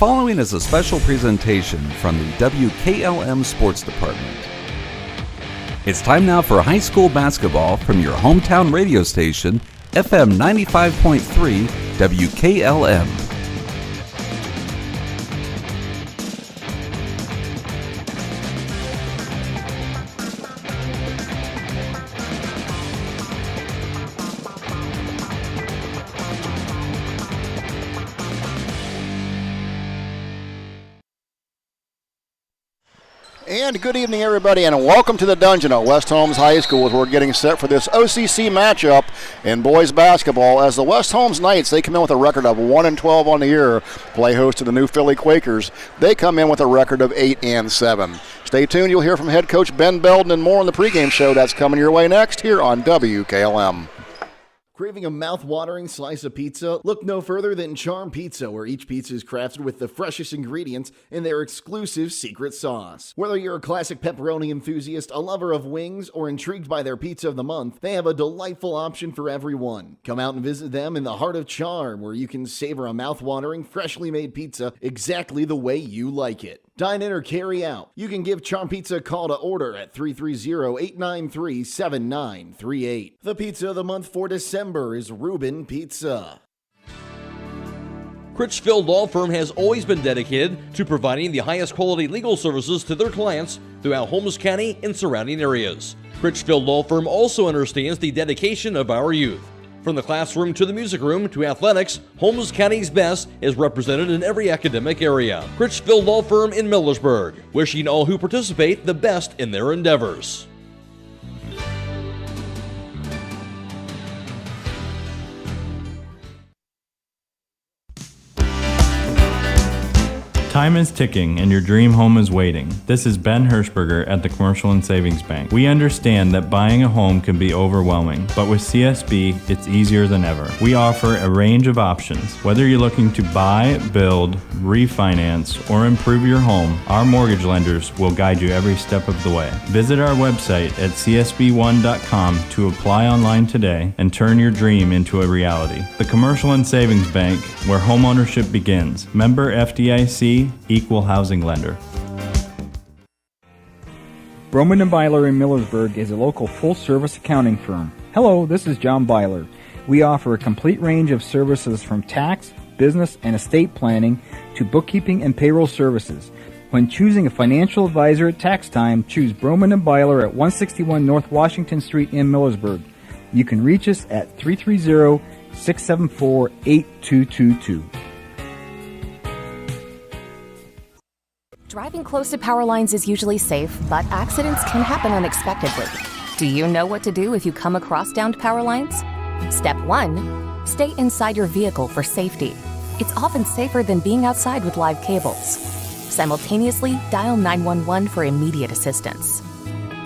following is a special presentation from the WKLM Sports Department. It's time now for high school basketball from your hometown radio station, FM 95.3 WKLM. And good evening, everybody, and welcome to the Dungeon at West Holmes High School, as we're getting set for this OCC matchup in boys basketball. As the West Holmes Knights, they come in with a record of 1-12 on the year, play host to the New Philly Quakers. They come in with a record of 8-7. Stay tuned. You'll hear from head coach Ben Belden and more on the pregame show. That's coming your way next here on WKLM. Craving a mouth-watering slice of pizza? Look no further than Charm Pizza, where each pizza is crafted with the freshest ingredients in their exclusive secret sauce. Whether you're a classic pepperoni enthusiast, a lover of wings, or intrigued by their pizza of the month, they have a delightful option for everyone. Come out and visit them in the heart of Charm, where you can savor a mouth-watering, freshly made pizza exactly the way you like it. Dine in or carry out. You can give Charm Pizza a call to order at 330-893-7938. The pizza of the month for December is Reuben Pizza. Critchfield Law Firm has always been dedicated to providing the highest quality legal services to their clients throughout Holmes County and surrounding areas. Critchfield Law Firm also understands the dedication of our youth. From the classroom to the music room to athletics, Holmes County's best is represented in every academic area. Critchfield Law Firm in Millersburg, wishing all who participate the best in their endeavors. Time is ticking and your dream home is waiting. This is Ben Hirschberger at the Commercial and Savings Bank. We understand that buying a home can be overwhelming, but with CSB, it's easier than ever. We offer a range of options. Whether you're looking to buy, build, refinance, or improve your home, our mortgage lenders will guide you every step of the way. Visit our website at csb1.com to apply online today and turn your dream into a reality. The Commercial and Savings Bank, where homeownership begins. Member FDIC, Equal Housing Lender. Broman & Byler in Millersburg is a local full-service accounting firm. Hello, this is John Byler. We offer a complete range of services from tax, business, and estate planning to bookkeeping and payroll services. When choosing a financial advisor at tax time, choose Broman & Byler at 161 North Washington Street in Millersburg. You can reach us at 330-674-8222. Driving close to power lines is usually safe, but accidents can happen unexpectedly. Do you know what to do if you come across downed power lines? Step 1. Stay inside your vehicle for safety. It's often safer than being outside with live cables. Simultaneously, dial 911 for immediate assistance.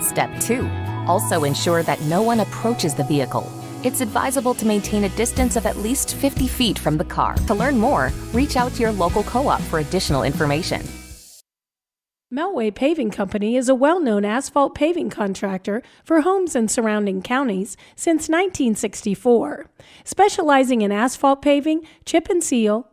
Step 2. Also ensure that no one approaches the vehicle. It's advisable to maintain a distance of at least 50 feet from the car. To learn more, reach out to your local co-op for additional information. Melway Paving Company is a well-known asphalt paving contractor for Holmes and surrounding counties since 1964, specializing in asphalt paving, chip and seal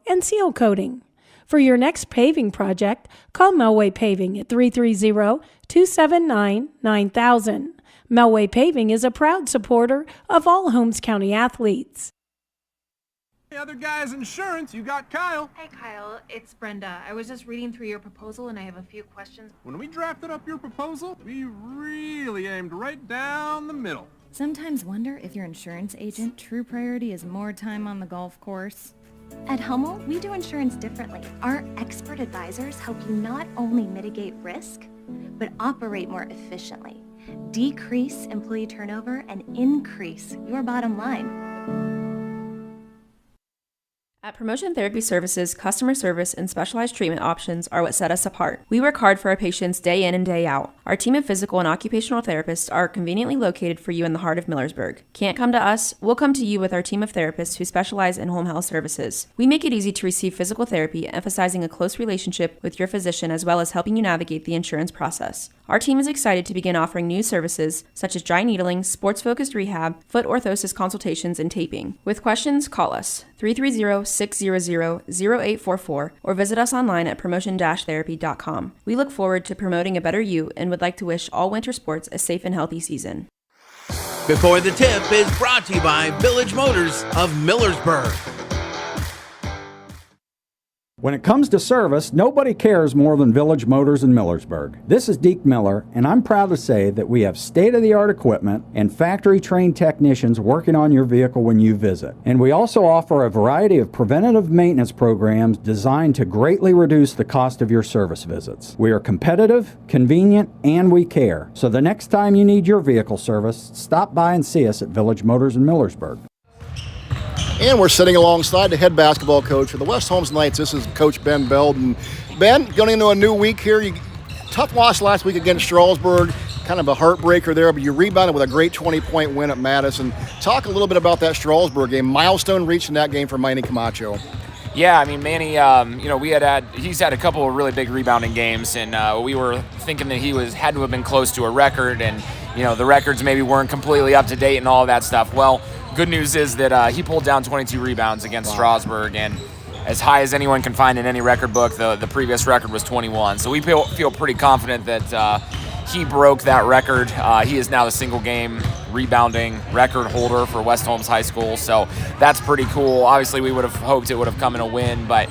coating. For your next paving project, call Melway Paving at 330-279-9000. Melway Paving is a proud supporter of all Holmes County athletes. Hey, other guys' insurance, you got Kyle. Hey Kyle, it's Brenda. I was just reading through your proposal and I have a few questions. When we drafted up your proposal, we really aimed right down the middle. Sometimes wonder if your insurance agent true priority is more time on the golf course. At Hummel, we do insurance differently. Our expert advisors help you not only mitigate risk, but operate more efficiently, decrease employee turnover, and increase your bottom line. At Promotion Therapy Services, customer service and specialized treatment options are what set us apart. We work hard for our patients day in and day out. Our team of physical and occupational therapists are conveniently located for you in the heart of Millersburg. Can't come to us? We'll come to you with our team of therapists who specialize in home health services. We make it easy to receive physical therapy, emphasizing a close relationship with your physician as well as helping you navigate the insurance process. Our team is excited to begin offering new services such as dry needling, sports-focused rehab, foot orthosis consultations, and taping. With questions, call us 330 600-0844 or visit us online at promotion-therapy.com. We look forward to promoting a better you and would like to wish all winter sports a safe and healthy season. Before the Tip is brought to you by Village Motors of Millersburg. When it comes to service, nobody cares more than Village Motors in Millersburg. This is Deke Miller, and I'm proud to say that we have state-of-the-art equipment and factory-trained technicians working on your vehicle when you visit. And we also offer a variety of preventative maintenance programs designed to greatly reduce the cost of your service visits. We are competitive, convenient, and we care. So the next time you need your vehicle service, stop by and see us at Village Motors in Millersburg. And we're sitting alongside the head basketball coach for the West Holmes Knights. This is Coach Ben Belden. Ben, going into a new week here. Tough loss last week against Strasburg, kind of a heartbreaker there, but you rebounded with a great 20-point win at Madison. Talk a little bit about that Strasburg game. Milestone reached in that game for Manny Camacho. Yeah, I mean, Manny, he's had a couple of really big rebounding games, and we were thinking that he had to have been close to a record, and, the records maybe weren't completely up to date and all of that stuff. Well, good news is that he pulled down 22 rebounds against Strasburg, and as high as anyone can find in any record book, the previous record was 21. So we feel pretty confident that he broke that record. He is now the single-game rebounding record holder for West Holmes High School, so that's pretty cool. Obviously, we would have hoped it would have come in a win, but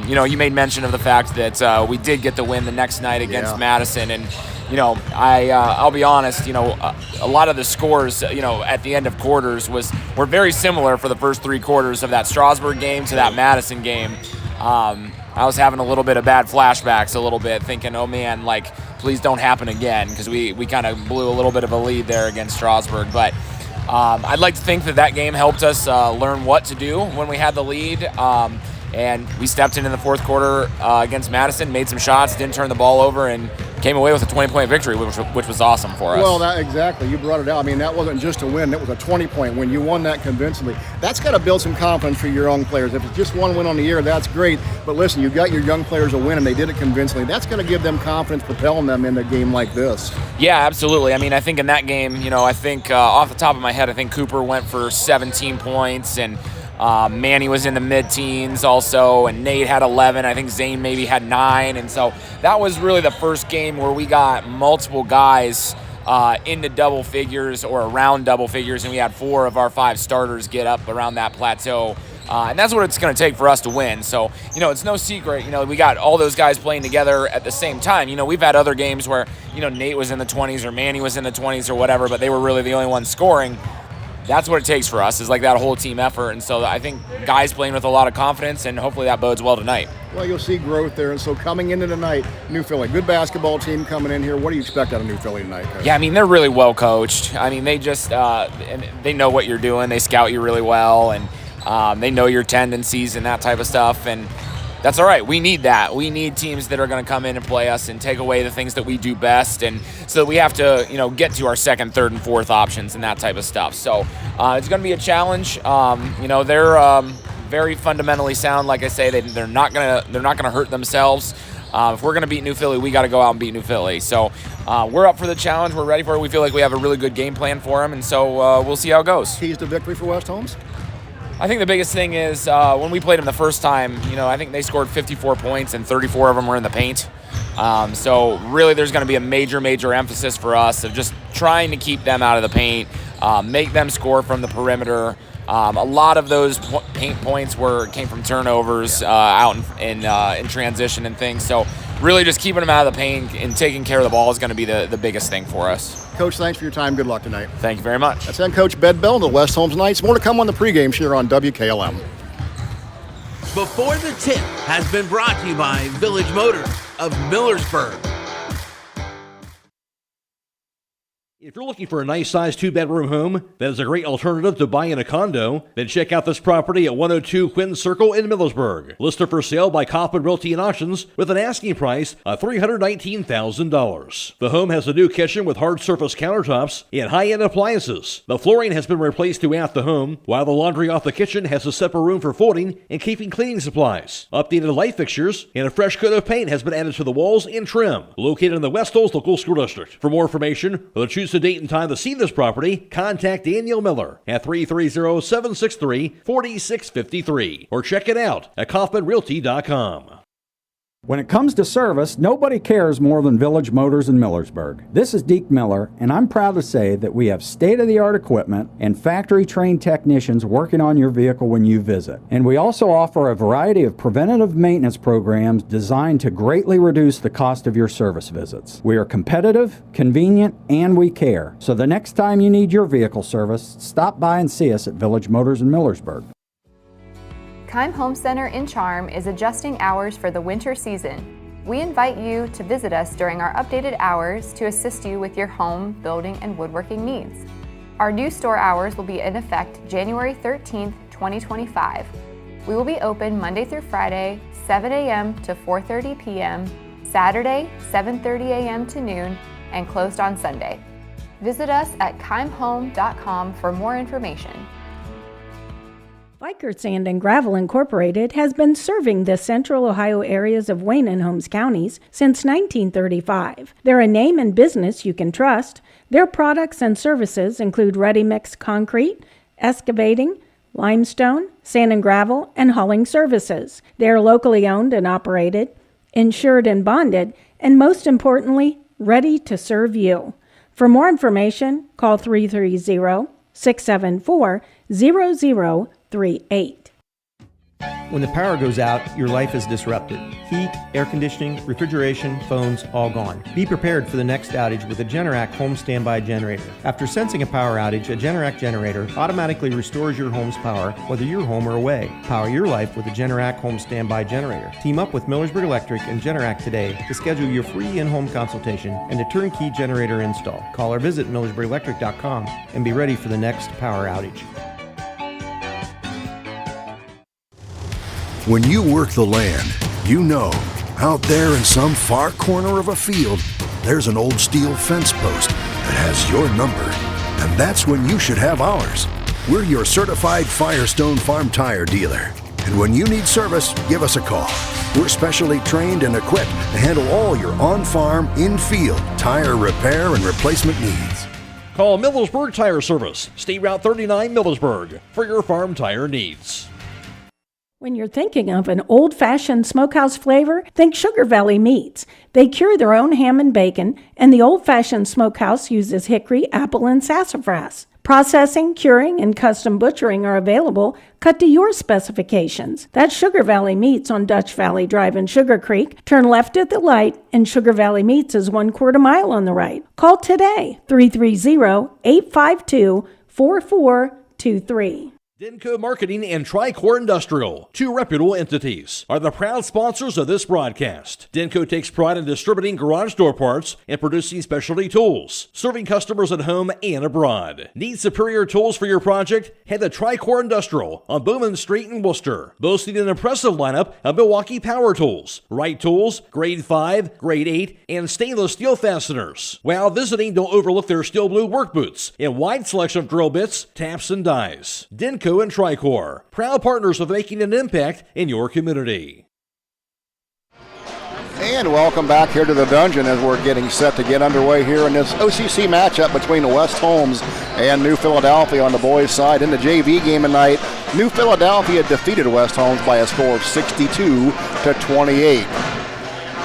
you made mention of the fact that we did get the win the next night against Madison, and I'll be honest, a lot of the scores, at the end of quarters were very similar for the first three quarters of that Strasburg game to that Madison game. I was having a little bit of bad flashbacks thinking, oh man, please don't happen again, because we kind of blew a little bit of a lead there against Strasburg. But I'd like to think that game helped us learn what to do when we had the lead. And we stepped in the fourth quarter against Madison, made some shots, didn't turn the ball over, and came away with a 20-point victory, which was awesome for us. Well, exactly. You brought it out. I mean, that wasn't just a win. It was a 20-point win. You won that convincingly. That's got to build some confidence for your young players. If it's just one win on the year, that's great. But listen, you got your young players a win, and they did it convincingly. That's going to give them confidence, propelling them in a game like this. Yeah, absolutely. I mean, I think in that game, I think off the top of my head, I think Cooper went for 17 points, and Manny was in the mid-teens also, and Nate had 11. I think Zane maybe had 9. And so that was really the first game where we got multiple guys into double figures or around double figures, and we had 4 of our 5 starters get up around that plateau. And that's what it's going to take for us to win. So, it's no secret, we got all those guys playing together at the same time. We've had other games where, Nate was in the 20s or Manny was in the 20s or whatever, but they were really the only ones scoring. That's what it takes for us, is that whole team effort. And so I think guys playing with a lot of confidence, and hopefully that bodes well tonight. Well, you'll see growth there. And so coming into tonight, New Philly, good basketball team coming in here. What do you expect out of New Philly tonight, Coach? Yeah, I mean, they're really well coached. I mean, they just they know what you're doing. They scout you really well, and they know your tendencies and that type of stuff. And that's all right. We need that. We need teams that are going to come in and play us and take away the things that we do best. And so we have to, get to our second, third, and fourth options and that type of stuff. So it's going to be a challenge. They're very fundamentally sound. Like I say, they're not gonna hurt themselves. If we're going to beat New Philly, we got to go out and beat New Philly. So we're up for the challenge. We're ready for it. We feel like we have a really good game plan for them. And so we'll see how it goes. Keys to victory for West Holmes? I think the biggest thing is when we played them the first time, I think they scored 54 points and 34 of them were in the paint. So really there's going to be a major emphasis for us of just trying to keep them out of the paint, make them score from the perimeter. A lot of those paint points came from turnovers out in transition and things. So really just keeping them out of the paint and taking care of the ball is going to be the biggest thing for us. Coach, thanks for your time. Good luck tonight. Thank you very much. That's head coach Ben Bell of the West Holmes Knights. More to come on the pregame here on WKLM. Before the Tip has been brought to you by Village Motors of Millersburg. If you're looking for a nice-sized 2-bedroom home that is a great alternative to buying a condo, then check out this property at 102 Quinn Circle in Millersburg. Listed for sale by Kaufman Realty and Auctions with an asking price of $319,000. The home has a new kitchen with hard surface countertops and high-end appliances. The flooring has been replaced throughout the home, while the laundry off the kitchen has a separate room for folding and keeping cleaning supplies. Updated light fixtures and a fresh coat of paint has been added to the walls and trim. Located in the West Holmes Local School District. For more information or to choose to date and time to see this property, contact Daniel Miller at 330-763-4653 or check it out at kaufmanrealty.com. When it comes to service, nobody cares more than Village Motors in Millersburg. This is Deke Miller, and I'm proud to say that we have state-of-the-art equipment and factory-trained technicians working on your vehicle when you visit. And we also offer a variety of preventative maintenance programs designed to greatly reduce the cost of your service visits. We are competitive, convenient, and we care. So the next time you need your vehicle service, stop by and see us at Village Motors in Millersburg. Keim Home Center in Charm is adjusting hours for the winter season. We invite you to visit us during our updated hours to assist you with your home, building, and woodworking needs. Our new store hours will be in effect January 13th, 2025. We will be open Monday through Friday, 7 a.m. to 4:30 p.m., Saturday, 7:30 a.m. to noon, and closed on Sunday. Visit us at keimhome.com for more information. Vikert Sand and Gravel Incorporated has been serving the central Ohio areas of Wayne and Holmes counties since 1935. They're a name and business you can trust. Their products and services include ready-mix concrete, excavating, limestone, sand and gravel, and hauling services. They are locally owned and operated, insured and bonded, and most importantly, ready to serve you. For more information, call 330-674-0038. When the power goes out, your life is disrupted. Heat, air conditioning, refrigeration, phones, all gone. Be prepared for the next outage with a Generac home standby generator. After sensing a power outage, a Generac generator automatically restores your home's power, whether you're home or away. Power your life with a Generac home standby generator. Team up with Millersburg Electric and Generac today to schedule your free in-home consultation and a turnkey generator install. Call or visit millersburgelectric.com and be ready for the next power outage. When you work the land, you know, out there in some far corner of a field, there's an old steel fence post that has your number. And that's when you should have ours. We're your certified Firestone Farm Tire dealer. And when you need service, give us a call. We're specially trained and equipped to handle all your on-farm, in-field tire repair and replacement needs. Call Millersburg Tire Service, State Route 39 Millersburg, for your farm tire needs. When you're thinking of an old-fashioned smokehouse flavor, think Sugar Valley Meats. They cure their own ham and bacon, and the old-fashioned smokehouse uses hickory, apple, and sassafras. Processing, curing, and custom butchering are available, cut to your specifications. That's Sugar Valley Meats on Dutch Valley Drive in Sugar Creek. Turn left at the light, and Sugar Valley Meats is 1/4 mile on the right. Call today, 330-852-4423. Denko Marketing and Tricor Industrial, two reputable entities, are the proud sponsors of this broadcast. Denko takes pride in distributing garage door parts and producing specialty tools, serving customers at home and abroad. Need superior tools for your project? Head to Tricor Industrial on Bowman Street in Worcester, boasting an impressive lineup of Milwaukee power tools, Wright tools, grade 5, grade 8, and stainless steel fasteners. While visiting, don't overlook their steel blue work boots and wide selection of drill bits, taps, and dies. Denko and Tricor, proud partners of making an impact in your community. And welcome back here to the Dungeon as we're getting set to get underway here in this OCC matchup between West Holmes and New Philadelphia on the boys' side. In the JV game tonight, New Philadelphia defeated West Holmes by a score of 62-28.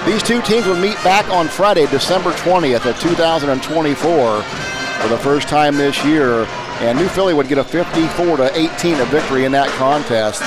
These two teams will meet back on Friday, December 20th of 2024 for the first time this year. And New Philly would get a 54-18 victory in that contest.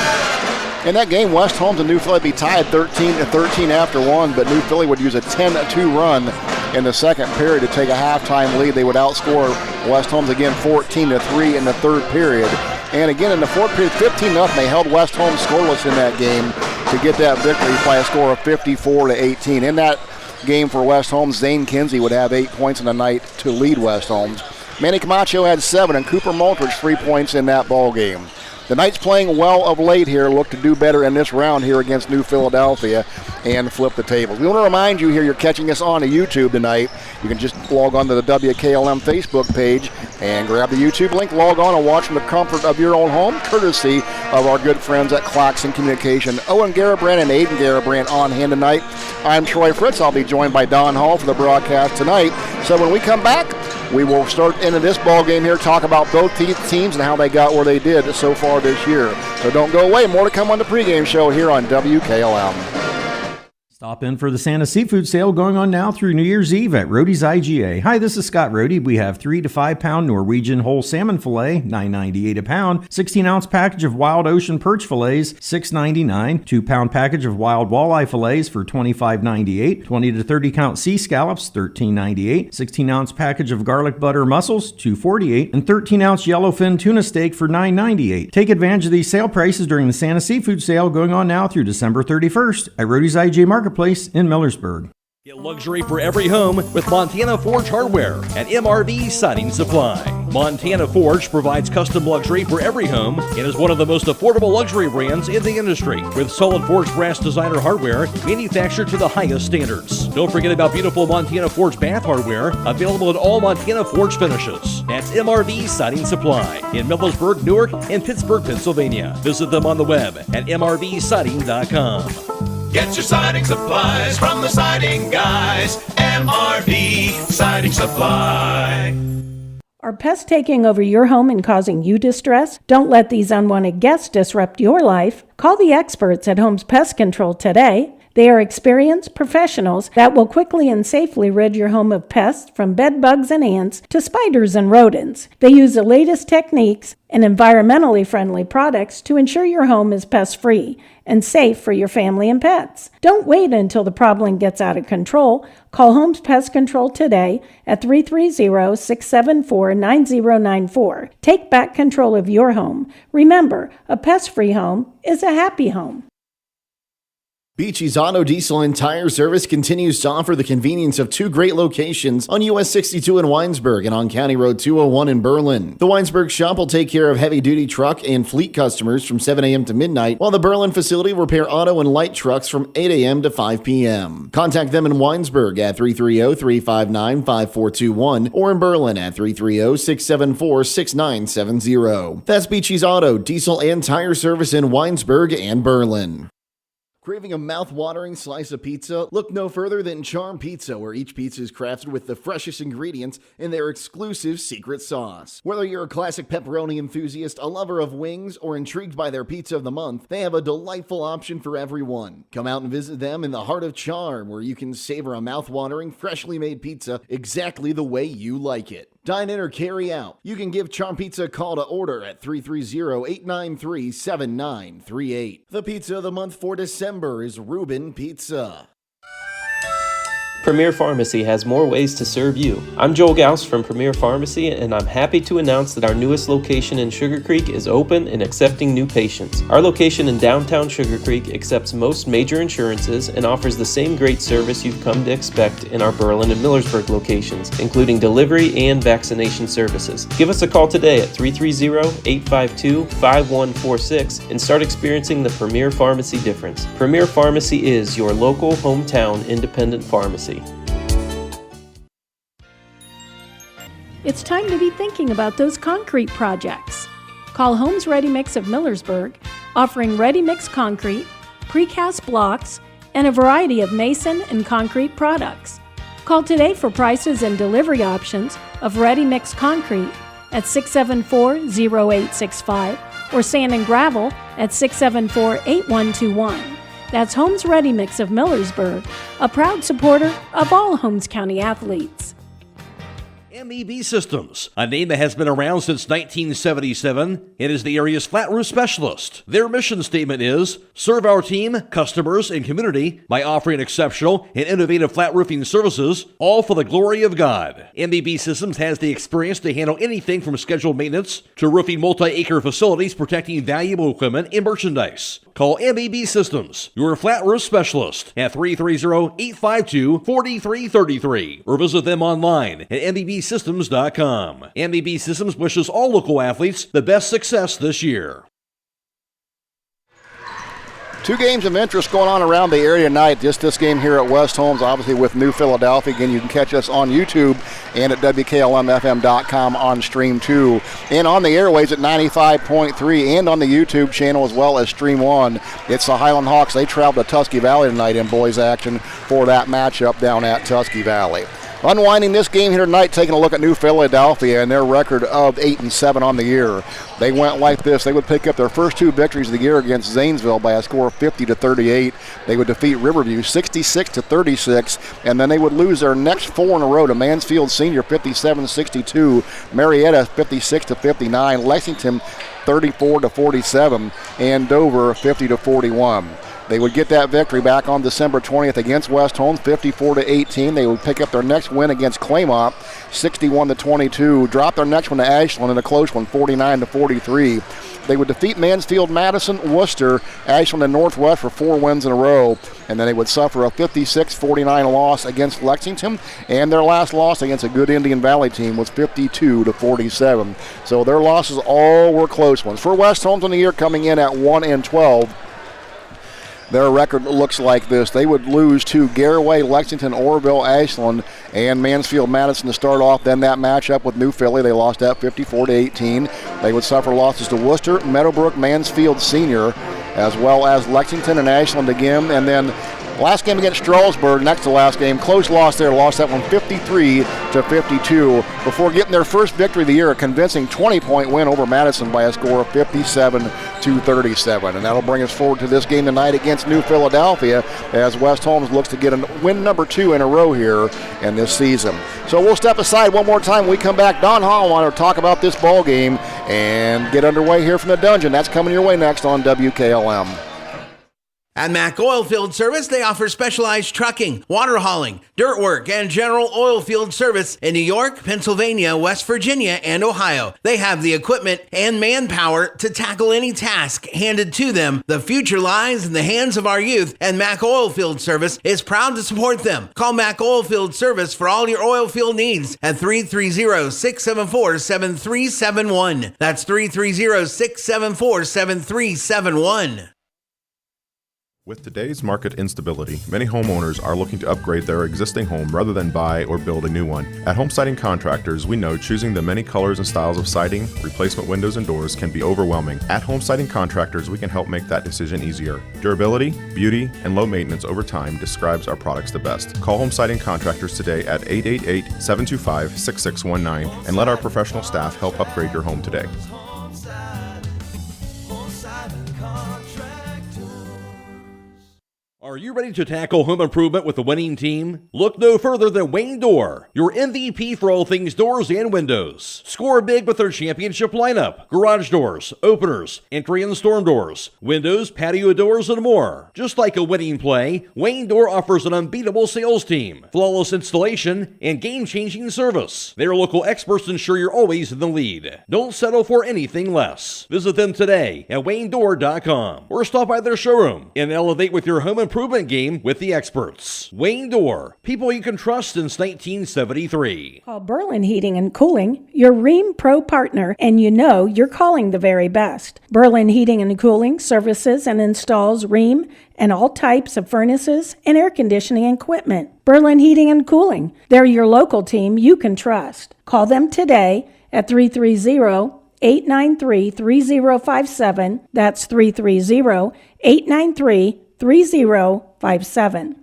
In that game, West Holmes and New Philly would be tied 13-13 after one, but New Philly would use a 10-2 run in the second period to take a halftime lead. They would outscore West Holmes again 14-3 in the third period. And again in the fourth period, 15-0, they held West Holmes scoreless in that game to get that victory by a score of 54-18. In that game for West Holmes, Zane Kinsey would have 8 points in the night to lead West Holmes. Manny Camacho had 7, and Cooper Moultridge 3 points in that ball game. The Knights playing well of late here, look to do better in this round here against New Philadelphia. and flip the tables. We want to remind you here, you're catching us on YouTube tonight. You can just log on to the WKLM Facebook page and grab the YouTube link, log on and watch from the comfort of your own home, courtesy of our good friends at Claxon Communication. Owen Garabrandt and Aidan Garabrandt on hand tonight. I'm Troy Fritz. I'll be joined by Don Hall for the broadcast tonight. So when we come back, we will start into this ball game here, talk about both teams and how they got where they did so far this year. So don't go away. More to come on the pregame show here on WKLM. Stop in for the Santa Seafood Sale going on now through New Year's Eve at Rody's IGA. Hi, this is Scott Rody. We have 3 to 5 pound Norwegian whole salmon fillet, $9.98 a pound. 16-ounce package of wild ocean perch fillets, $6.99. 2-pound package of wild walleye fillets for $25.98. 20 to 30 count sea scallops, $13.98. 16-ounce package of garlic butter mussels, $2.48. And 13-ounce yellowfin tuna steak for $9.98. Take advantage of these sale prices during the Santa Seafood Sale going on now through December 31st at Rody's IGA Marketplace in Millersburg. Get luxury for every home with Montana Forge Hardware at MRV Siding Supply. Montana Forge provides custom luxury for every home and is one of the most affordable luxury brands in the industry, with solid forged brass designer hardware manufactured to the highest standards. Don't forget about beautiful Montana Forge bath hardware available in all Montana Forge finishes. That's MRV Siding Supply in Millersburg, Newark, and Pittsburgh, Pennsylvania. Visit them on the web at mrvsiding.com. Get your siding supplies from the siding guys. MRV Siding Supply. Are pests taking over your home and causing you distress? Don't let these unwanted guests disrupt your life. Call the experts at Holmes Pest Control today. They are experienced professionals that will quickly and safely rid your home of pests, from bed bugs and ants to spiders and rodents. They use the latest techniques and environmentally friendly products to ensure your home is pest-free and safe for your family and pets. Don't wait until the problem gets out of control. Call Holmes Pest Control today at 330-674-9094. Take back control of your home. Remember, a pest-free home is a happy home. Beachy's Auto Diesel and Tire Service continues to offer the convenience of 2 great locations on US 62 in Winesburg and on County Road 201 in Berlin. The Winesburg shop will take care of heavy-duty truck and fleet customers from 7 a.m. to midnight, while the Berlin facility will repair auto and light trucks from 8 a.m. to 5 p.m. Contact them in Winesburg at 330-359-5421 or in Berlin at 330-674-6970. That's Beachy's Auto, Diesel, and Tire Service in Winesburg and Berlin. Craving a mouth-watering slice of pizza? Look no further than Charm Pizza, where each pizza is crafted with the freshest ingredients in their exclusive secret sauce. Whether you're a classic pepperoni enthusiast, a lover of wings, or intrigued by their pizza of the month, they have a delightful option for everyone. Come out and visit them in the heart of Charm, where you can savor a mouth-watering, freshly made pizza exactly the way you like it. Dine in or carry out. You can give Charm Pizza a call to order at 330-893-7938. The pizza of the month for December is Reuben Pizza. Premier Pharmacy has more ways to serve you. I'm Joel Gauss from Premier Pharmacy, and I'm happy to announce that our newest location in Sugar Creek is open and accepting new patients. Our location in downtown Sugar Creek accepts most major insurances and offers the same great service you've come to expect in our Berlin and Millersburg locations, including delivery and vaccination services. Give us a call today at 330-852-5146 and start experiencing the Premier Pharmacy difference. Premier Pharmacy is your local hometown independent pharmacy. It's time to be thinking about those concrete projects. Call Holmes Ready Mix of Millersburg, offering ready-mix concrete, precast blocks, and a variety of mason and concrete products. Call today for prices and delivery options of ready-mix concrete at 674-0865 or sand and gravel at 674-8121. That's Holmes Ready Mix of Millersburg, a proud supporter of all Holmes County athletes. MEB Systems, a name that has been around since 1977. It is the area's flat roof specialist. Their mission statement is, serve our team, customers, and community by offering exceptional and innovative flat roofing services, all for the glory of God. MEB Systems has the experience to handle anything from scheduled maintenance to roofing multi-acre facilities protecting valuable equipment and merchandise. Call MEB Systems, your flat roof specialist, at 330-852-4333 or visit them online at MEBsystems.com. MEB Systems wishes all local athletes the best success this year. Two games of interest going on around the area tonight. Just this game here at West Holmes, obviously with New Philadelphia. Again, you can catch us on YouTube and at WKLM-FM.com on stream 2. And on the airways at 95.3 and on the YouTube channel as well as stream 1. It's the Highland Hawks. They travel to Tusky Valley tonight in boys action for that matchup down at Tusky Valley. Unwinding this game here tonight, taking a look at New Philadelphia and their record of 8-7 on the year. They went like this. They would pick up their first two victories of the year against Zanesville by a score of 50-38. They would defeat Riverview 66-36, and then they would lose their next four in a row to Mansfield Senior 57-62, Marietta 56-59, Lexington 34-47, and Dover 50-41. They would get that victory back on December 20th against West Holmes, 54-18. They would pick up their next win against Claymont, 61-22. Drop their next one to Ashland in a close one, 49-43. They would defeat Mansfield, Madison, Worcester, Ashland, and Northwest for 4 wins in a row. And then they would suffer a 56-49 loss against Lexington. And their last loss against a good Indian Valley team was 52-47. So their losses all were close ones. For West Holmes on the year, coming in at 1-12. Their record looks like this. They would lose to Garaway, Lexington, Orville, Ashland, and Mansfield Madison to start off. Then that matchup with New Philly, they lost that 54-18. They would suffer losses to Worcester, Meadowbrook, Mansfield Senior, as well as Lexington and Ashland again. And then last game against Strasburg, next to last game, close loss there, lost that one 53-52 before getting their first victory of the year, a convincing 20-point win over Madison by a score of 57-37. And that'll bring us forward to this game tonight against New Philadelphia as West Holmes looks to get a win number 2 in a row here in this season. So we'll step aside one more time when we come back. Don Holloway will talk about this ball game and get underway here from the dungeon. That's coming your way next on WKLM. At Mack Oilfield Service, they offer specialized trucking, water hauling, dirt work, and general oil field service in New York, Pennsylvania, West Virginia, and Ohio. They have the equipment and manpower to tackle any task handed to them. The future lies in the hands of our youth, and Mack Oilfield Service is proud to support them. Call Mack Oilfield Service for all your oil field needs at 330-674-7371. That's 330-674-7371. With today's market instability, many homeowners are looking to upgrade their existing home rather than buy or build a new one. At Home Siding Contractors, we know choosing the many colors and styles of siding, replacement windows, and doors can be overwhelming. At Home Siding Contractors, we can help make that decision easier. Durability, beauty, and low maintenance over time describes our products the best. Call Home Siding Contractors today at 888-725-6619 and let our professional staff help upgrade your home today. Are you ready to tackle home improvement with a winning team? Look no further than Wayne Door, your MVP for all things doors and windows. Score big with their championship lineup: garage doors, openers, entry and storm doors, windows, patio doors, and more. Just like a winning play, Wayne Door offers an unbeatable sales team, flawless installation, and game-changing service. Their local experts ensure you're always in the lead. Don't settle for anything less. Visit them today at WayneDoor.com or stop by their showroom and elevate with your home improvement game with the experts. Wayne Door, people you can trust since 1973. Call Berlin Heating and Cooling, your Rheem Pro partner, and you know you're calling the very best. Berlin Heating and Cooling services and installs Rheem and all types of furnaces and air conditioning equipment. Berlin Heating and Cooling, they're your local team you can trust. Call them today at 330-893-3057. That's 330-893-3057.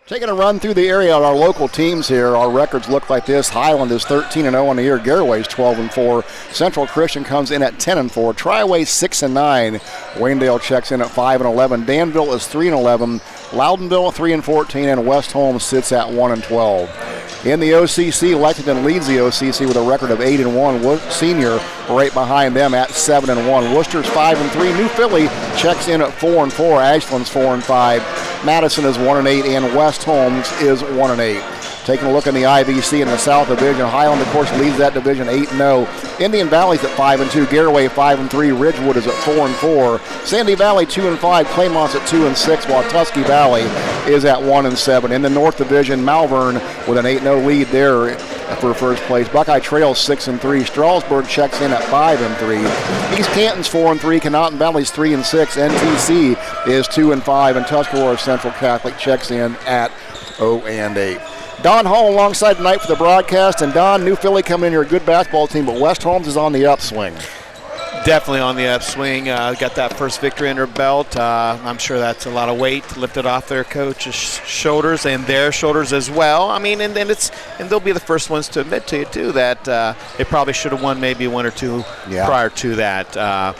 Taking a run through the area on our local teams here, our records look like this. Highland is 13-0 on the year. Garaway's 12-4. Central Christian comes in at 10-4. Triway 6-9. Waynedale checks in at 5-11. Danville is 3-11. Loudonville 3-14, and West Holmes sits at 1-12. In the OCC, Lexington leads the OCC with a record of 8-1. Senior right behind them at 7-1. Worcester's 5-3. New Philly checks in at 4-4. Ashland's 4-5. Madison is 1-8, and West Holmes is 1-8. Taking a look in the IVC in the South Division, Highland, of course, leads that division 8-0. Indian Valley's at 5-2. Garaway 5-3. Ridgewood is at 4-4. Sandy Valley 2-5. Claymont's at 2-6, while Tusky Valley is at 1-7. In the North Division, Malvern with an 8-0 lead there for first place. Buckeye Trail's 6-3. Stroudsburg checks in at 5-3. East Canton's 4-3. Conotton Valley's 3-6. NTC is 2-5, and Tuscarora Central Catholic checks in at 0-8. Don Hall alongside tonight for the broadcast. And Don, New Philly coming in here, a good basketball team, but West Holmes is on the upswing. Definitely on the upswing. Got that first victory in her belt. I'm sure that's a lot of weight lifted off their coach's shoulders and their shoulders as well. I mean, and they'll be the first ones to admit to you too that they probably should have won maybe one or two prior to that.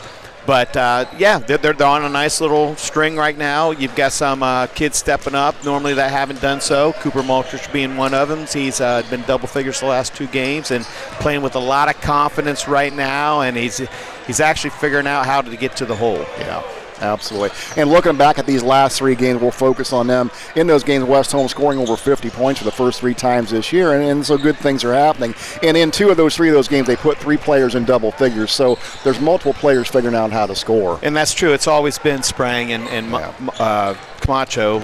But they're on a nice little string right now. You've got some kids stepping up normally that haven't done so. Cooper Maltrich being one of them. He's been double figures the last 2 games and playing with a lot of confidence right now, and he's actually figuring out how to get to the hole. Yeah. Absolutely. And looking back at these last 3 games, we'll focus on them. In those games, West Holmes scoring over 50 points for the first 3 times this year, and so good things are happening. And in 3 of those games, they put 3 players in double figures. So there's multiple players figuring out how to score. And that's true. It's always been Sprang and Camacho.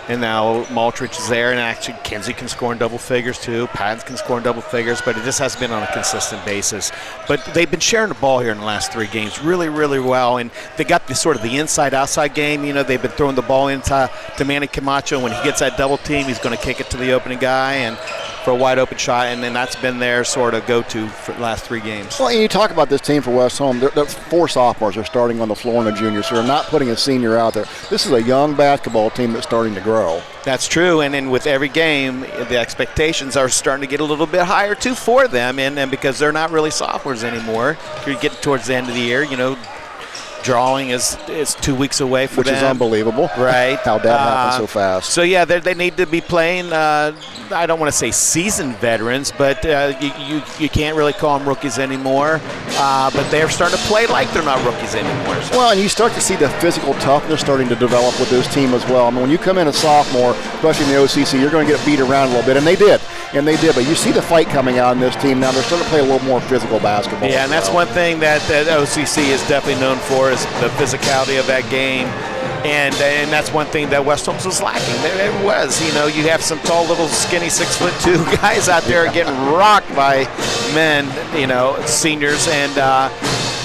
And now Maltrich is there, and actually Kinsey can score in double figures too. Paddens can score in double figures, but it just hasn't been on a consistent basis. But they've been sharing the ball here in the last 3 games really, really well, and they got the sort of the inside-outside game. You know, they've been throwing the ball into Manny Camacho. When he gets that double team, he's going to kick it to the opening guy and for a wide open shot, and then that's been their sort of go-to for the last 3 games. Well, and you talk about this team for West Holmes. They're 4 sophomores are starting on the floor and a junior, so they're not putting a senior out there. This is a young basketball team that's starting to grow. That's true, and then with every game, the expectations are starting to get a little bit higher too for them, and because they're not really sophomores anymore. You're getting towards the end of the year, you know. Drawing is 2 weeks away for them. Which is unbelievable. Right. How that happened so fast. So, yeah, they need to be playing, I don't want to say seasoned veterans, but you can't really call them rookies anymore. But they're starting to play like they're not rookies anymore. So. Well, and you start to see the physical toughness starting to develop with this team as well. I mean, when you come in a sophomore, especially in the OCC, you're going to get beat around a little bit, and they did. But you see the fight coming out in this team now. They're starting to play a little more physical basketball. Yeah, and that's one thing that OCC is definitely known for is the physicality of that game. And that's one thing that West Holmes was lacking. It was, you know, you have some tall, little, skinny 6'2" guys out there getting rocked by men, you know, seniors, and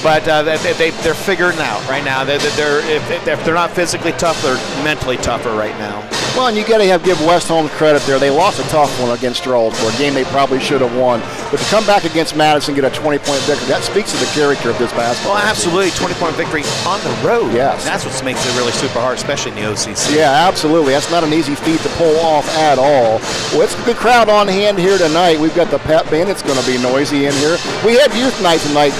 but they're figuring it out right now. If they're not physically tough, they're mentally tougher right now. Well, and you got to give West Holmes credit there. They lost a tough one against Stroudsburg, a game they probably should have won. But to come back against Madison, get a 20-point victory, that speaks to the character of this basketball. Well, absolutely, 20-point victory on the road. Yes. That's what makes it really super hard, especially in the OCC. Yeah, absolutely. That's not an easy feat to pull off at all. Well, it's a good crowd on hand here tonight. We've got the pep band. It's going to be noisy in here. We had youth night tonight.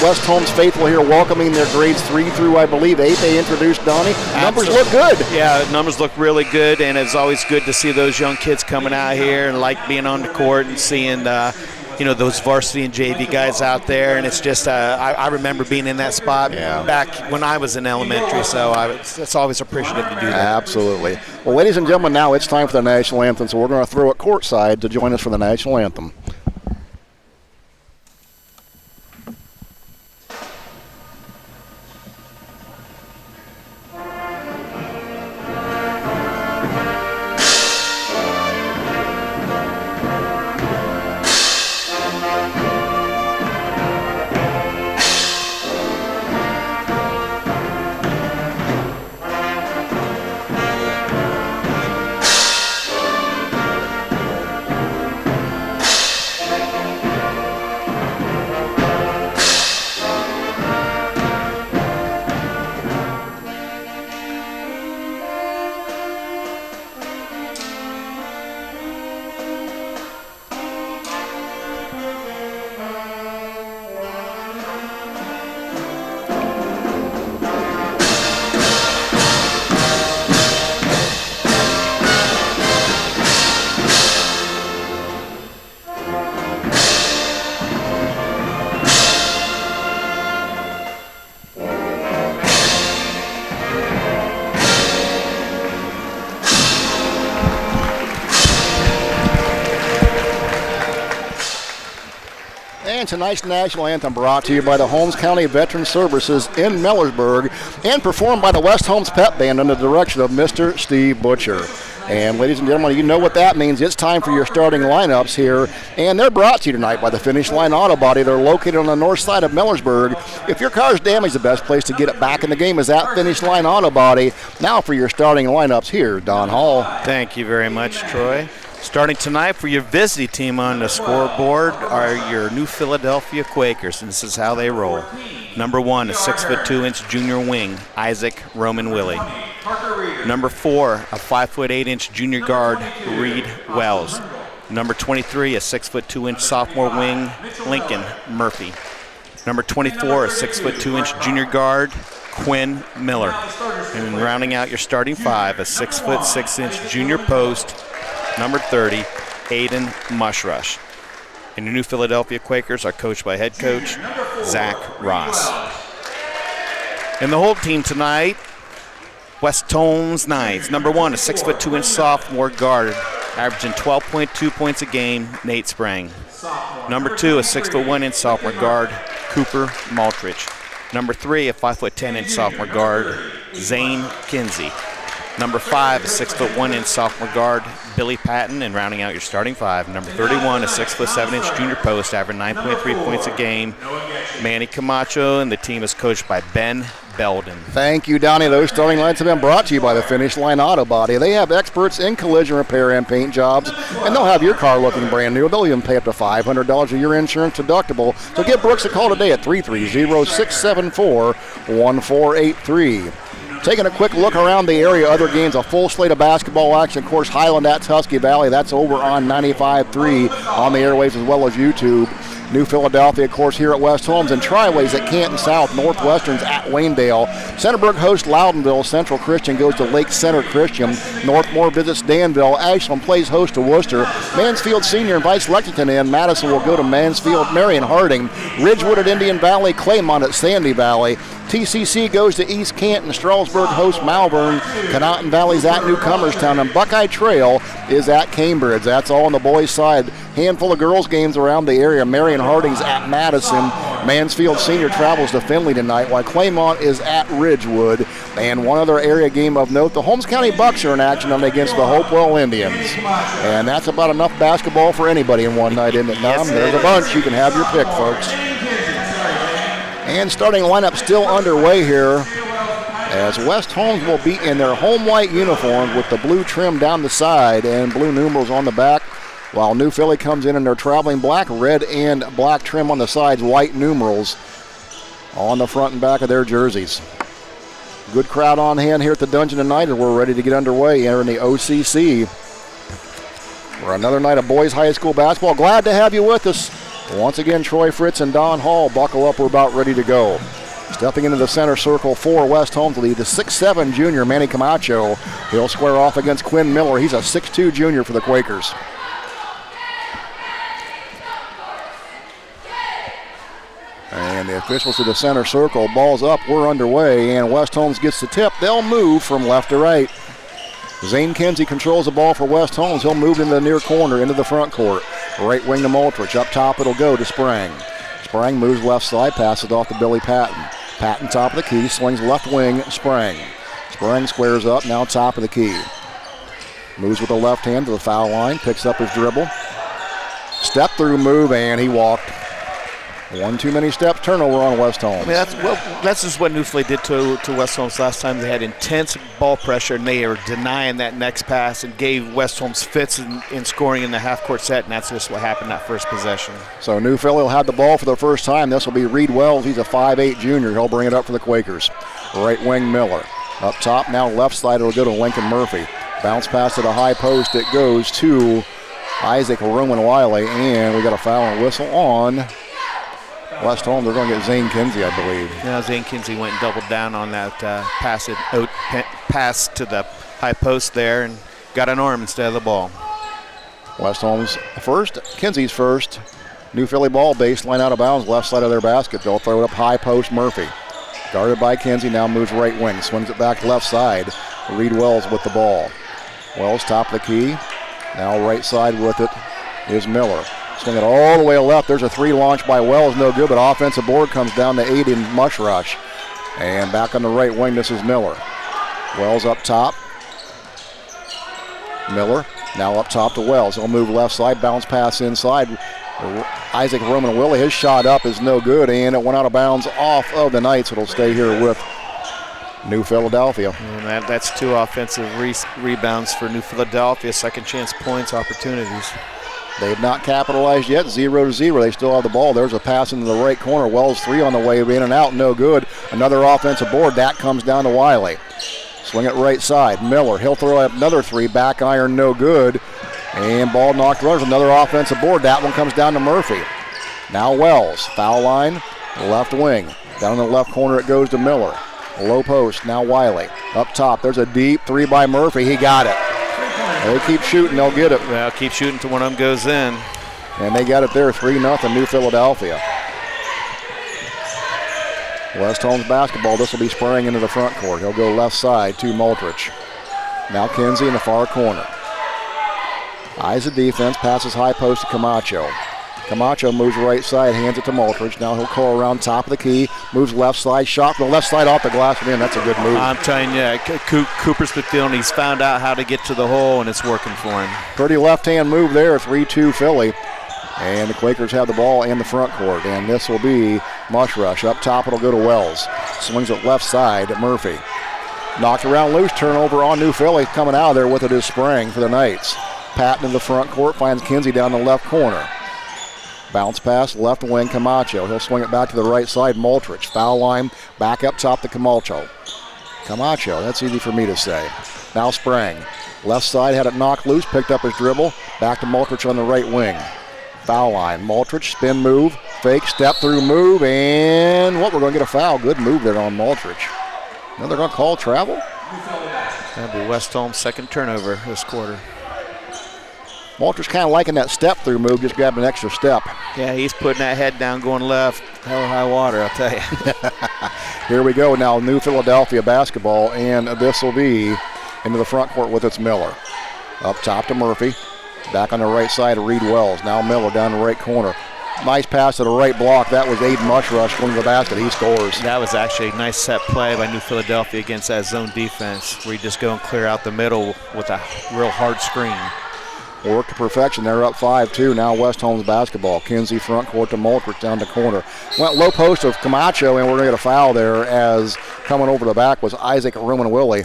West Holmes faithful here welcoming their grades 3 through, I believe, 8. They introduced Donnie. Numbers look good. Yeah, numbers look really good, and it's always good to see those young kids coming out here and like being on the court and seeing those varsity and JV guys out there. And it's just I remember being in that spot back when I was in elementary, so it's always appreciative to do that. Absolutely. Well, ladies and gentlemen, now it's time for the national anthem, so we're going to throw it courtside to join us for the national anthem. tonight's national anthem brought to you by the Holmes County Veteran Services in Millersburg and performed by the West Holmes Pep Band under the direction of Mr. Steve Butcher. And ladies and gentlemen, you know what that means. It's time for your starting lineups here. And they're brought to you tonight by the Finish Line Auto Body. They're located on the north side of Millersburg. If your car's damaged, the best place to get it back in the game is at Finish Line Auto Body. Now for your starting lineups here, Don Hall. Thank you very much, Troy. Starting tonight for your visiting team on the scoreboard are your New Philadelphia Quakers, and this is how they roll. Number 1, a 6'2" junior wing, Isaac Roman Willie. Number 4, a 5'8" junior guard, Reed Wells. Number 23, a 6'2" sophomore wing, Lincoln Murphy. Number 24, a 6'2" junior guard, Quinn Miller. And rounding out your starting 5, a 6'6" junior post, number 30, Aidan Mushrush. And your New Philadelphia Quakers are coached by head coach Zach Ross. And the whole team tonight, West Holmes Knights. Number 1, a 6'2" sophomore guard, averaging 12.2 points a game, Nate Sprang. Number 2, a 6'1" sophomore guard, Cooper Maltrich. Number 3, a 5'10" sophomore guard, Zane Kinsey. Number 5, a 6'1" sophomore guard, Billy Patton. And rounding out your starting 5, number 31, a 6'7" junior post, averaging 9.3 points a game, Manny Camacho. And the team is coached by Ben Belden. Thank you, Donnie. Those starting lines have been brought to you by the Finish Line Auto Body. They have experts in collision repair and paint jobs, and they'll have your car looking brand new. They'll even pay up to $500 of your insurance deductible. So give Brooks a call today at 330-674-1483. Taking a quick look around the area, other games, a full slate of basketball action. Of course, Highland at Husky Valley. That's over on 95.3 on the airwaves as well as YouTube. New Philadelphia, of course, here at West Holmes, and Triways at Canton South. Northwestern's at Waynedale. Centerburg hosts Loudonville. Central Christian goes to Lake Center Christian. Northmore visits Danville. Ashland plays host to Worcester. Mansfield Senior invites Lexington in. Madison will go to Mansfield. Marion Harding. Ridgewood at Indian Valley. Claymont at Sandy Valley. TCC goes to East Canton. Strasburg hosts Malvern. Conotton Valley's at Newcomerstown. And Buckeye Trail is at Cambridge. That's all on the boys' side. Handful of girls' games around the area. Marion Harding's at Madison. Mansfield Senior travels to Findlay tonight, while Claymont is at Ridgewood. And one other area game of note, the Holmes County Bucks are in action against the Hopewell Indians. And that's about enough basketball for anybody in one night, isn't it, Tom? Yes, There's a bunch. You can have your pick, folks. And starting lineup still underway here, as West Holmes will be in their home white uniforms with the blue trim down the side and blue numerals on the back, while New Philly comes in their traveling black, red and black trim on the sides, white numerals on the front and back of their jerseys. Good crowd on hand here at the Dungeon tonight, and we're ready to get underway here in the OCC for another night of boys high school basketball. Glad to have you with us. Once again, Troy Fritz and Don Hall, buckle up, we're about ready to go. Stepping into the center circle for West Holmes lead, the 6'7" junior, Manny Camacho. He'll square off against Quinn Miller. He's a 6'2" junior for the Quakers. And the officials to the center circle, ball's up, we're underway, and West Holmes gets the tip. They'll move from left to right. Zane Kinsey controls the ball for West Holmes. He'll move into the near corner, into the front court. Right wing to Maltrich. Up top it'll go to Sprang. Sprang moves left side, passes off to Billy Patton. Patton top of the key, swings left wing, Sprang. Sprang squares up, now top of the key. Moves with the left hand to the foul line, picks up his dribble. Step through move, and he walked. One too many steps, turnover on West Holmes. I mean, that's just what New Philly did to West Holmes last time. They had intense ball pressure, and they were denying that next pass and gave West Holmes fits in scoring in the half-court set, and that's just what happened that first possession. So New Philly will have the ball for the first time. This will be Reed Wells. He's a 5'8" junior. He'll bring it up for the Quakers. Right wing Miller. Up top, now left side, it'll go to Lincoln Murphy. Bounce pass to the high post. It goes to Isaac Roman Wiley, and we got a foul and whistle on West Holmes. They're going to get Zane Kinsey, I believe. Yeah, Zane Kinsey went and doubled down on that pass to the high post there and got an arm instead of the ball. West Holmes first, Kinsey's first. New Philly ball, baseline out of bounds, left side of their basket. They'll throw it up high post, Murphy. Guarded by Kinsey, now moves right wing, swings it back left side. Reed Wells with the ball. Wells top of the key. Now right side with it is Miller. Swing it all the way left. There's a 3 launch by Wells, no good, but offensive board comes down to Aidan Mush Rush. And back on the right wing, this is Miller. Wells up top. Miller now up top to Wells. He'll move left side, bounce pass inside. Isaac Roman Willie, his shot up is no good, and it went out of bounds off of the Knights. It'll stay here with New Philadelphia. And that's 2 offensive rebounds for New Philadelphia. Second chance points, opportunities. They've not capitalized yet, 0-0. They still have the ball. There's a pass into the right corner. Wells 3 on the way in and out, no good. Another offensive board. That comes down to Wiley. Swing it right side. Miller, he'll throw up another 3. Back iron, no good. And ball knocked runners. Another offensive board. That one comes down to Murphy. Now Wells. Foul line, left wing. Down in the left corner it goes to Miller. Low post, now Wiley. Up top, there's a deep 3 by Murphy. He got it. They keep shooting, they'll get it. Well, keep shooting till one of them goes in. And they got it there, 3-0 New Philadelphia. West Holmes basketball. This will be spraying into the front court. He'll go left side to Multrich. Now Kinsey in the far corner. Eyes the defense, passes high post to Camacho. Camacho moves right side, hands it to Multrich. Now he'll call around top of the key, moves left side, shot from the left side off the glass and in. That's a good move. I'm telling you, Cooper's the field, and he's found out how to get to the hole, and it's working for him. Pretty left-hand move there, 3-2 Philly. And the Quakers have the ball in the front court, and this will be Mush Rush. Up top, it'll go to Wells. Swings it left side at Murphy. Knocked around loose, turnover on New Philly. Coming out of there with it is Sprang for the Knights. Patton in the front court, finds Kinsey down the left corner. Bounce pass, left wing, Camacho. He'll swing it back to the right side, Multrich. Foul line, back up top to Camacho. Camacho, that's easy for me to say. Now Sprang. Left side, had it knocked loose, picked up his dribble. Back to Multrich on the right wing. Foul line, Multrich, spin move, fake, step through move, and we're going to get a foul. Good move there on Multrich. Now they're going to call travel? That'll be West Holmes' second turnover this quarter. Multrich kind of liking that step through move, just grabbing an extra step. Yeah, he's putting that head down, going left. Hell or high water, I'll tell you. Here we go now, New Philadelphia basketball, and this will be into the front court with its Miller. Up top to Murphy. Back on the right side to Reed Wells. Now Miller down the right corner. Nice pass to the right block. That was Aidan Mush Rush from the basket. He scores. That was actually a nice set play by New Philadelphia against that zone defense, where you just go and clear out the middle with a real hard screen. Work to perfection. They're up 5-2. Now West Holmes basketball. Kinsey front court to Multrich down the corner. Went low post of Camacho, and we're going to get a foul there as coming over the back was Isaac Roman Willie.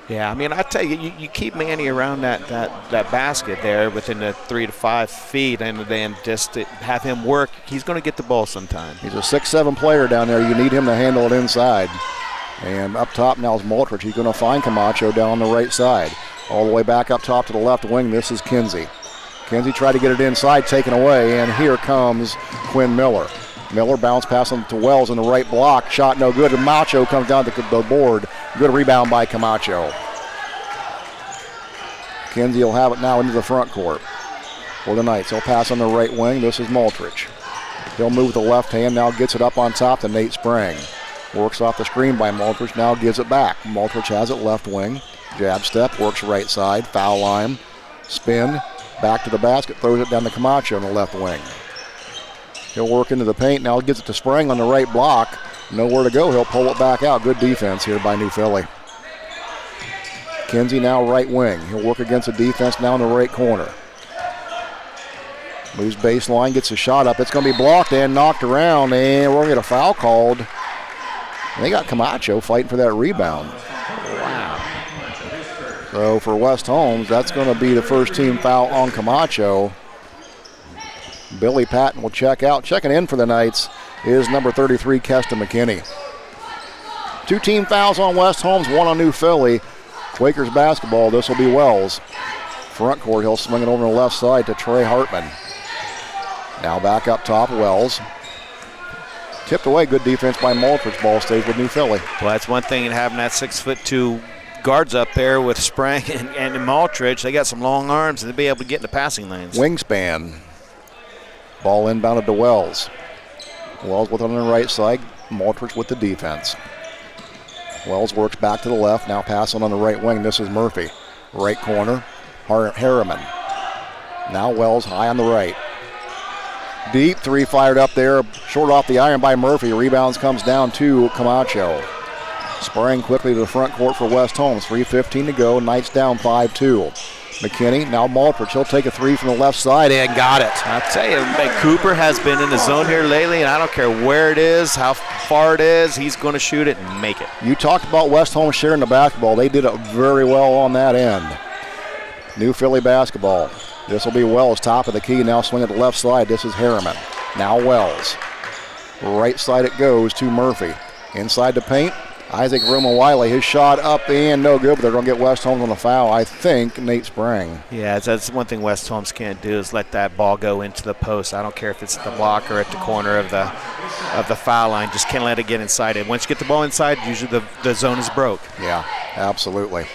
Yeah, I mean, I tell you, you keep Manny around that basket there within the 3 to 5 feet, and then just to have him work, he's going to get the ball sometime. He's a 6'7" player down there. You need him to handle it inside. And up top now is Multrich. He's going to find Camacho down on the right side. All the way back up top to the left wing, this is Kinsey. Kinsey tried to get it inside, taken away, and here comes Quinn Miller. Miller bounce pass to Wells in the right block. Shot no good, and Macho comes down to the board. Good rebound by Camacho. Kinsey will have it now into the front court for the Knights. He'll pass on the right wing. This is Multrich. He'll move with the left hand, now gets it up on top to Nate Sprang. Works off the screen by Multrich, now gives it back. Multrich has it left wing. Jab step, works right side, foul line, spin, back to the basket, throws it down to Camacho on the left wing. He'll work into the paint, now gets it to Sprang on the right block. Nowhere to go, he'll pull it back out. Good defense here by New Philly. Kinsey now right wing. He'll work against the defense now in the right corner. Moves baseline, gets a shot up. It's going to be blocked and knocked around, and we're going to get a foul called. And they got Camacho fighting for that rebound. So for West Holmes, that's going to be the first team foul on Camacho. Billy Patton will check out. Checking in for the Knights is number 33, Keston McKinney. 2 team fouls on West Holmes, 1 on New Philly. Quakers basketball, this will be Wells. Front court, he'll swing it over on the left side to Trey Hartman. Now back up top, Wells. Tipped away, good defense by Multrich. Ball stays with New Philly. Well, that's one thing in having that 6'2" guards up there with Sprang and Multrich. They got some long arms, and they'll be able to get in the passing lanes. Wingspan. Ball inbounded to Wells. Wells with it on the right side. Multrich with the defense. Wells works back to the left. Now passing on the right wing. This is Murphy. Right corner. Harriman. Now Wells high on the right. Deep three fired up there. Short off the iron by Murphy. Rebounds comes down to Camacho. Spraying quickly to the front court for West Holmes. 3:15 to go. Knights down 5-2. McKinney, now Maltridge. He'll take a three from the left side and got it. I'll tell you, Cooper has been in the zone here lately, and I don't care where it is, how far it is, he's going to shoot it and make it. You talked about West Holmes sharing the basketball. They did it very well on that end. New Philly basketball. This will be Wells, top of the key, now swing at the left side. This is Harriman. Now Wells. Right side it goes to Murphy. Inside the paint. Isaac Wiley, his shot up and no good, but they're going to get West Holmes on the foul. I think Nate Sprang. Yeah, that's one thing West Holmes can't do is let that ball go into the post. I don't care if it's the block or at the corner of the foul line. Just can't let it get inside it. Once you get the ball inside, usually the zone is broke. Yeah, absolutely.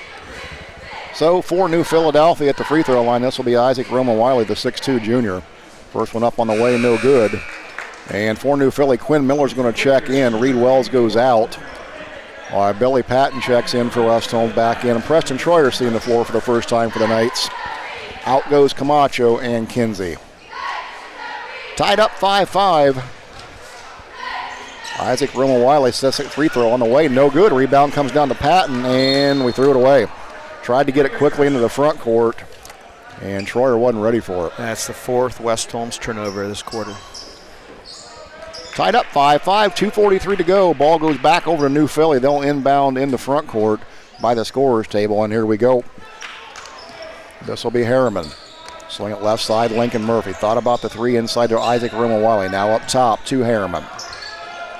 So for New Philadelphia at the free throw line, this will be Isaac Wiley, the 6'2 junior. First one up on the way, no good. And for New Philly, Quinn Miller's going to check in. Reed Wells goes out. Billy Patton checks in for West Holmes back in. And Preston Troyer seeing the floor for the first time for the Knights. Out goes Camacho and Kinsey. Tied up 5-5. Isaac Wiley sets a free throw on the way. No good. Rebound comes down to Patton, and we threw it away. Tried to get it quickly into the front court, and Troyer wasn't ready for it. That's the fourth West Holmes turnover this quarter. Tied up 5-5, 2:43 to go. Ball goes back over to New Philly. They'll inbound in the front court by the scorer's table, and here we go. This will be Harriman. Swing it left side, Lincoln Murphy. Thought about the three inside to Isaac Wiley. Now up top to Harriman.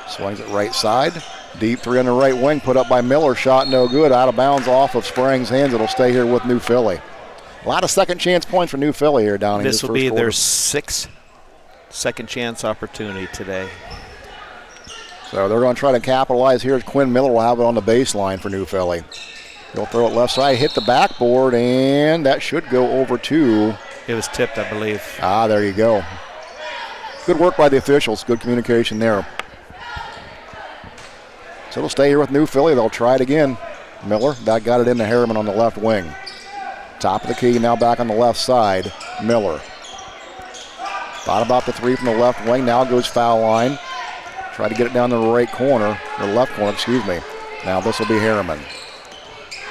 Swings it right side. Deep three on the right wing, put up by Miller. Shot no good, out of bounds off of Sprang's hands. It'll stay here with New Philly. A lot of second chance points for New Philly here down in this will be their sixth second chance opportunity today. So they're going to try to capitalize here. Quinn Miller will have it on the baseline for New Philly. He'll throw it left side, hit the backboard, and that should go over to... It was tipped, I believe. There you go. Good work by the officials. Good communication there. So they'll stay here with New Philly. They'll try it again. Miller, that got it into Harriman on the left wing. Top of the key, now back on the left side. Miller. Thought about the three from the left wing. Now goes foul line. Try to get it down to the right corner, or left corner, excuse me. Now this will be Harriman.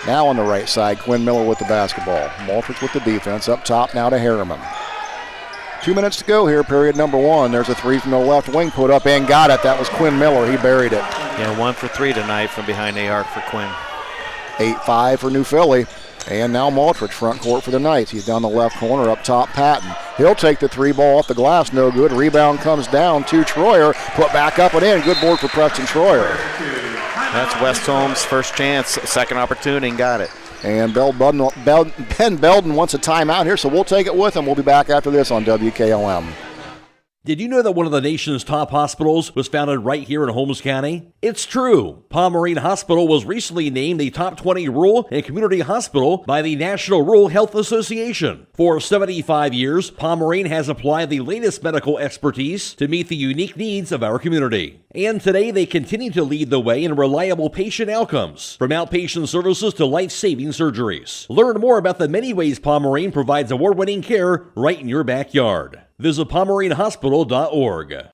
Now on the right side, Quinn Miller with the basketball. Maltridge with the defense. Up top now to Harriman. 2 minutes to go here, period number one. There's a three from the left wing, put up and got it. That was Quinn Miller. He buried it. Yeah, 1 for 3 tonight from behind the arc for Quinn. 8-5 for New Philly. And now Maltridge front court for the Knights. He's down the left corner, up top Patton. He'll take the three ball off the glass, no good. Rebound comes down to Troyer. Put back up and in. Good board for Preston Troyer. That's West Holmes' first chance, second opportunity, and got it. And Ben Belden wants a timeout here, so we'll take it with him. We'll be back after this on WKLM. Did you know that one of the nation's top hospitals was founded right here in Holmes County? It's true. Pomerene Hospital was recently named a top 20 rural and community hospital by the National Rural Health Association. For 75 years, Pomerene has applied the latest medical expertise to meet the unique needs of our community. And today they continue to lead the way in reliable patient outcomes, from outpatient services to life-saving surgeries. Learn more about the many ways Pomerene provides award-winning care right in your backyard. Visit PomereneHospital.org.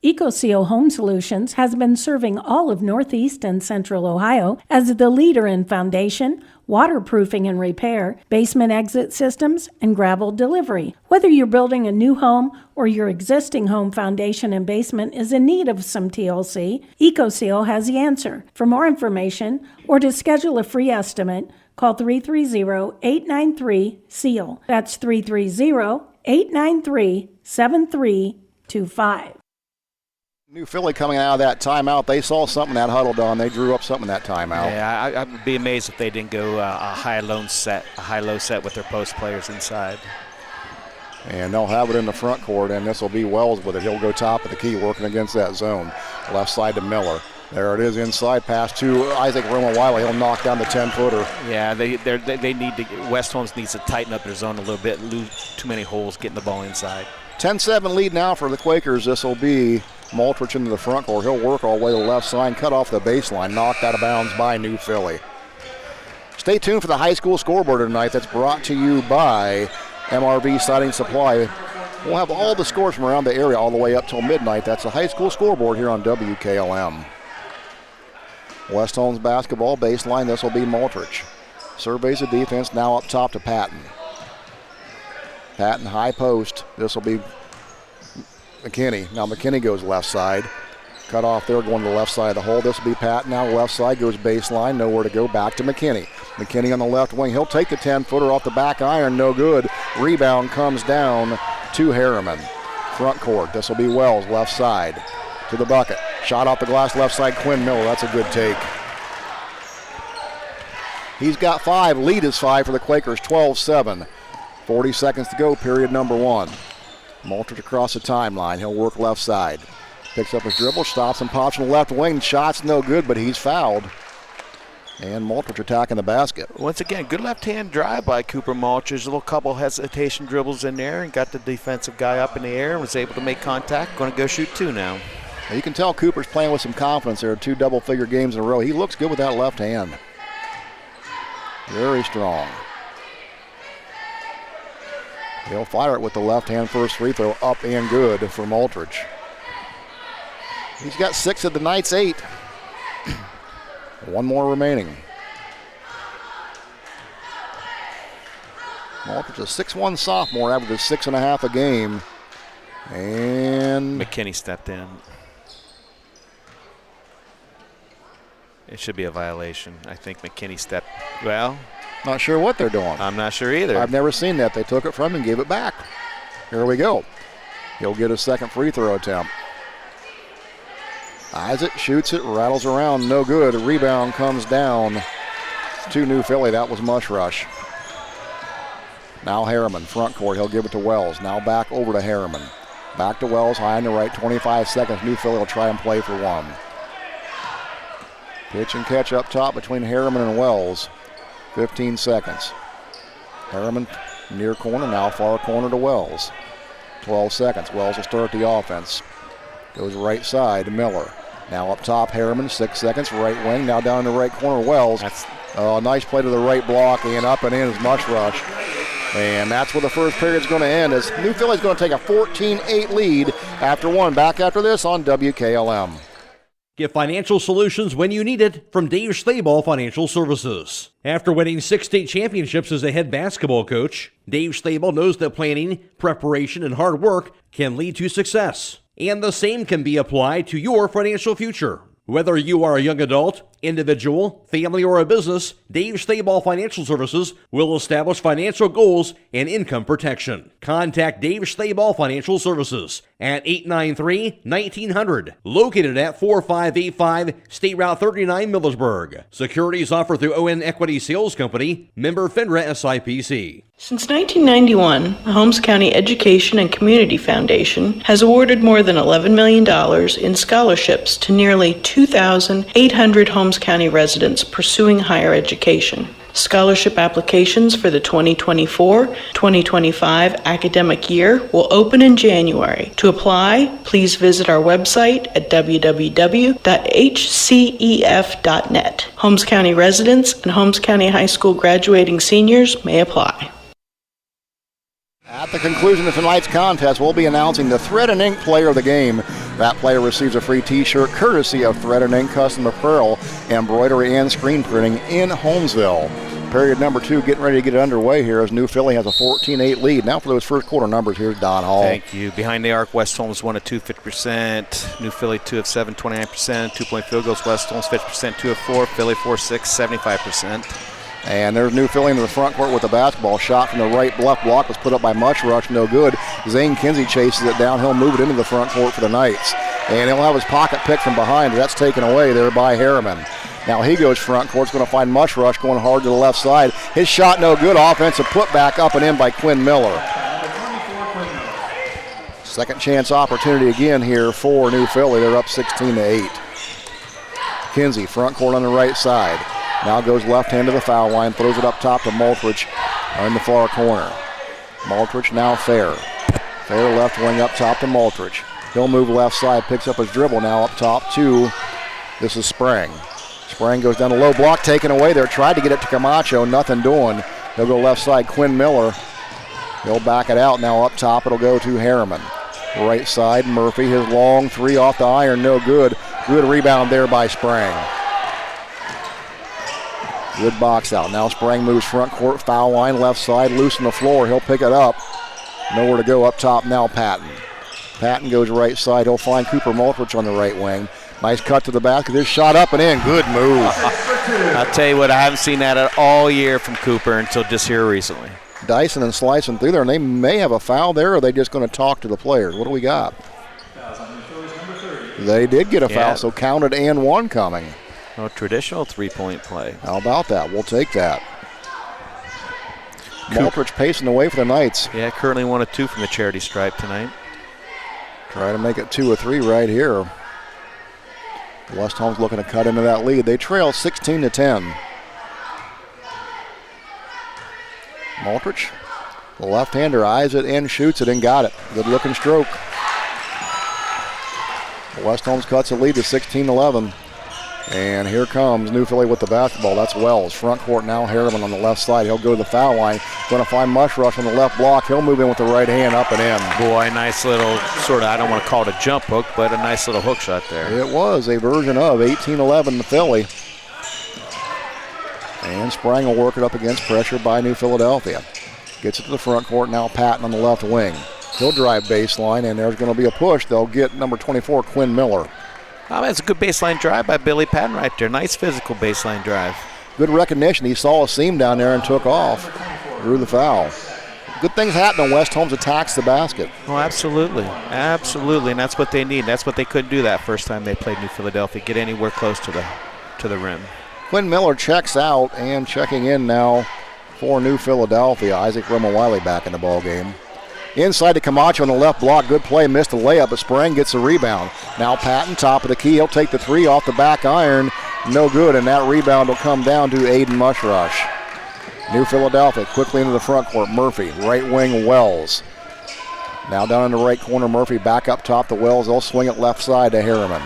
EcoSeal Home Solutions has been serving all of Northeast and Central Ohio as the leader in foundation, waterproofing and repair, basement exit systems, and gravel delivery. Whether you're building a new home or your existing home foundation and basement is in need of some TLC, EcoSeal has the answer. For more information or to schedule a free estimate, call 330-893-SEAL. That's 330-893-7325. New Philly coming out of that timeout. They saw something in that huddle, Don. They drew up something in that timeout. Yeah, I would be amazed if they didn't go a high-low set with their post players inside. And they'll have it in the front court, and this will be Wells with it. He'll go top of the key, working against that zone. Left side to Miller. There it is, inside pass to Isaac Wiley. He'll knock down the 10-footer. Yeah, they need to. West Holmes needs to tighten up their zone a little bit, lose too many holes, getting the ball inside. 10-7 lead now for the Quakers. This will be Maltridge into the front court. He'll work all the way to the left side, cut off the baseline, knocked out of bounds by New Philly. Stay tuned for the high school scoreboard tonight. That's brought to you by MRV Siding Supply. We'll have all the scores from around the area all the way up till midnight. That's the high school scoreboard here on WKLM. West Holmes basketball baseline. This will be Maltrich. Surveys the defense now up top to Patton. Patton high post. This will be McKinney. Now McKinney goes left side. Cut off there going to the left side of the hole. This will be Patton now left side. Goes baseline. Nowhere to go. Back to McKinney. McKinney on the left wing. He'll take the 10-footer off the back iron. No good. Rebound comes down to Harriman. Front court. This will be Wells left side to the bucket. Shot off the glass left side. Quinn Miller. That's a good take. He's got 5. Lead is 5 for the Quakers. 12-7. 40 seconds to go. Period number 1. Maltrich across the timeline. He'll work left side. Picks up his dribble. Stops and pops from the left wing. Shot's no good, but he's fouled. And Maltrich attacking the basket. Once again, good left-hand drive by Cooper Maltrich. A little couple hesitation dribbles in there and got the defensive guy up in the air and was able to make contact. Going to go shoot 2 now. You can tell Cooper's playing with some confidence there. 2 double-figure games in a row. He looks good with that left hand. Very strong. He'll fire it with the left-hand first free throw, up and good for Maltrich. He's got 6 of the night's 8. 1 more remaining. Maltrich, a 6'1" sophomore, averages 6.5 a game. And McKinney stepped in. It should be a violation. I think McKinney stepped, well. Not sure what they're doing. I'm not sure either. I've never seen that. They took it from him and gave it back. Here we go. He'll get his second free throw attempt. Eyes it, shoots it, rattles around, no good. Rebound comes down to New Philly. That was Mush Rush. Now Harriman, front court. He'll give it to Wells. Now back over to Harriman. Back to Wells, high on the right, 25 seconds. New Philly will try and play for 1. Pitch and catch up top between Harriman and Wells. 15 seconds. Harriman near corner, now far corner to Wells. 12 seconds. Wells will start the offense. Goes right side to Miller. Now up top, Harriman, 6 seconds, right wing. Now down in the right corner, Wells. Nice play to the right block, and up and in is Mush Rush. And that's where the first period's going to end, as New Philly's going to take a 14-8 lead after 1. Back after this on WKLM. Get financial solutions when you need it from Dave Stayball Financial Services. After winning 6 state championships as a head basketball coach, Dave Stayball knows that planning, preparation, and hard work can lead to success. And the same can be applied to your financial future. Whether you are a young adult, individual, family, or a business, Dave Stayball Financial Services will establish financial goals and income protection. Contact Dave Stayball Financial Services at 893-1900, located at 4585 State Route 39, Millersburg. Securities offered through Owen Equity Sales Company, member FINRA SIPC. Since 1991, the Holmes County Education and Community Foundation has awarded more than $11 million in scholarships to nearly 2,800 Holmes County residents pursuing higher education. Scholarship applications for the 2024-2025 academic year will open in January. To apply, please visit our website at www.hcef.net. Holmes County residents and Holmes County High School graduating seniors may apply. At the conclusion of tonight's contest, we'll be announcing the Thread and Ink player of the game. That player receives a free t-shirt courtesy of Thread and Ink Custom Apparel, embroidery and screen printing in Holmesville. Period number 2 getting ready to get underway here as New Philly has a 14-8 lead. Now for those first quarter numbers, here's Don Hall. Thank you. Behind the arc, West Holmes 1 of 2, 50%. New Philly 2 of 7, 29%. 2-point field goals, West Holmes 50%, 2 of 4. Philly 4 of 6, 75%. And there's New Philly into the front court with the basketball. Shot from the right left block was put up by Mush Rush, no good. Zane Kinsey chases it down. He'll move it into the front court for the Knights. And he'll have his pocket pick from behind. That's taken away there by Harriman. Now he goes front court. It's going to find Mush Rush going hard to the left side. His shot no good. Offensive putback up and in by Quinn Miller. Second chance opportunity again here for New Philly. They're up 16-8. Kinsey, front court on the right side. Now goes left hand to the foul line, throws it up top to Maltrich in the far corner. Maltrich now Fair. Fair left wing up top to Maltrich. He'll move left side, picks up his dribble now up top to, this is Sprang. Sprang goes down a low block, taken away there, tried to get it to Camacho, nothing doing. He'll go left side, Quinn Miller. He'll back it out. Now up top it'll go to Harriman. Right side, Murphy, his long three off the iron, no good. Good rebound there by Sprang. Good box out. Now Sprang moves front court, foul line, left side, loose on the floor. He'll pick it up. Nowhere to go up top now, Patton. Patton goes right side. He'll find Cooper Mulfrich on the right wing. Nice cut to the basket. This shot up and in. Good move. I'll tell you what, I haven't seen that all year from Cooper until just here recently. Dyson and slicing through there, and they may have a foul there, or are they just going to talk to the players? What do we got? They did get a foul, so counted and one coming. Oh, traditional three-point play. How about that? We'll take that. Mulfrich pacing away for the Knights. Yeah, currently 1 of 2 from the charity stripe tonight. Try to make it 2 of 3 right here. West Holmes looking to cut into that lead. They trail 16-10. Mulfrich, the left-hander, eyes it and shoots it and got it. Good-looking stroke. West Holmes cuts the lead to 16-11. And here comes New Philly with the basketball. That's Wells. Front court now, Harriman on the left side. He'll go to the foul line. Going to find Mushrush on the left block. He'll move in with the right hand up and in. Boy, nice little sort of, I don't want to call it a jump hook, but a nice little hook shot there. It was a version of 18-11 to Philly. And Sprang will work it up against pressure by New Philadelphia. Gets it to the front court. Now Patton on the left wing. He'll drive baseline, and there's going to be a push. They'll get number 24, Quinn Miller. Oh, that's a good baseline drive by Billy Patton right there. Nice physical baseline drive. Good recognition. He saw a seam down there and took off. Drew the foul. Good things happen when West Holmes attacks the basket. Oh, absolutely. Absolutely, and that's what they need. That's what they couldn't do that first time they played New Philadelphia, get anywhere close to the rim. Quinn Miller checks out, and checking in now for New Philadelphia. Isaac Romo-Wiley back in the ball game. Inside to Camacho on the left block. Good play, missed the layup, but Sprang gets the rebound. Now Patton, top of the key. He'll take the three off the back iron. No good, and that rebound will come down to Aidan Mushrush. New Philadelphia quickly into the front court. Murphy, right wing, Wells. Now down in the right corner, Murphy back up top to Wells. They'll swing it left side to Harriman.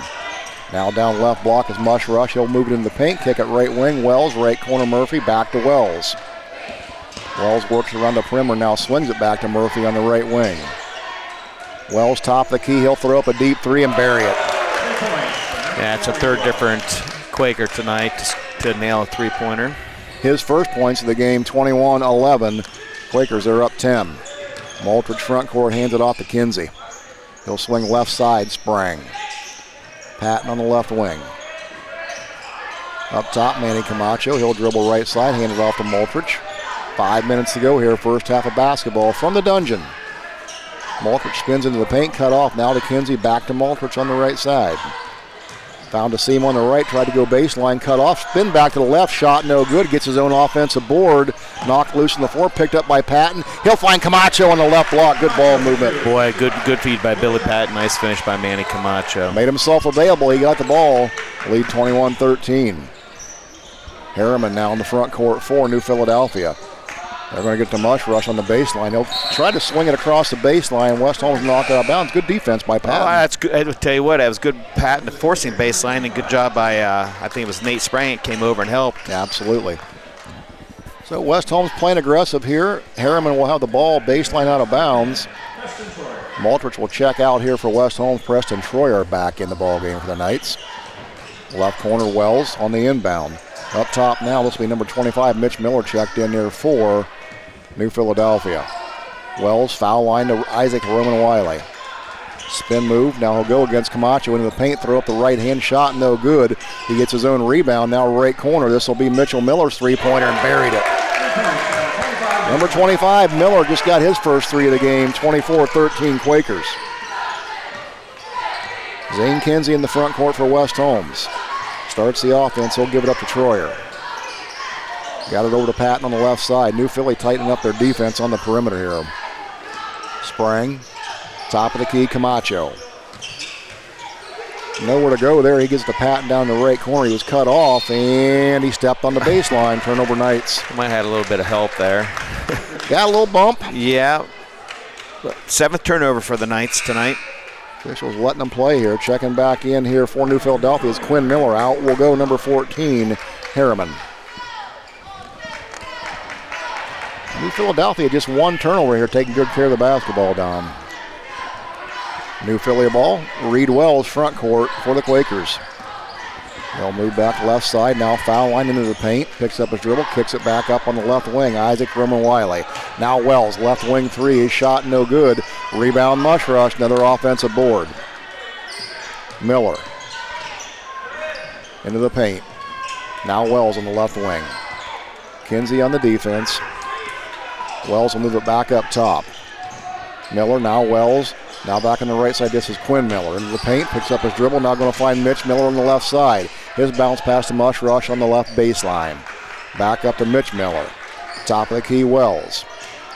Now down left block is Mushrush. He'll move it into the paint, kick it right wing. Wells, right corner, Murphy, back to Wells. Wells works around the perimeter, now swings it back to Murphy on the right wing. Wells top of the key, he'll throw up a deep three and bury it. Yeah, it's a third different Quaker tonight to nail a three-pointer. His first points of the game, 21-11. Quakers are up 10. Mulfrich front court hands it off to Kinsey. He'll swing left side, Sprang. Patton on the left wing. Up top, Manny Camacho. He'll dribble right side, hand it off to Mulfrich. 5 minutes to go here, first half of basketball from the dungeon. Mulfrich spins into the paint, cut off. Now to Kinsey, back to Mulfrich on the right side. Found a seam on the right, tried to go baseline, cut off, spin back to the left, shot no good, gets his own offensive board, knocked loose on the floor, picked up by Patton. He'll find Camacho on the left block, good ball movement. Boy, good feed by Billy Patton, nice finish by Manny Camacho. Made himself available, he got the ball, lead 21-13. Harriman now in the front court for New Philadelphia. They're going to get to Mushrush on the baseline. He'll try to swing it across the baseline. West Holmes knocked it out of bounds. Good defense by Patton. Oh, that's good. I'll tell you what, that was good Patton forcing baseline, and good job by, I think it was Nate Sprang came over and helped. Absolutely. So West Holmes playing aggressive here. Harriman will have the ball baseline out of bounds. Mulfrich will check out here for West Holmes. Preston Troy are back in the ball game for the Knights. Left corner, Wells on the inbound. Up top now, this will be number 25, Mitch Miller checked in there for New Philadelphia. Wells, foul line to Isaac Roman-Wiley. Spin move, now he'll go against Camacho into the paint, throw up the right-hand shot, no good. He gets his own rebound, now right corner. This will be Mitchell Miller's three-pointer and buried it. Number 25, Miller just got his first three of the game, 24-13 Quakers. Zane Kinsey in the front court for West Holmes. Starts the offense, he'll give it up to Troyer. Got it over to Patton on the left side. New Philly tightening up their defense on the perimeter here. Sprang, top of the key, Camacho. Nowhere to go there. He gets to Patton down the right corner. He was cut off, and he stepped on the baseline. Turnover Knights. Might have had a little bit of help there. Got a little bump. Yeah. 7th turnover for the Knights tonight. Officials letting them play here. Checking back in here for New Philadelphia is Quinn Miller. Out will go number 14, Harriman. New Philadelphia just one turnover here, taking good care of the basketball, Dom. New Philly ball. Reed Wells front court for the Quakers. They'll move back left side. Now foul line into the paint. Picks up his dribble. Kicks it back up on the left wing. Isaac Roman-Wiley. Now Wells. Left wing three. Shot no good. Rebound Mush Rush. Another offensive board. Miller. Into the paint. Now Wells on the left wing. Kinsey on the defense. Wells will move it back up top. Miller. Now Wells. Now back on the right side, this is Quinn Miller. Into the paint, picks up his dribble, now going to find Mitch Miller on the left side. His bounce pass to Mush Rush on the left baseline. Back up to Mitch Miller. Top of the key, Wells.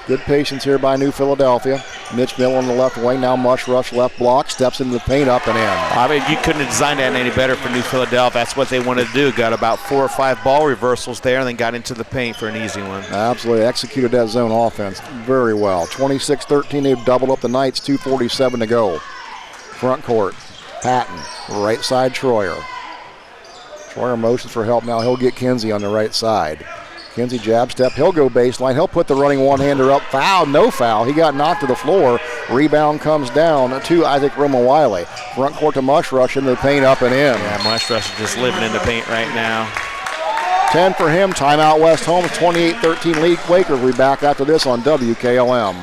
Good patience here by New Philadelphia. Mitch Miller on the left wing, now Mush Rush left block, steps into the paint, up and in. I mean, you couldn't have designed that any better for New Philadelphia. That's what they wanted to do. Got about 4 or 5 ball reversals there and then got into the paint for an easy one. Absolutely, executed that zone offense very well. 26-13, they've doubled up the Knights, 2:47 to go. Front court, Patton, right side Troyer. Troyer motions for help now, he'll get Kinsey on the right side. Kinsey jab step, he'll go baseline, he'll put the running one-hander up, foul, no foul, he got knocked to the floor, rebound comes down to Isaac Roman-Wiley. Front court to Mush Rush into the paint, up and in. Yeah, Mush Rush is just living in the paint right now. 10 for him, timeout West Holmes, 28-13 lead Quakers. We'll be back after this on WKLM.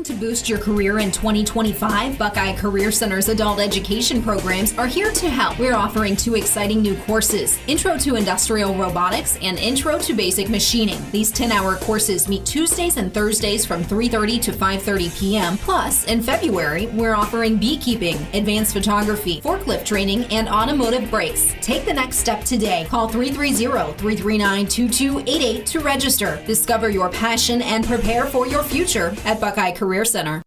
To boost your career in 2025, Buckeye Career Center's adult education programs are here to help. We're offering 2 exciting new courses, Intro to Industrial Robotics and Intro to Basic Machining. These 10-hour courses meet Tuesdays and Thursdays from 3:30 to 5:30 p.m. Plus, in February, we're offering beekeeping, advanced photography, forklift training, and automotive brakes. Take the next step today. Call 330-339-2288 to register. Discover your passion and prepare for your future at Buckeye Career Center.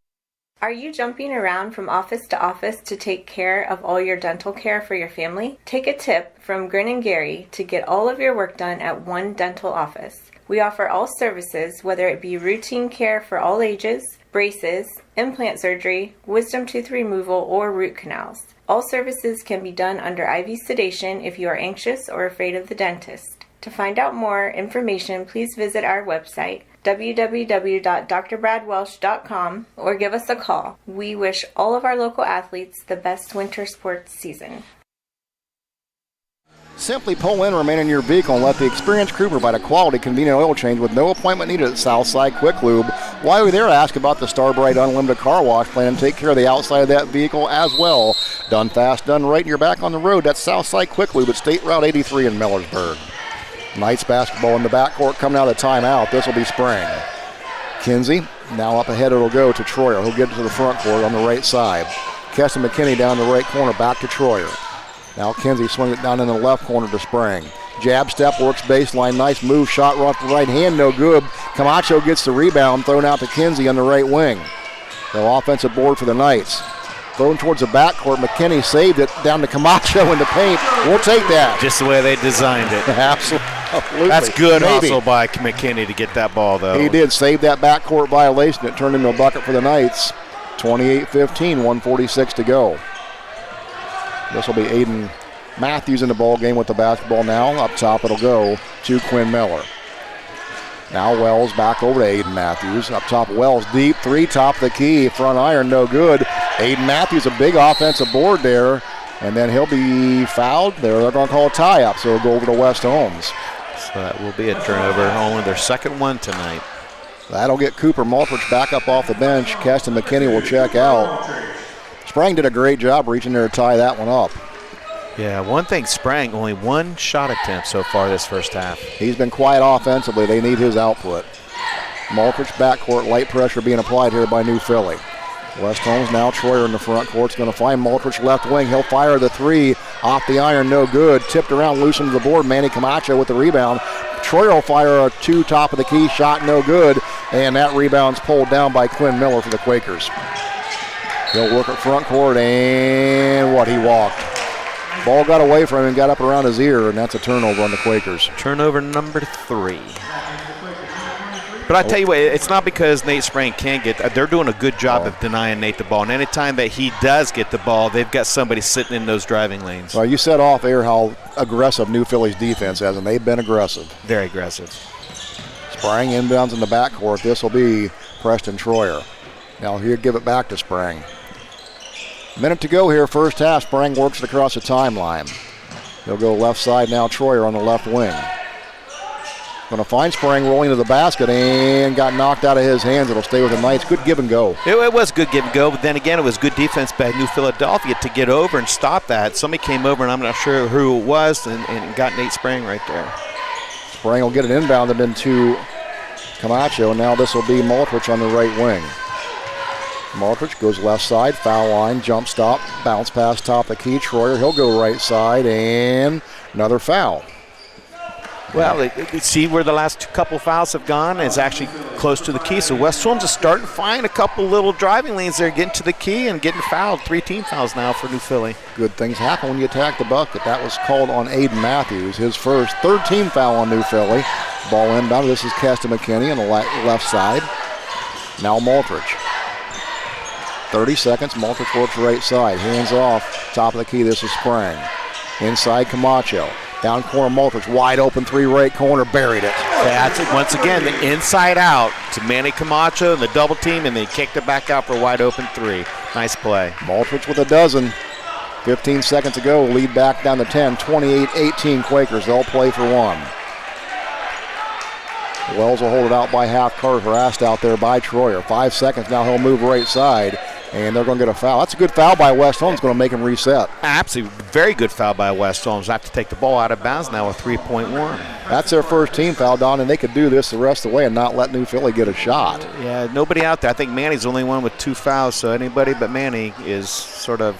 Are you jumping around from office to office to take care of all your dental care for your family? Take a tip from Grin and Gary to get all of your work done at one dental office. We offer all services, whether it be routine care for all ages, braces, implant surgery, wisdom tooth removal, or root canals. All services can be done under IV sedation if you are anxious or afraid of the dentist. To find out more information, please visit our website, www.drbradwelsh.com, or give us a call. We wish all of our local athletes the best winter sports season. Simply pull in, remain in your vehicle, and let the experienced crew provide a quality, convenient oil change with no appointment needed at Southside Quick Lube. While you're there, ask about the Starbright Unlimited Car Wash plan and take care of the outside of that vehicle as well. Done fast, done right, and you're back on the road. That's Southside Quick Lube at State Route 83 in Millersburg. Knights basketball in the backcourt coming out of timeout. This will be Spring. Kinsey, now up ahead it'll go to Troyer. He'll get to the front court on the right side. Keston McKinney down the right corner, back to Troyer. Now Kinsey swings it down in the left corner to Spring. Jab step, works baseline, nice move, shot off the right hand, no good. Camacho gets the rebound, thrown out to Kinsey on the right wing. The offensive board for the Knights. Thrown towards the backcourt, McKinney saved it down to Camacho in the paint. We'll take that. Just the way they designed it. Absolutely. That's good hustle by McKinney to get that ball, though. He did save that backcourt violation. It turned into a bucket for the Knights. 28-15, 1:46 to go. This will be Aidan Matthews in the ball game with the basketball now. Up top it'll go to Quinn Miller. Now Wells back over to Aidan Matthews. Up top, Wells deep, 3, top of the key, front iron, no good. Aidan Matthews, a big offensive board there, and then he'll be fouled. They're going to call a tie-up, so it'll go over to West Holmes. So that will be a turnover, only their second one tonight. That'll get Cooper Mulfrich back up off the bench. Keston McKinney will check out. Sprang did a great job reaching there to tie that one up. Yeah, one thing, Sprang, only 1 shot attempt so far this first half. He's been quiet offensively. They need his output. Mulfrich backcourt, light pressure being applied here by New Philly. West Holmes now, Troyer in the front court. Going to find Mulfrich left wing. He'll fire the 3 off the iron, no good. Tipped around, loosened the board. Manny Camacho with the rebound. Troyer will fire a 2 top of the key shot, no good. And that rebound's pulled down by Quinn Miller for the Quakers. He'll work at front court, and he walked. Ball got away from him and got up around his ear, and that's a turnover on the Quakers. Turnover number 3. But I tell you what, it's not because Nate Sprang can't get. They're doing a good job of denying Nate the ball. And anytime that he does get the ball, they've got somebody sitting in those driving lanes. Well, you said off air how aggressive New Philly's defense has, and they've been aggressive. Very aggressive. Sprang inbounds in the backcourt. This will be Preston Troyer. Now he'll give it back to Sprang. Minute to go here, first half. Sprang works it across the timeline. He'll go left side now, Troyer on the left wing. Going to find Sprang rolling to the basket and got knocked out of his hands. It'll stay with the Knights. Good give and go. It was good give and go, but then again, it was good defense by New Philadelphia to get over and stop that. Somebody came over, and I'm not sure who it was, and got Nate Sprang right there. Sprang will get an inbound into Camacho, and now this will be Maltrich on the right wing. Maltrich goes left side, foul line, jump stop, bounce pass top of the key. Troyer, he'll go right side, and another foul. Well, see where the last couple fouls have gone? It's actually close to the key. So West Holmes is starting to find a couple little driving lanes there, getting to the key and getting fouled. 3 team fouls now for New Philly. Good things happen when you attack the bucket. That was called on Aidan Matthews, his first. 3rd team foul on New Philly. Ball inbound. This is Keston McKinney on the left side. Now Maltrich. 30 seconds. Maltrich works right side. Hands off. Top of the key. This is Sprang. Inside Camacho. Down corner, Maltrich, wide open 3 right corner, buried it. That's it. Once again, the inside out to Manny Camacho and the double team, and they kicked it back out for a wide open 3. Nice play. Maltrich with a dozen. 15 seconds to go, lead back down to 10, 28-18 Quakers. They'll play for 1. Wells will hold it out by half court, harassed out there by Troyer. 5 seconds, now he'll move right side. And they're going to get a foul. That's a good foul by West Holmes. Going to make him reset. Absolutely. Very good foul by West Holmes. I have to take the ball out of bounds now with 3.1. That's their first team foul, Don, and they could do this the rest of the way and not let New Philly get a shot. Yeah, nobody out there. I think Manny's the only one with 2 fouls, so anybody but Manny is sort of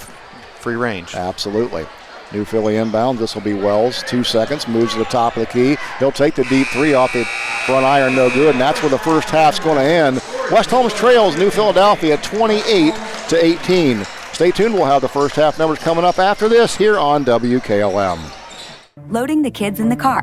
free range. Absolutely. New Philly inbound. This will be Wells. 2 seconds. Moves to the top of the key. He'll take the deep 3 off the front iron. No good. And that's where the first half's going to end. West Holmes trails New Philadelphia 28-18. Stay tuned. We'll have the first half numbers coming up after this here on WKLM. Loading the kids in the car.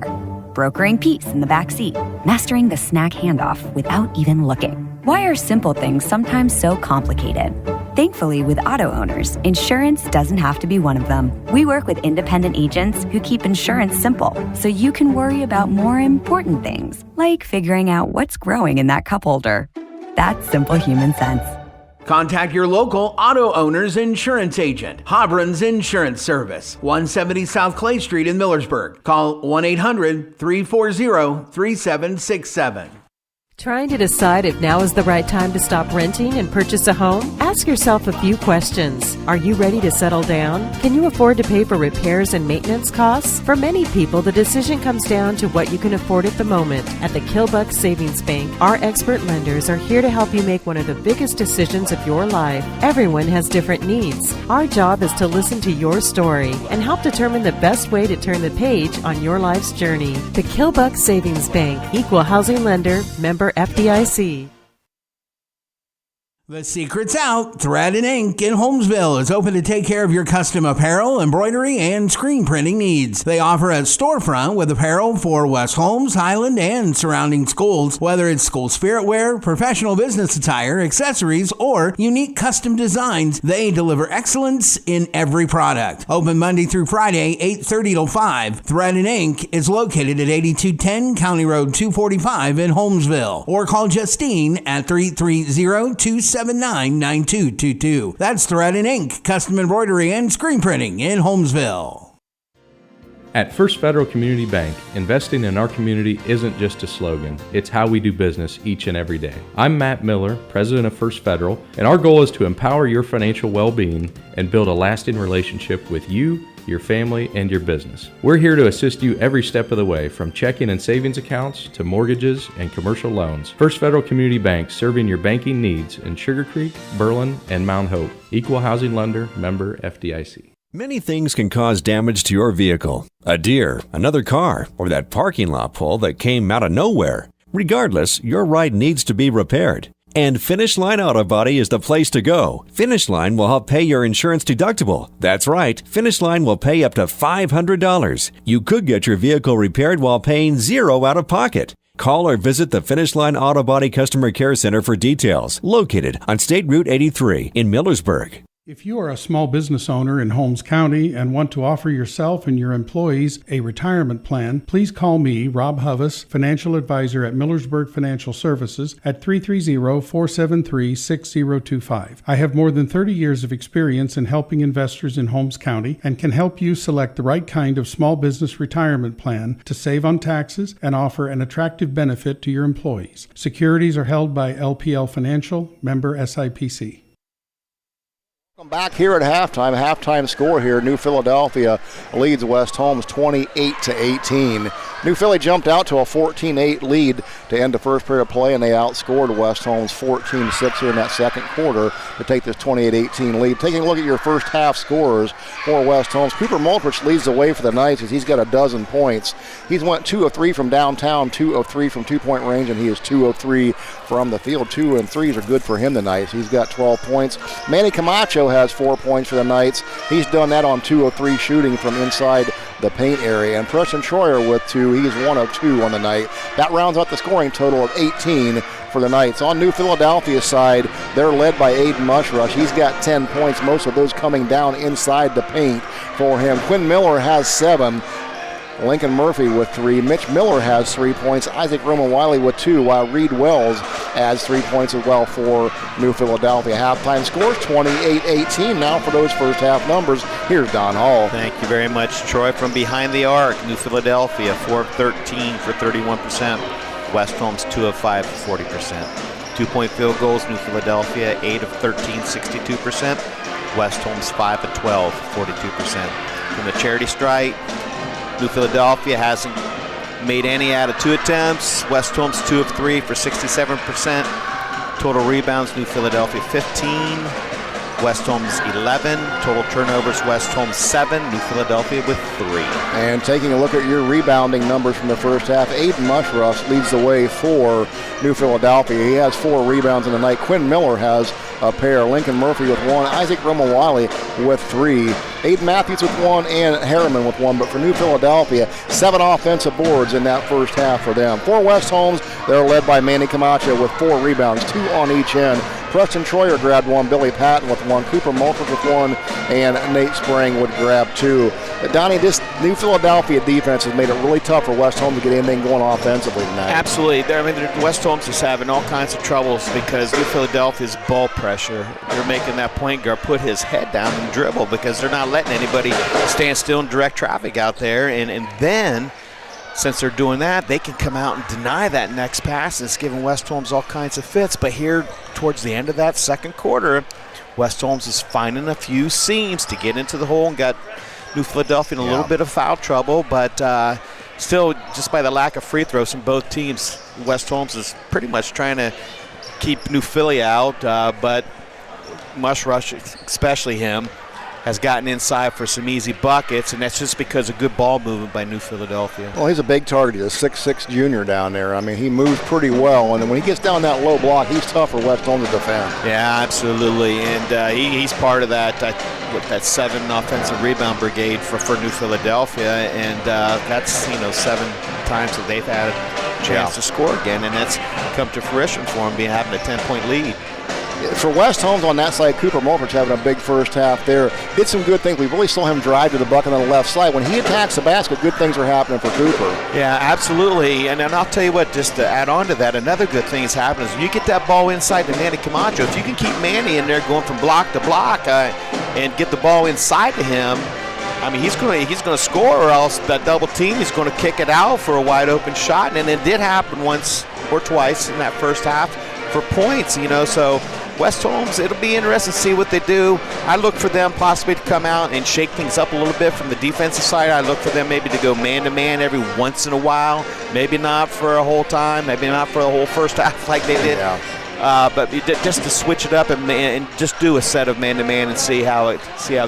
Brokering peace in the back seat. Mastering the snack handoff without even looking. Why are simple things sometimes so complicated? Thankfully, with auto owners, insurance doesn't have to be one of them. We work with independent agents who keep insurance simple, so you can worry about more important things, like figuring out what's growing in that cup holder. That's simple human sense. Contact your local auto owner's insurance agent. Hobron's Insurance Service, 170 South Clay Street in Millersburg. Call 1-800-340-3767. Trying to decide if now is the right time to stop renting and purchase a home? Ask yourself a few questions. Are you ready to settle down? Can you afford to pay for repairs and maintenance costs? For many people, the decision comes down to what you can afford at the moment. At the Kilbuck Savings Bank, our expert lenders are here to help you make one of the biggest decisions of your life. Everyone has different needs. Our job is to listen to your story and help determine the best way to turn the page on your life's journey. The Kilbuck Savings Bank, equal housing lender, member FDIC. The secret's out. Thread and Ink in Holmesville is open to take care of your custom apparel, embroidery, and screen printing needs. They offer a storefront with apparel for West Holmes, Highland, and surrounding schools. Whether it's school spirit wear, professional business attire, accessories, or unique custom designs, they deliver excellence in every product. Open Monday through Friday, 8:30 till 5. Thread and Ink is located at 8210 County Road 245 in Holmesville. Or call Justine at 330-279-9222. That's Thread and Ink, custom embroidery and screen printing in Holmesville. At First Federal Community Bank, investing in our community isn't just a slogan, it's how we do business each and every day. I'm Matt Miller, president of First Federal, and our goal is to empower your financial well-being and build a lasting relationship with you, your family, and your business. We're here to assist you every step of the way, from checking and savings accounts to mortgages and commercial loans. First Federal Community Bank, serving your banking needs in Sugar Creek, Berlin, and Mount Hope. Equal housing lender, member FDIC. Many things can cause damage to your vehicle. A deer, another car, or that parking lot pole that came out of nowhere. Regardless, your ride needs to be repaired. And Finish Line Auto Body is the place to go. Finish Line will help pay your insurance deductible. That's right, Finish Line will pay up to $500. You could get your vehicle repaired while paying $0 out of pocket. Call or visit the Finish Line Auto Body Customer Care Center for details, located on State Route 83 in Millersburg. If you are a small business owner in Holmes County and want to offer yourself and your employees a retirement plan, please call me, Rob Huvis, financial advisor at Millersburg Financial Services at 330-473-6025. I have more than 30 years of experience in helping investors in Holmes County and can help you select the right kind of small business retirement plan to save on taxes and offer an attractive benefit to your employees. Securities are held by LPL Financial, member SIPC. Welcome back here at halftime. Halftime score here. New Philadelphia leads West Holmes 28-18. New Philly jumped out to a 14-8 lead to end the first period of play, and they outscored West Holmes 14-6 here in that second quarter to take this 28-18 lead. Taking a look at your first half scorers for West Holmes, Cooper Multrich leads the way for the Knights as he's got a dozen points. He's went 2 of 3 from downtown, 2 of 3 from two-point range, and he is 2 of 3 from the field. 2 and 3s are good for him tonight. He's got 12 points. Manny Camacho has 4 points for the Knights. He's done that on 2 of 3 shooting from inside the paint area. And Preston Troyer with 2. He's 1 of 2 on the night. That rounds out the scoring total of 18 for the Knights. On New Philadelphia's side, they're led by Aidan Mushrush. He's got 10 points, most of those coming down inside the paint for him. Quinn Miller has 7. Lincoln Murphy with 3. Mitch Miller has 3 points. Isaac Roman-Wiley with 2, while Reed Wells has 3 points as well for New Philadelphia. Halftime scores 28-18 now for those first half numbers. Here's Don Hall. Thank you very much, Troy. From behind the arc, New Philadelphia 4 of 13 for 31%. West Holmes 2 of 5 for 40%. 2-point field goals, New Philadelphia 8 of 13, 62%. West Holmes 5 of 12, 42%. From the charity stripe, New Philadelphia hasn't made any out of 2 attempts. West Holmes 2 of 3 for 67%. Total rebounds, New Philadelphia 15. West Holmes 11. Total turnovers, West Holmes 7. New Philadelphia with 3. And taking a look at your rebounding numbers from the first half, Aidan Mushrush leads the way for New Philadelphia. He has 4 rebounds in the night. Quinn Miller has a pair. Lincoln Murphy with 1. Isaac Roman-Wiley with 3. Aiden Matthews with 1 and Harriman with 1. But for New Philadelphia, 7 offensive boards in that first half for them. For West Holmes, they're led by Manny Camacho with 4 rebounds, 2 on each end. Preston Troyer grabbed 1, Billy Patton with 1, Cooper Mulford with 1, and Nate Sprang would grab 2. Donnie, this New Philadelphia defense has made it really tough for West Holmes to get anything going offensively tonight. Absolutely. West Holmes is having all kinds of troubles because New Philadelphia's ball pressure. They're making that point guard put his head down and dribble because they're not letting anybody stand still and direct traffic out there. And then, since they're doing that, they can come out and deny that next pass. It's giving West Holmes all kinds of fits. But here, towards the end of that second quarter, West Holmes is finding a few seams to get into the hole and got New Philadelphia in a little bit of foul trouble. But still, just by the lack of free throws from both teams, West Holmes is pretty much trying to keep New Philly out. But Mushrush, especially him, has gotten inside for some easy buckets, and that's just because of good ball movement by New Philadelphia. Well, he's a big target. He's a 6'6 junior down there. I mean, he moves pretty well, and then when he gets down that low block, he's tough for West Holmes to defend. Yeah, absolutely, and he's part of that 7 offensive rebound brigade for New Philadelphia, and that's 7 times that they've had a chance to score again, and that's come to fruition for him, having a 10-point lead. For West Holmes on that side, Cooper Mulford having a big first half there. Did some good things. We really saw him drive to the bucket on the left side. When he attacks the basket, good things are happening for Cooper. Yeah, absolutely. And I'll tell you what, just to add on to that, another good thing is happening is when you get that ball inside to Manny Camacho, if you can keep Manny in there going from block to block and get the ball inside to him, I mean, he's going to score, or else that double team, he's going to kick it out for a wide open shot. And it did happen once or twice in that first half for points, so West Holmes, it'll be interesting to see what they do. I look for them possibly to come out and shake things up a little bit from the defensive side. I look for them maybe to go man-to-man every once in a while. Maybe not for a whole time. Maybe not for the whole first half like they did. Yeah. But just to switch it up and just do a set of man-to-man and see how it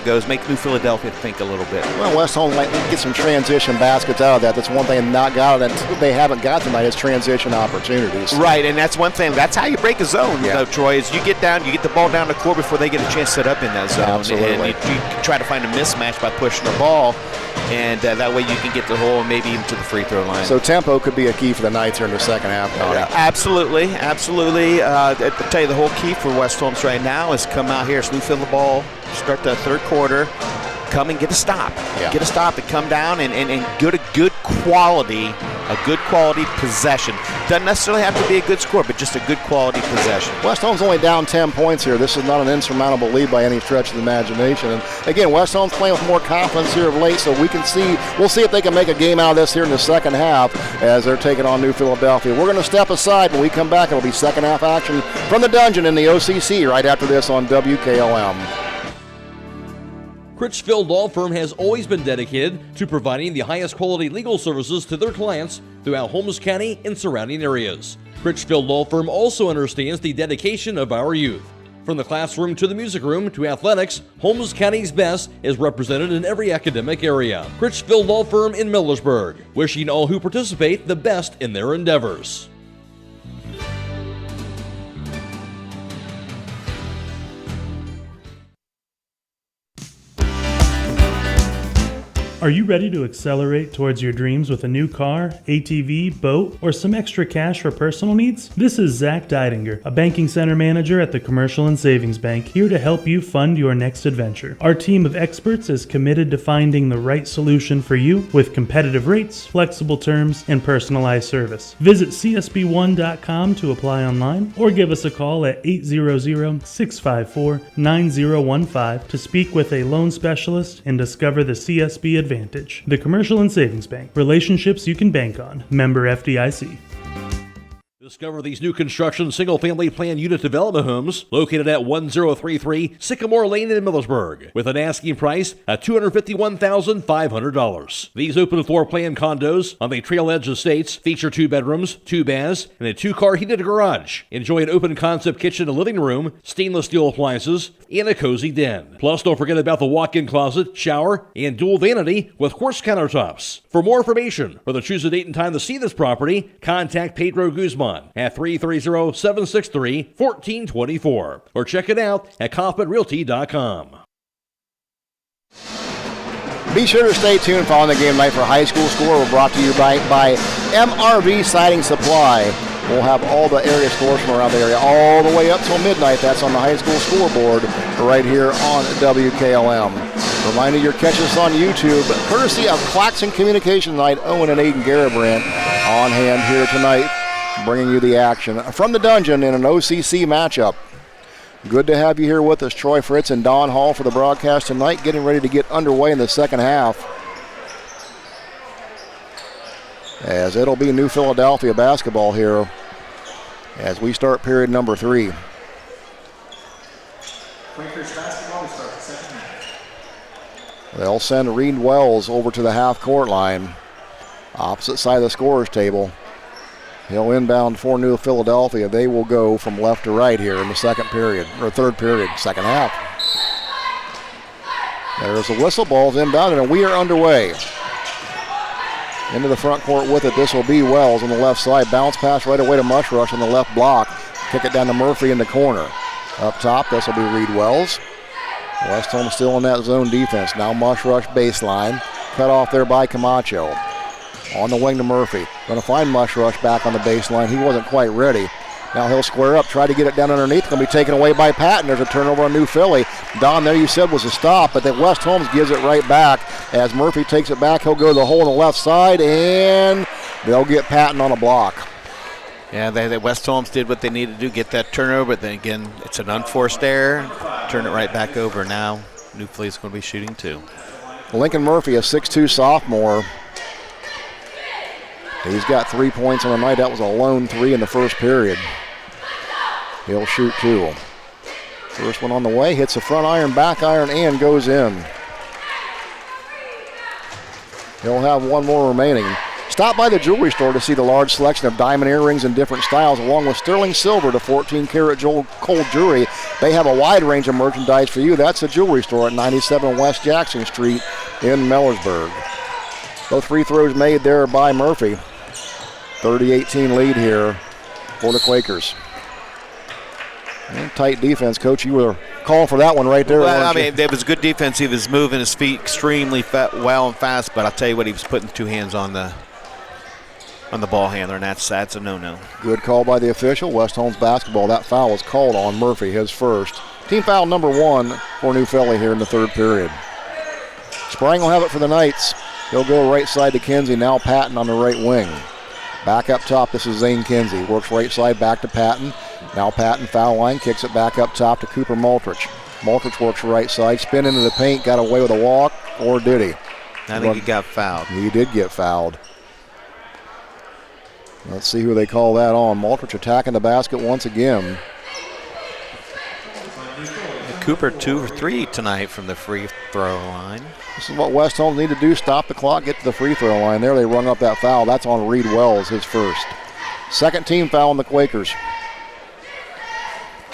goes. Make New Philadelphia think a little bit. Well, West Holmes might get some transition baskets out of that. That's one thing not got that they haven't got tonight is transition opportunities. Right, and that's one thing. That's how you break a zone, Troy, is you get the ball down the court before they get a chance to set up in that zone. Absolutely. And you try to find a mismatch by pushing the ball. and that way you can get to the hole and maybe even to the free throw line. So tempo could be a key for the Knights here in the second half. Absolutely. I'll tell you, the whole key for West Holmes right now is come out here, smooth fill the ball, start the third quarter, come and get a stop. Get a stop and come down and get a good quality possession. Doesn't necessarily have to be a good score, but just a good quality possession. West Holmes only down 10 points here. This is not an insurmountable lead by any stretch of the imagination. And again, West Holmes playing with more confidence here of late, so we'll see if they can make a game out of this here in the second half as they're taking on New Philadelphia. We're going to step aside. When we come back, it'll be second half action from the Dungeon in the OCC right after this on WKLM. Critchfield Law Firm has always been dedicated to providing the highest quality legal services to their clients throughout Holmes County and surrounding areas. Critchfield Law Firm also understands the dedication of our youth. From the classroom to the music room to athletics, Holmes County's best is represented in every academic area. Critchfield Law Firm in Millersburg, wishing all who participate the best in their endeavors. Are you ready to accelerate towards your dreams with a new car, ATV, boat, or some extra cash for personal needs? This is Zach Deidinger, a banking center manager at the Commercial and Savings Bank, here to help you fund your next adventure. Our team of experts is committed to finding the right solution for you with competitive rates, flexible terms, and personalized service. Visit csb1.com to apply online or give us a call at 800-654-9015 to speak with a loan specialist and discover the CSB advantage. The Commercial and Savings Bank. Relationships you can bank on. Member FDIC. Discover these new construction single-family plan unit development homes located at 1033 Sycamore Lane in Millersburg with an asking price at $251,500. These open floor plan condos on the Trail Edge Estates feature 2 bedrooms, 2 baths, and a 2-car heated garage. Enjoy an open concept kitchen and living room, stainless steel appliances, and a cozy den. Plus, don't forget about the walk-in closet, shower, and dual vanity with quartz countertops. For more information or to choose a date and time to see this property, contact Pedro Guzman at 330-763-1424 or check it out at kaufmanrealty.com. Be sure to stay tuned following the game tonight for High School Score. We're brought to you by MRV Siding Supply. We'll have all the area scores from around the area all the way up till midnight. That's on the high school scoreboard right here on WKLM. Reminder, you're catching us on YouTube, courtesy of Claxon Communications tonight. Owen and Aidan Garabrandt on hand here tonight, bringing you the action from the Dungeon in an OCC matchup. Good to have you here with us, Troy Fritz and Don Hall for the broadcast tonight, getting ready to get underway in the second half. As it'll be New Philadelphia basketball here as we start period number 3. Quakers basketball will start the second half. They'll send Reed Wells over to the half-court line, opposite side of the scorer's table. He'll inbound for New Philadelphia. They will go from left to right here in the third period, second half. There's a whistle, ball's inbounded, and we are underway. Into the front court with it, this will be Wells on the left side. Bounce pass right away to Mushrush on the left block. Kick it down to Murphy in the corner. Up top, this will be Reed Wells. West Holmes still in that zone defense. Now Mushrush baseline. Cut off there by Camacho. On the wing to Murphy. Going to find Mushrush back on the baseline. He wasn't quite ready. Now he'll square up, try to get it down underneath. Going to be taken away by Patton. There's a turnover on New Philly. Don, there you said was a stop, but then West Holmes gives it right back. As Murphy takes it back, he'll go to the hole on the left side, and they'll get Patton on a block. Yeah, West Holmes did what they needed to do, get that turnover, but then again, it's an unforced error. Turn it right back over. Now New Philly's going to be shooting 2. Lincoln Murphy, a 6'2 sophomore. He's got 3 points on the night. That was a lone 3 in the first period. He'll shoot 2. First one on the way, hits the front iron, back iron, and goes in. He'll have one more remaining. Stop by the jewelry store to see the large selection of diamond earrings in different styles, along with sterling silver to 14-karat gold jewelry. They have a wide range of merchandise for you. That's the jewelry store at 97 West Jackson Street in Millersburg. Both free throws made there by Murphy. 30-18 lead here for the Quakers. And tight defense, Coach. You were calling for that one right there. Well, I mean, it was good defense. He was moving his feet extremely well and fast, but I'll tell you what, he was putting two hands on the ball handler, and that's a no-no. Good call by the official. West Holmes basketball. That foul was called on Murphy, his first. Team foul number 1 for New Philly here in the third period. Sprang will have it for the Knights. He'll go right side to Kinsey. Now Patton on the right wing. Back up top, this is Zane Kinsey. Works right side back to Patton. Now Patton foul line, kicks it back up top to Cooper Maltrich. Maltrich works right side, spin into the paint, got away with a walk, or did he? I think he got fouled. He did get fouled. Let's see who they call that on. Maltrich attacking the basket once again. Cooper 2 for 3 tonight from the free throw line. This is what West Holmes need to do, stop the clock, get to the free throw line. There they rung up that foul. That's on Reed Wells, his first. Second team foul on the Quakers.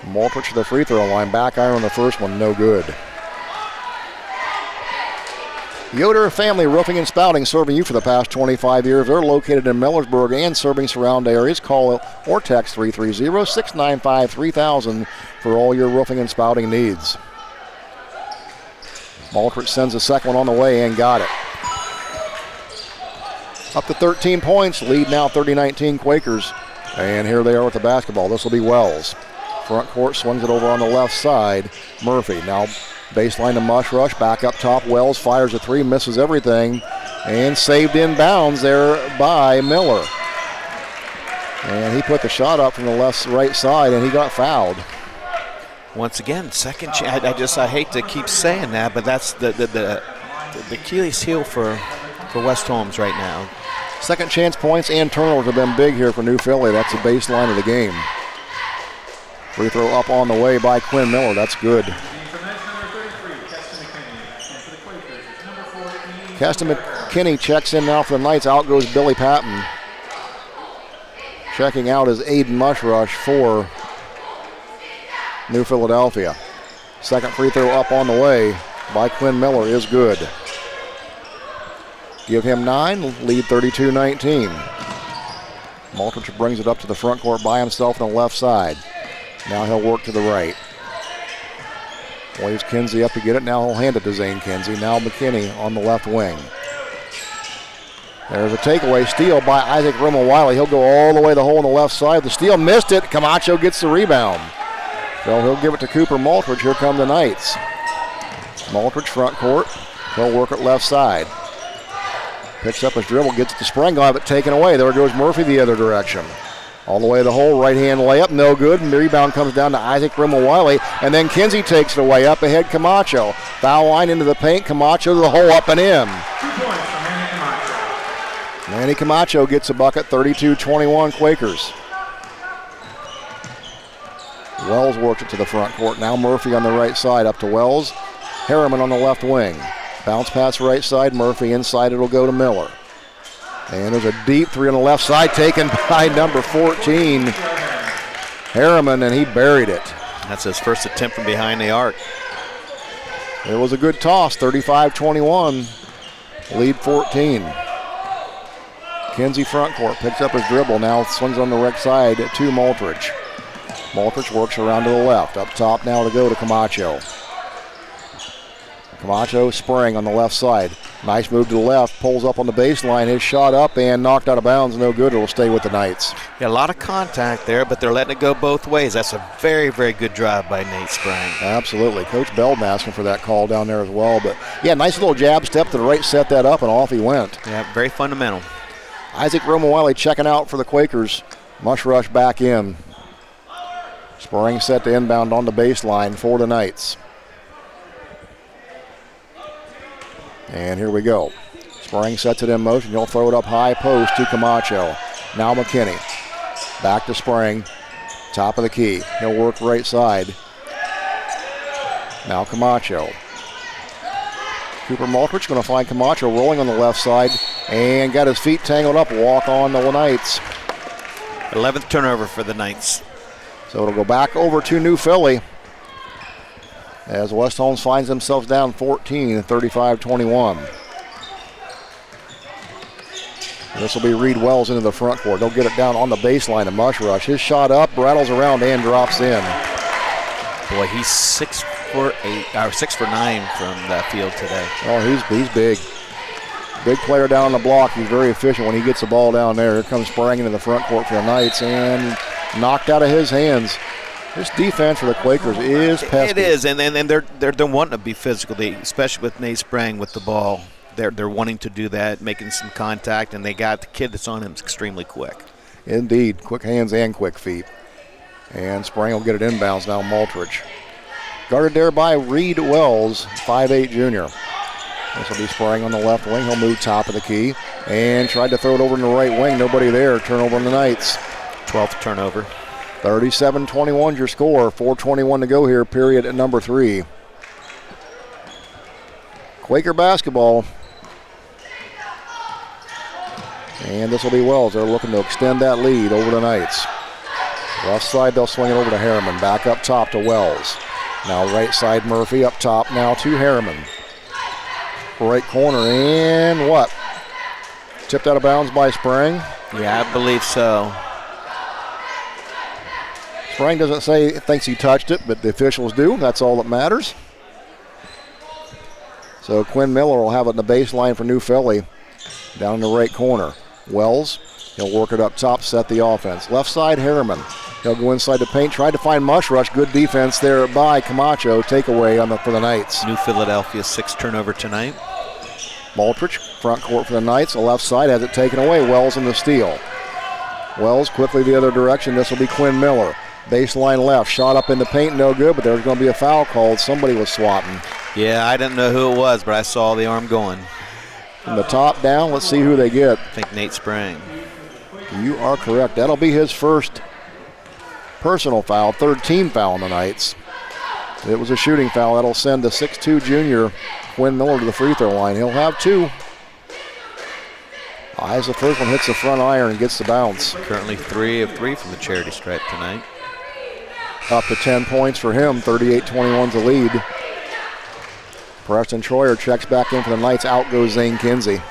Maltrich to the free throw line, back iron on the first one, no good. Yoder Family Roofing and Spouting, serving you for the past 25 years. They're located in Millersburg and serving surrounding areas. Call or text 330-695-3000 for all your roofing and spouting needs. Maltrich sends the second one on the way and got it. Up to 13 points, lead now 30-19 Quakers. And here they are with the basketball. This will be Wells. Front court, swings it over on the left side. Murphy now baseline to Mush Rush, back up top. Wells fires a three, misses everything, and saved in bounds there by Miller. And he put the shot up from the right side, and he got fouled. Once again, second chance. I hate to keep saying that, but that's the Achilles heel for West Holmes right now. Second chance points and turnovers have been big here for New Philly. That's the baseline of the game. Free throw up on the way by Quinn Miller. That's good. Keston McKinney checks in now for the Knights. Out goes Billy Patton. Checking out is Aidan Mushrush for New Philadelphia. Second free throw up on the way by Quinn Miller is good. Give him 9, lead 32-19. Maltrich brings it up to the front court by himself on the left side. Now he'll work to the right. Waves Kinsey up to get it. Now he'll hand it to Zane Kinsey. Now McKinney on the left wing. There's a takeaway steal by Isaac Rimmel-Wiley. He'll go all the way the hole on the left side. The steal missed it. Camacho gets the rebound. So he'll give it to Cooper Maltrich. Here come the Knights. Maltrich front court. He'll work it left side. Picks up his dribble, gets it to Sprang. He'll have it taken away. There goes Murphy the other direction. All the way to the hole, right-hand layup, no good. And the rebound comes down to Isaac Rimmel-Wiley, and then Kinsey takes it away. Up ahead, Camacho. Foul line into the paint, Camacho to the hole, up and in. 2 points for Manny Camacho. Manny Camacho gets a bucket, 32-21 Quakers. Wells works it to the front court. Now Murphy on the right side, up to Wells. Harriman on the left wing. Bounce pass right side, Murphy inside, it'll go to Miller. And there's a deep three on the left side taken by number 14, Harriman, and he buried it. That's his first attempt from behind the arc. It was a good toss, 35-21, lead 14. Kinsey front court, picks up his dribble, now swings on the right side to Maltrich. Maltrich works around to the left, up top now to go to Camacho. Camacho Sprang on the left side. Nice move to the left, pulls up on the baseline, his shot up and knocked out of bounds, no good. It'll stay with the Knights. Yeah, a lot of contact there, but they're letting it go both ways. That's a very, very good drive by Nate Sprang. Absolutely. Coach Belden asking for that call down there as well. But yeah, nice little jab step to the right, set that up, and off he went. Yeah, very fundamental. Isaac Rimmel-Wiley checking out for the Quakers. Mush Rush back in. Sprang set to inbound on the baseline for the Knights. And here we go. Sprang sets it in motion. He'll throw it up high post to Camacho. Now McKinney. Back to Sprang. Top of the key. He'll work right side. Now Camacho. Cooper Maltrich going to find Camacho rolling on the left side and got his feet tangled up. Walk on the Knights. 11th turnover for the Knights. So it'll go back over to New Philly as West Holmes finds themselves down 14, 35-21. This will be Reed Wells into the front court. They'll get it down on the baseline of Mush Rush. His shot up, rattles around, and drops in. Boy, he's 6'4", for 9 from the field today. Oh, he's big. Big player down on the block. He's very efficient when he gets the ball down there. Here comes Sprang into the front court for the Knights and knocked out of his hands. This defense for the Quakers is pesky. It is, and they're wanting to be physical, especially with Nate Sprang with the ball. They're wanting to do that, making some contact, and they got the kid that's on him is extremely quick. Indeed, quick hands and quick feet. And Sprang will get it inbounds now, Maltrich. Guarded there by Reed Wells, 5'8" junior. This will be Sprang on the left wing. He'll move top of the key and tried to throw it over in the right wing. Nobody there. Turnover on the Knights. 12th turnover. 37-21 your score. 4:21 to go here, period at number 3. Quaker basketball. And this will be Wells. They're looking to extend that lead over the Knights. Left side, they'll swing it over to Harriman. Back up top to Wells. Now right side, Murphy up top now to Harriman. Right corner, and what? Tipped out of bounds by Sprang? Yeah, I believe so. Sprang doesn't say thinks he touched it, but the officials do. That's all that matters. So Quinn Miller will have it in the baseline for New Philly. Down in the right corner. Wells, he'll work it up top, set the offense. Left side, Harriman. He'll go inside the paint, tried to find Mush Rush. Good defense there by Camacho. Takeaway for the Knights. New Philadelphia 6th turnover tonight. Maltrich, front court for the Knights. The left side has it taken away. Wells in the steal. Wells quickly the other direction. This will be Quinn Miller. Baseline left. Shot up in the paint, no good, but there's going to be a foul called. Somebody was swatting. Yeah, I didn't know who it was, but I saw the arm going. From the top down, let's see who they get. I think Nate Sprang. You are correct. That'll be his first personal foul, third team foul on the Knights. It was a shooting foul. That'll send the 6'2" junior Quinn Miller to the free throw line. He'll have 2. Eyes the first one, hits the front iron and gets the bounce. Currently 3 of 3 from the charity stripe tonight. Up to 10 points for him. 38-21's the lead. Preston Troyer checks back in for the Knights. Out goes Zane Kinsey.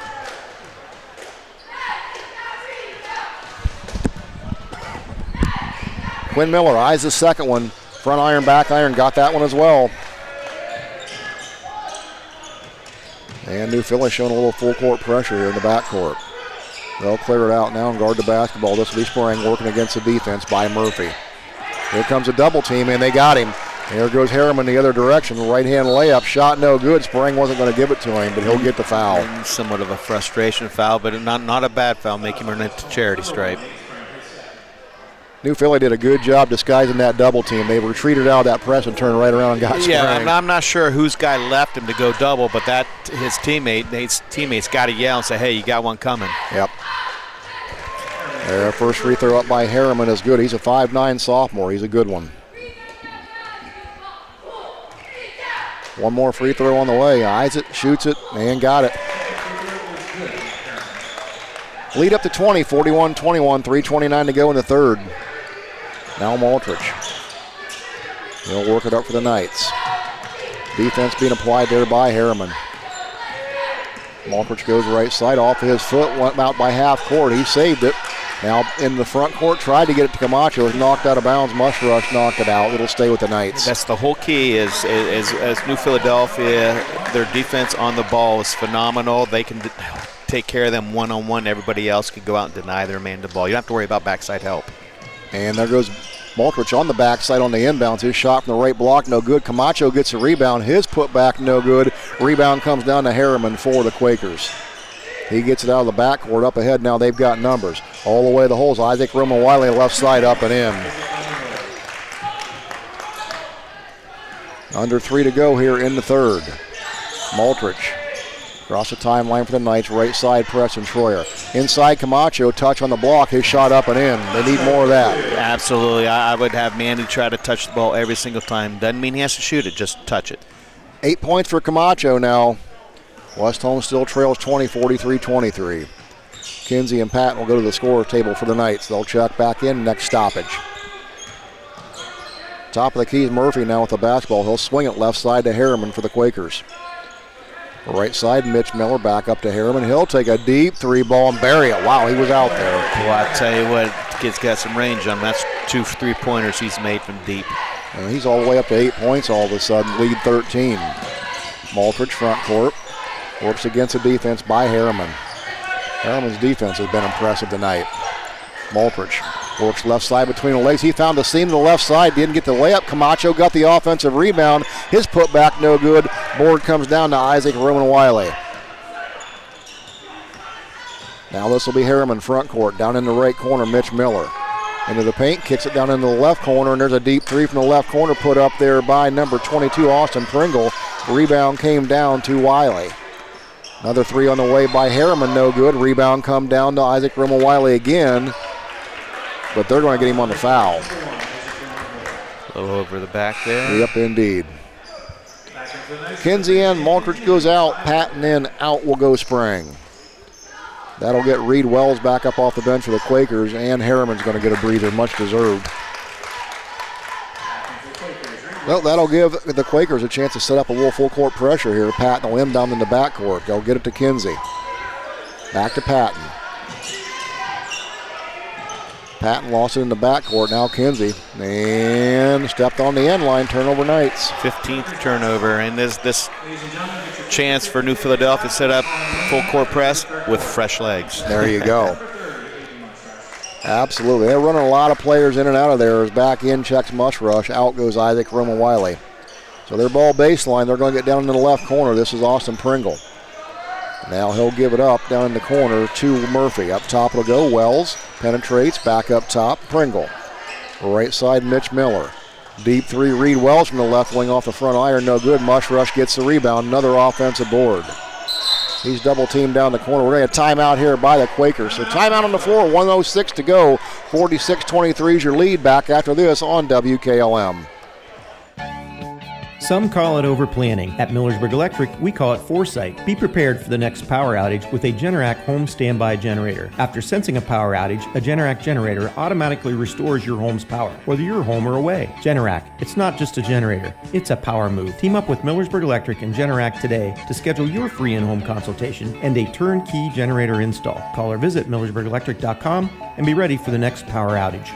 Quinn Miller eyes the second one. Front iron, back iron, got that one as well. And New Philly showing a little full court pressure here in the backcourt. They'll clear it out now and guard the basketball. This will be Sprang working against the defense by Murphy. Here comes a double team, and they got him. There goes Harriman the other direction. Right-hand layup, shot no good. Sprang wasn't going to give it to him, but he'll get the foul. And somewhat of a frustration foul, but not a bad foul. Make him earn it to charity stripe. New Philly did a good job disguising that double team. They retreated out of that press and turned right around and got Sprang. Yeah, I'm not sure whose guy left him to go double, but Nate's teammates got to yell and say, hey, you got one coming. Yep. Their first free throw up by Harriman is good. He's a 5'9" sophomore. He's a good one. One more free throw on the way. Eyes it, shoots it, and got it. Lead up to 20, 41-21, 3:29 to go in the third. Now Maltrich. He'll work it up for the Knights. Defense being applied there by Harriman. Maltrich goes right side off his foot, went out by half court. He saved it. Now in the front court, tried to get it to Camacho. It was knocked out of bounds. Mush Rush knocked it out. It'll stay with the Knights. That's the whole key is New Philadelphia, their defense on the ball is phenomenal. They can take care of them one-on-one. Everybody else could go out and deny their man the ball. You don't have to worry about backside help. And there goes Maltrich on the backside on the inbounds. His shot from the right block, no good. Camacho gets a rebound. His putback, no good. Rebound comes down to Harriman for the Quakers. He gets it out of the backcourt up ahead. Now they've got numbers. All the way to the holes. Isaac Roman-Wiley left side up and in. Under 3 to go here in the third. Maltrich. Across the timeline for the Knights. Right side, Preston Troyer. Inside, Camacho. Touch on the block. His shot up and in. They need more of that. Absolutely. I would have Mandy try to touch the ball every single time. Doesn't mean he has to shoot it. Just touch it. 8 points for Camacho now. West Holmes still trails 20, 43-23. Kinsey and Patton will go to the scorer's table for the Knights. They'll check back in next stoppage. Top of the key is Murphy now with the basketball. He'll swing it left side to Harriman for the Quakers. Right side, Mitch Miller back up to Harriman. He'll take a deep 3-ball and bury it. Wow, he was out there. Well, I tell you what, the kid's got some range on him. That's 2 3-pointers he's made from deep. And he's all the way up to 8 points all of a sudden, lead 13. Maltridge front court. Works against the defense by Harriman. Harriman's defense has been impressive tonight. Maltridge works left side between the legs. He found the seam to the left side, didn't get the layup. Camacho got the offensive rebound. His putback no good. Board comes down to Isaac Roman-Wiley. Now this will be Harriman front court. Down in the right corner, Mitch Miller. Into the paint, kicks it down into the left corner, and there's a deep three from the left corner put up there by number 22, Austin Pringle. Rebound came down to Wiley. Another three on the way by Harriman, no good. Rebound come down to Isaac Roman-Wiley again, but they're going to get him on the foul. A little over the back there. Yep, indeed. Kinsey in, Maltridge goes out, Patton in, out will go Spring. That'll get Reed Wells back up off the bench for the Quakers, and Harriman's going to get a breather, much deserved. Well, that'll give the Quakers a chance to set up a little full court pressure here. Patton will inbound in the backcourt. They'll get it to Kinsey. Back to Patton. Patton lost it in the backcourt. Now Kinsey. And stepped on the end line. Turnover Knights. 15th turnover. And there's this chance for New Philadelphia to set up full court press with fresh legs. There you go. Absolutely. They're running a lot of players in and out of there. As back in checks Mush Rush. Out goes Isaac Roman-Wiley. So their ball baseline. They're going to get down into the left corner. This is Austin Pringle. Now he'll give it up down in the corner to Murphy. Up top it'll go. Wells penetrates. Back up top. Pringle. Right side Mitch Miller. Deep three Reed Wells from the left wing off the front iron. No good. Mush Rush gets the rebound. Another offensive board. He's double teamed down the corner. We're going to timeout here by the Quakers. So timeout on the floor. 1:06 to go. 46-23 is your lead. Back after this on WKLM. Some call it overplanning. At Millersburg Electric, we call it foresight. Be prepared for the next power outage with a Generac home standby generator. After sensing a power outage, a Generac generator automatically restores your home's power, whether you're home or away. Generac, it's not just a generator, it's a power move. Team up with Millersburg Electric and Generac today to schedule your free in-home consultation and a turnkey generator install. Call or visit millersburgelectric.com and be ready for the next power outage.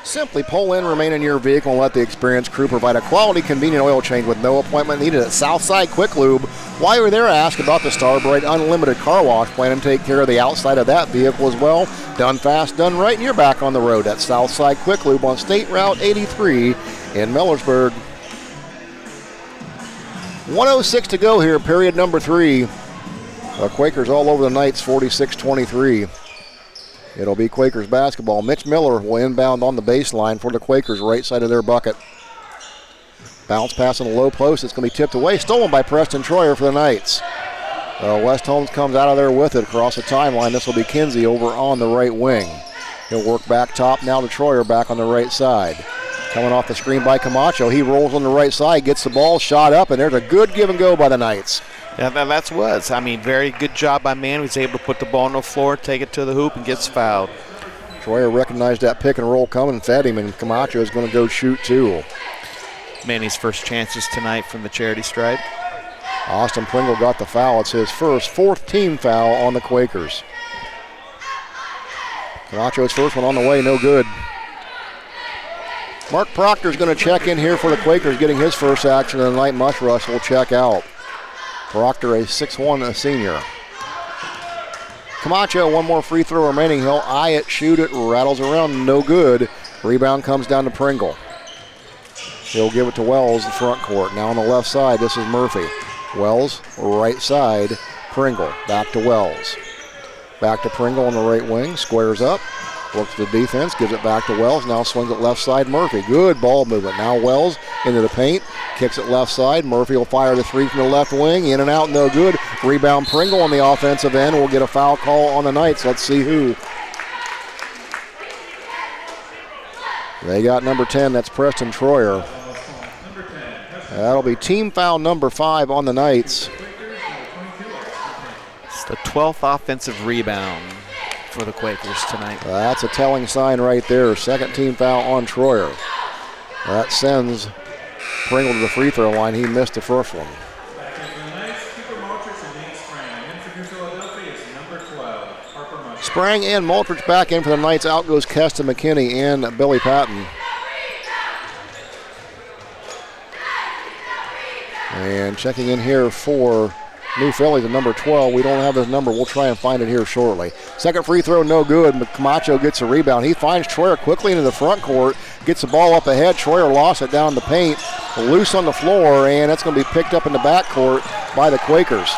Simply pull in, remain in your vehicle, and let the experienced crew provide a quality, convenient oil change with no appointment needed at Southside Quick Lube. While you're there, ask about the Starbright Unlimited Car Wash Plan and take care of the outside of that vehicle as well. Done fast, done right, and you're back on the road at Southside Quick Lube on State Route 83 in Millersburg. 1:06 to go here, period number 3. The Quakers all over the Knights, 46-23. It'll be Quakers basketball. Mitch Miller will inbound on the baseline for the Quakers, right side of their bucket. Bounce pass on the low post. It's going to be tipped away. Stolen by Preston Troyer for the Knights. West Holmes comes out of there with it across the timeline. This will be Kinsey over on the right wing. He'll work back top now to Troyer back on the right side. Coming off the screen by Camacho. He rolls on the right side, gets the ball, shot up, and there's a good give and go by the Knights. Yeah, that's was. I mean, very good job by man. He was able to put the ball on the floor, take it to the hoop, and gets fouled. Troyer recognized that pick and roll coming, fed him, and Camacho is going to go shoot too. Manny's first chances tonight from the charity stripe. Austin Pringle got the foul. It's his fourth team foul on the Quakers. Camacho's first one on the way, no good. Mark Proctor's going to check in here for the Quakers, getting his first action of the night. Mush Rush will check out. Proctor, a 6'1", a senior. Camacho, one more free throw remaining. He'll eye it, shoot it, rattles around, no good. Rebound comes down to Pringle. He'll give it to Wells, the front court. Now on the left side, this is Murphy. Wells, right side, Pringle. Back to Wells. Back to Pringle on the right wing, squares up. Works the defense, gives it back to Wells. Now swings it left side, Murphy. Good ball movement. Now Wells into the paint, kicks it left side. Murphy will fire the three from the left wing. In and out, no good. Rebound Pringle on the offensive end. We'll get a foul call on the Knights. Let's see who. They got number 10. That's Preston Troyer. That'll be team foul number 5 on the Knights. It's the 12th offensive rebound for the Quakers tonight. That's a telling sign right there. Second team foul on Troyer. That sends Pringle to the free throw line. He missed the first one. Sprang and Maltridge back in for the Knights. Out goes Keston McKinney and Billy Patton. And checking in here for New Philly, the number 12. We don't have his number. We'll try and find it here shortly. Second free throw, no good. Camacho gets a rebound. He finds Troyer quickly into the front court. Gets the ball up ahead. Troyer lost it down the paint. Loose on the floor, and that's going to be picked up in the backcourt by the Quakers.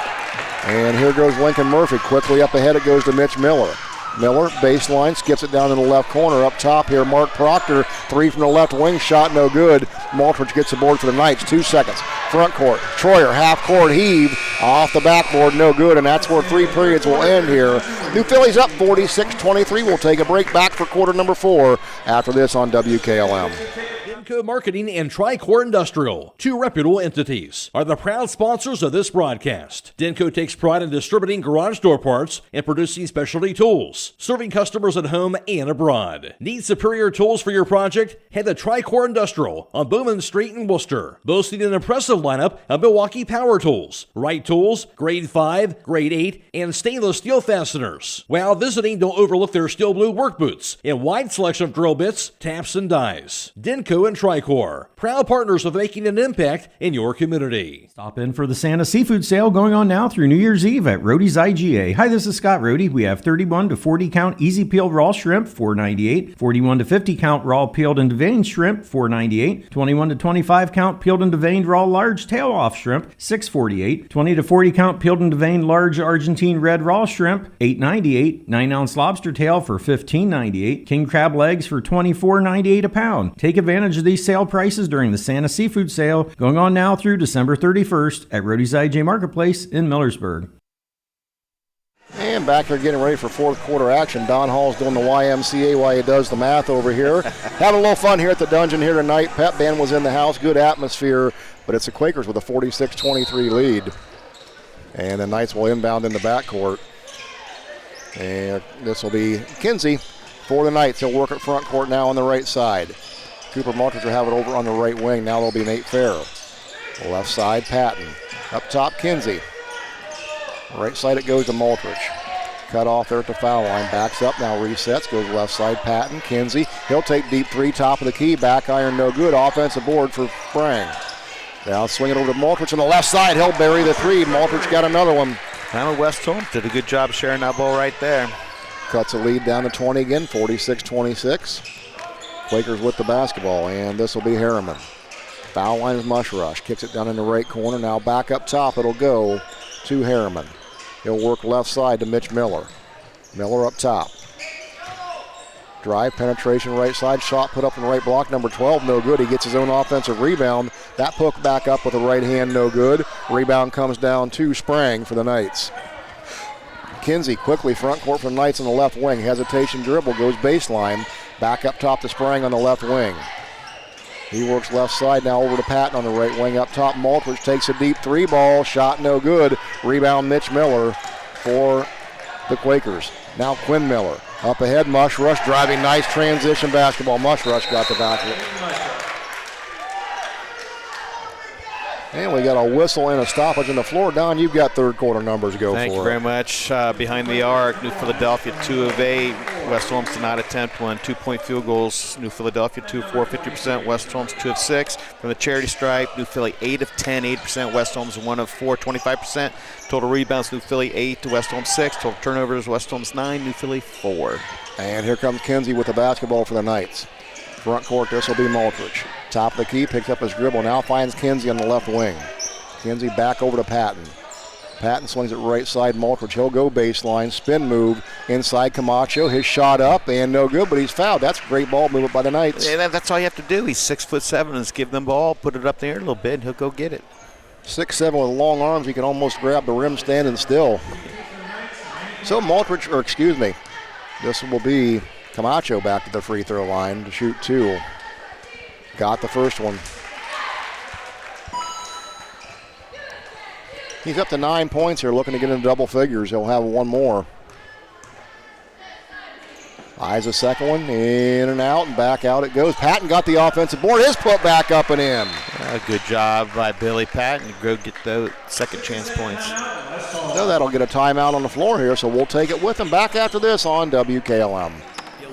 And here goes Lincoln Murphy. Quickly up ahead it goes to Mitch Miller. Miller, baseline, skips it down in the left corner. Up top here, Mark Proctor. Three from the left wing, shot no good. Maltridge gets the board for the Knights. 2 seconds. Front court. Troyer, half court heave. Off the backboard, no good. And that's where 3 periods will end here. New Philly's up 46-23. We'll take a break back for quarter number 4 after this on WKLM. Denko Marketing and Tricor Industrial, 2 reputable entities, are the proud sponsors of this broadcast. Denko takes pride in distributing garage door parts and producing specialty tools, serving customers at home and abroad. Need superior tools for your project? Head to Tricor Industrial on Bowman Street in Worcester, boasting an impressive lineup of Milwaukee power tools, Wright tools, grade 5, grade 8, and stainless steel fasteners. While visiting, don't overlook their steel blue work boots and wide selection of drill bits, taps, and dies. Denko and Tricor, proud partners of making an impact in your community. Stop in for the Santa Seafood Sale going on now through New Year's Eve at Rody's IGA. Hi, this is Scott Rody. We have 31 to 40 count easy peeled raw shrimp, $4.98. 41 to 50 count raw peeled and deveined shrimp, $4.98. 21 to 25 count peeled and deveined raw large tail off shrimp, $6.48. 20 to 40 count peeled and deveined large Argentine red raw shrimp, $8.98. 9 ounce lobster tail for $15.98. King crab legs for $24.98 a pound. Take advantage of these sale prices during the Santa Seafood Sale going on now through December 31st at Rody's IJ Marketplace in Millersburg. And back there getting ready for fourth quarter action. Don Hall's doing the YMCA while he does the math over here. Having a little fun here at the Dungeon here tonight. Pep band was in the house. Good atmosphere. But it's the Quakers with a 46-23 lead. And the Knights will inbound in the backcourt. And this will be Kinsey for the Knights. He'll work at front court now on the right side. Cooper Maltridge will have it over on the right wing. Now there'll be Nate Farrow. Left side, Patton. Up top, Kinsey. Right side it goes to Maltridge. Cut off there at the foul line. Backs up now, resets. Goes left side, Patton. Kinsey. He'll take deep 3, top of the key. Back iron, no good. Offensive board for Sprang. Now swing it over to Maltridge on the left side. He'll bury the 3. Maltridge got another one. Now West Holmes did a good job sharing that ball right there. Cuts a lead down to 20 again, 46-26. Quakers with the basketball, and this will be Harriman. Foul line is Mushrush. Kicks it down in the right corner. Now back up top, it'll go to Harriman. He'll work left side to Mitch Miller. Miller up top. Drive, penetration right side. Shot put up in the right block. Number 12, no good. He gets his own offensive rebound. That poke back up with the right hand, no good. Rebound comes down to Sprang for the Knights. Kinsey quickly front court for the Knights on the left wing. Hesitation dribble, goes baseline. Back up top to Sprang on the left wing. He works left side now over to Patton on the right wing. Up top, Maltridge takes a deep 3 ball. Shot no good. Rebound Mitch Miller for the Quakers. Now Quinn Miller. Up ahead, Mushrush driving, nice transition basketball. Mushrush got the basket. And we got a whistle and a stoppage on the floor. Don, you've got third quarter numbers to go for. Thank you very much. Behind the arc, New Philadelphia 2 of 8. West Holmes did not attempt one. 2-point field goals. New Philadelphia 2 of 4, 50%. West Holmes 2 of 6. From the charity stripe, New Philly 8 of 10, 80%. West Holmes 1 of 4, 25%. Total rebounds, New Philly 8 to West Holmes 6. Total turnovers, West Holmes 9, New Philly 4. And here comes Kinsey with the basketball for the Knights. Front court, this will be Maltridge. Top of the key, picks up his dribble, now finds Kinsey on the left wing. Kinsey back over to Patton. Patton swings it right side, Maltridge. He'll go baseline, spin move, inside Camacho. His shot up and no good, but he's fouled. That's great ball movement by the Knights. Yeah, that's all you have to do. He's 6'7", just give them the ball, put it up there a little bit, and he'll go get it. 6'7" with long arms, he can almost grab the rim standing still. So Maltridge, or excuse me, this will be Camacho back to the free throw line to shoot 2. Got the first one. He's up to 9 points here, looking to get into double figures. He'll have one more. Eyes a second one, in and out, and back out it goes. Patton got the offensive board. His put back up and in. Good job by Billy Patton to go get those second chance points. So that'll get a timeout on the floor here, so we'll take it with them. Back after this on WKLM.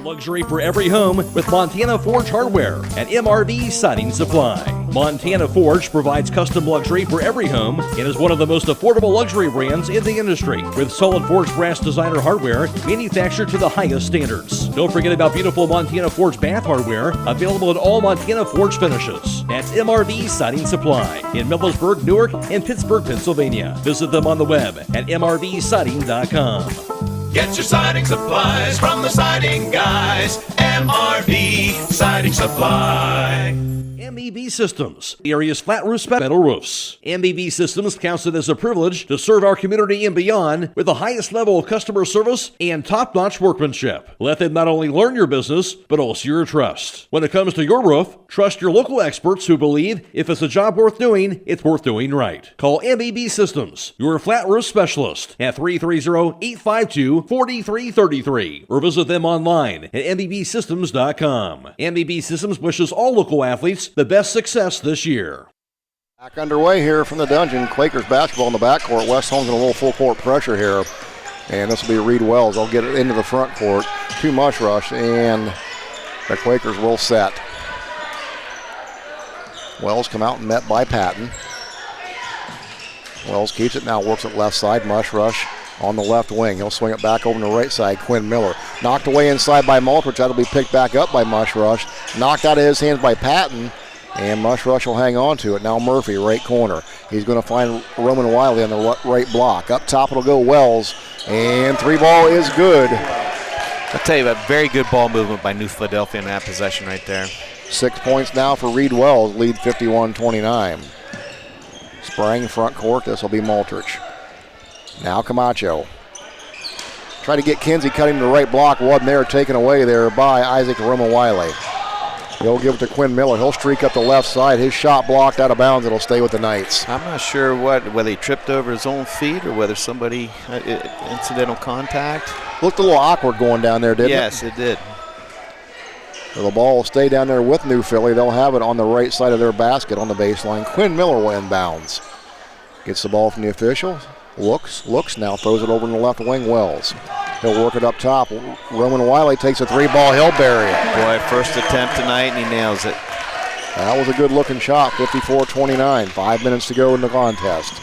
Luxury for every home with Montana Forge Hardware and MRV Siding Supply. Montana Forge provides custom luxury for every home and is one of the most affordable luxury brands in the industry with solid forged brass designer hardware manufactured to the highest standards. Don't forget about beautiful Montana Forge bath hardware available in all Montana Forge finishes. That's MRV Siding Supply in Millersburg, Newark, and Pittsburgh, Pennsylvania. Visit them on the web at mrvsiding.com. Get your siding supplies from the siding guys. MRV Siding Supply. MEB Systems, the area's flat roof metal roofs. MEB Systems counts it as a privilege to serve our community and beyond with the highest level of customer service and top-notch workmanship. Let them not only learn your business, but also your trust. When it comes to your roof, trust your local experts who believe if it's a job worth doing, it's worth doing right. Call MEB Systems, your flat roof specialist, at 330-852-4333 or visit them online at mbsystems.com. MEB Systems wishes all local athletes the best success this year. Back underway here from the dungeon. Quakers basketball in the backcourt. West Holmes in a little full court pressure here. And this will be Reed Wells. They'll get it into the front court to Mush Rush, and the Quakers will set. Wells come out and met by Patton. Wells keeps it now, works it left side. Mush Rush on the left wing. He'll swing it back over to the right side. Quinn Miller knocked away inside by Maltrich. That'll be picked back up by Mush Rush. Knocked out of his hands by Patton. And Mush Rush will hang on to it. Now Murphy, right corner. He's going to find Roman Wiley on the right block. Up top it'll go Wells. And three ball is good. I'll tell you, a very good ball movement by New Philadelphia in that possession right there. 6 points now for Reed Wells. Lead 51-29. Sprang front court. This will be Maltrich. Now Camacho. Try to get Kinsey cutting the right block. Wasn't there. Taken away there by Isaac Roman Wiley. He'll give it to Quinn Miller. He'll streak up the left side. His shot blocked out of bounds. It'll stay with the Knights. I'm not sure whether he tripped over his own feet or whether somebody incidental contact. Looked a little awkward going down there, didn't it? Yes, it did. So the ball will stay down there with New Philly. They'll have it on the right side of their basket on the baseline. Quinn Miller will inbounds. Gets the ball from the official. Looks, now throws it over in the left wing. Wells. He'll work it up top. Roman Wiley takes a three ball. He'll bury it. Boy, first attempt tonight, and he nails it. That was a good looking shot. 54-29. 5 minutes to go in the contest.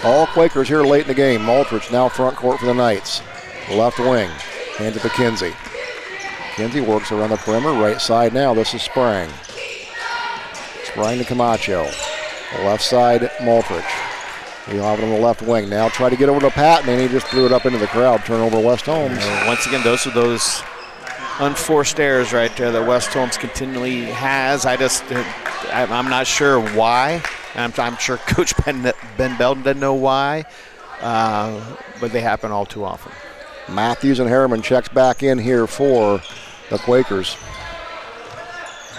All Quakers here late in the game. Maltrich now front court for the Knights. Left wing. Hands it to Kinsey. Kinsey works around the perimeter. Right side now. This is Sprang. Sprang to Camacho. Left side, Maltrich. He'll have it on the left wing. Now try to get over to Patton, and he just threw it up into the crowd. Turnover West Holmes. Once again, those are those unforced errors right there that West Holmes continually has. I'm not sure why. I'm sure Coach Ben Belton doesn't know why, but they happen all too often. Matthews and Harriman checks back in here for the Quakers.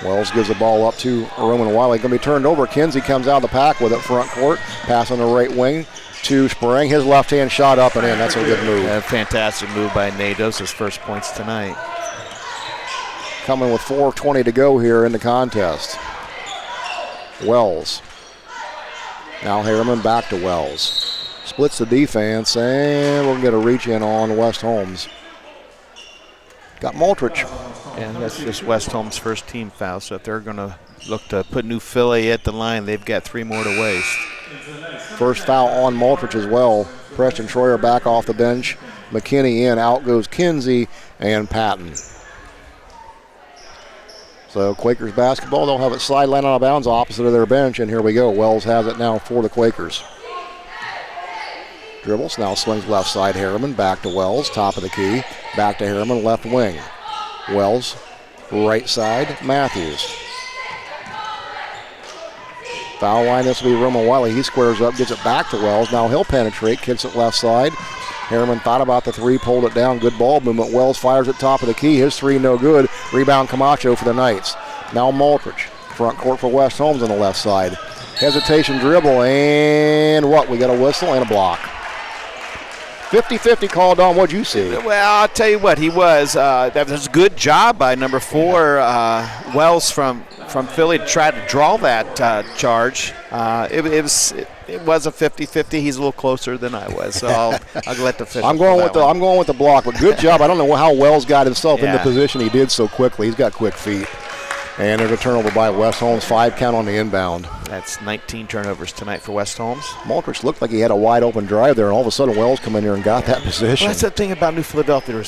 Wells gives the ball up to Roman Wiley. Going to be turned over. Kinsey comes out of the pack with it front court. Pass on the right wing to Sprang. His left hand shot up and in. That's a good move. A fantastic move by Nados. His first points tonight. Coming with 4:20 to go here in the contest. Wells. Now Harriman back to Wells. Splits the defense, and we'll get a reach in on West Holmes. Got Maltrich. And that's just West Holmes' first team foul, so if they're going to look to put New Philly at the line, they've got 3 more to waste. First foul on Maltrich as well. Preston Troyer back off the bench. McKinney in. Out goes Kinsey and Patton. So Quakers basketball, they'll have it sideline out of bounds opposite of their bench, and here we go. Wells has it now for the Quakers. Dribbles, now swings left side. Harriman back to Wells, top of the key. Back to Harriman, left wing. Wells, right side, Matthews. Foul line, this will be Roman Wiley. He squares up, gets it back to Wells. Now he'll penetrate, kicks it left side. Harriman thought about the three, pulled it down. Good ball movement. Wells fires at top of the key. His three no good. Rebound Camacho for the Knights. Now Maltrich. Front court for West Holmes on the left side. Hesitation dribble, and what? We got a whistle and a block. 50-50 called on. What'd you see? Well, I'll tell you what, he was. That was a good job by number 4, Wells from Philly, to try to draw that charge. It was a 50-50. He's a little closer than I was, so I'll let the official. I'm going with the block, but good job. I don't know how Wells got himself in the position he did so quickly. He's got quick feet. And there's a turnover by West Holmes, 5 count on the inbound. That's 19 turnovers tonight for West Holmes. Maltrich looked like he had a wide open drive there, and all of a sudden Wells come in there and got that position. Well, that's the thing about New Philadelphia. Their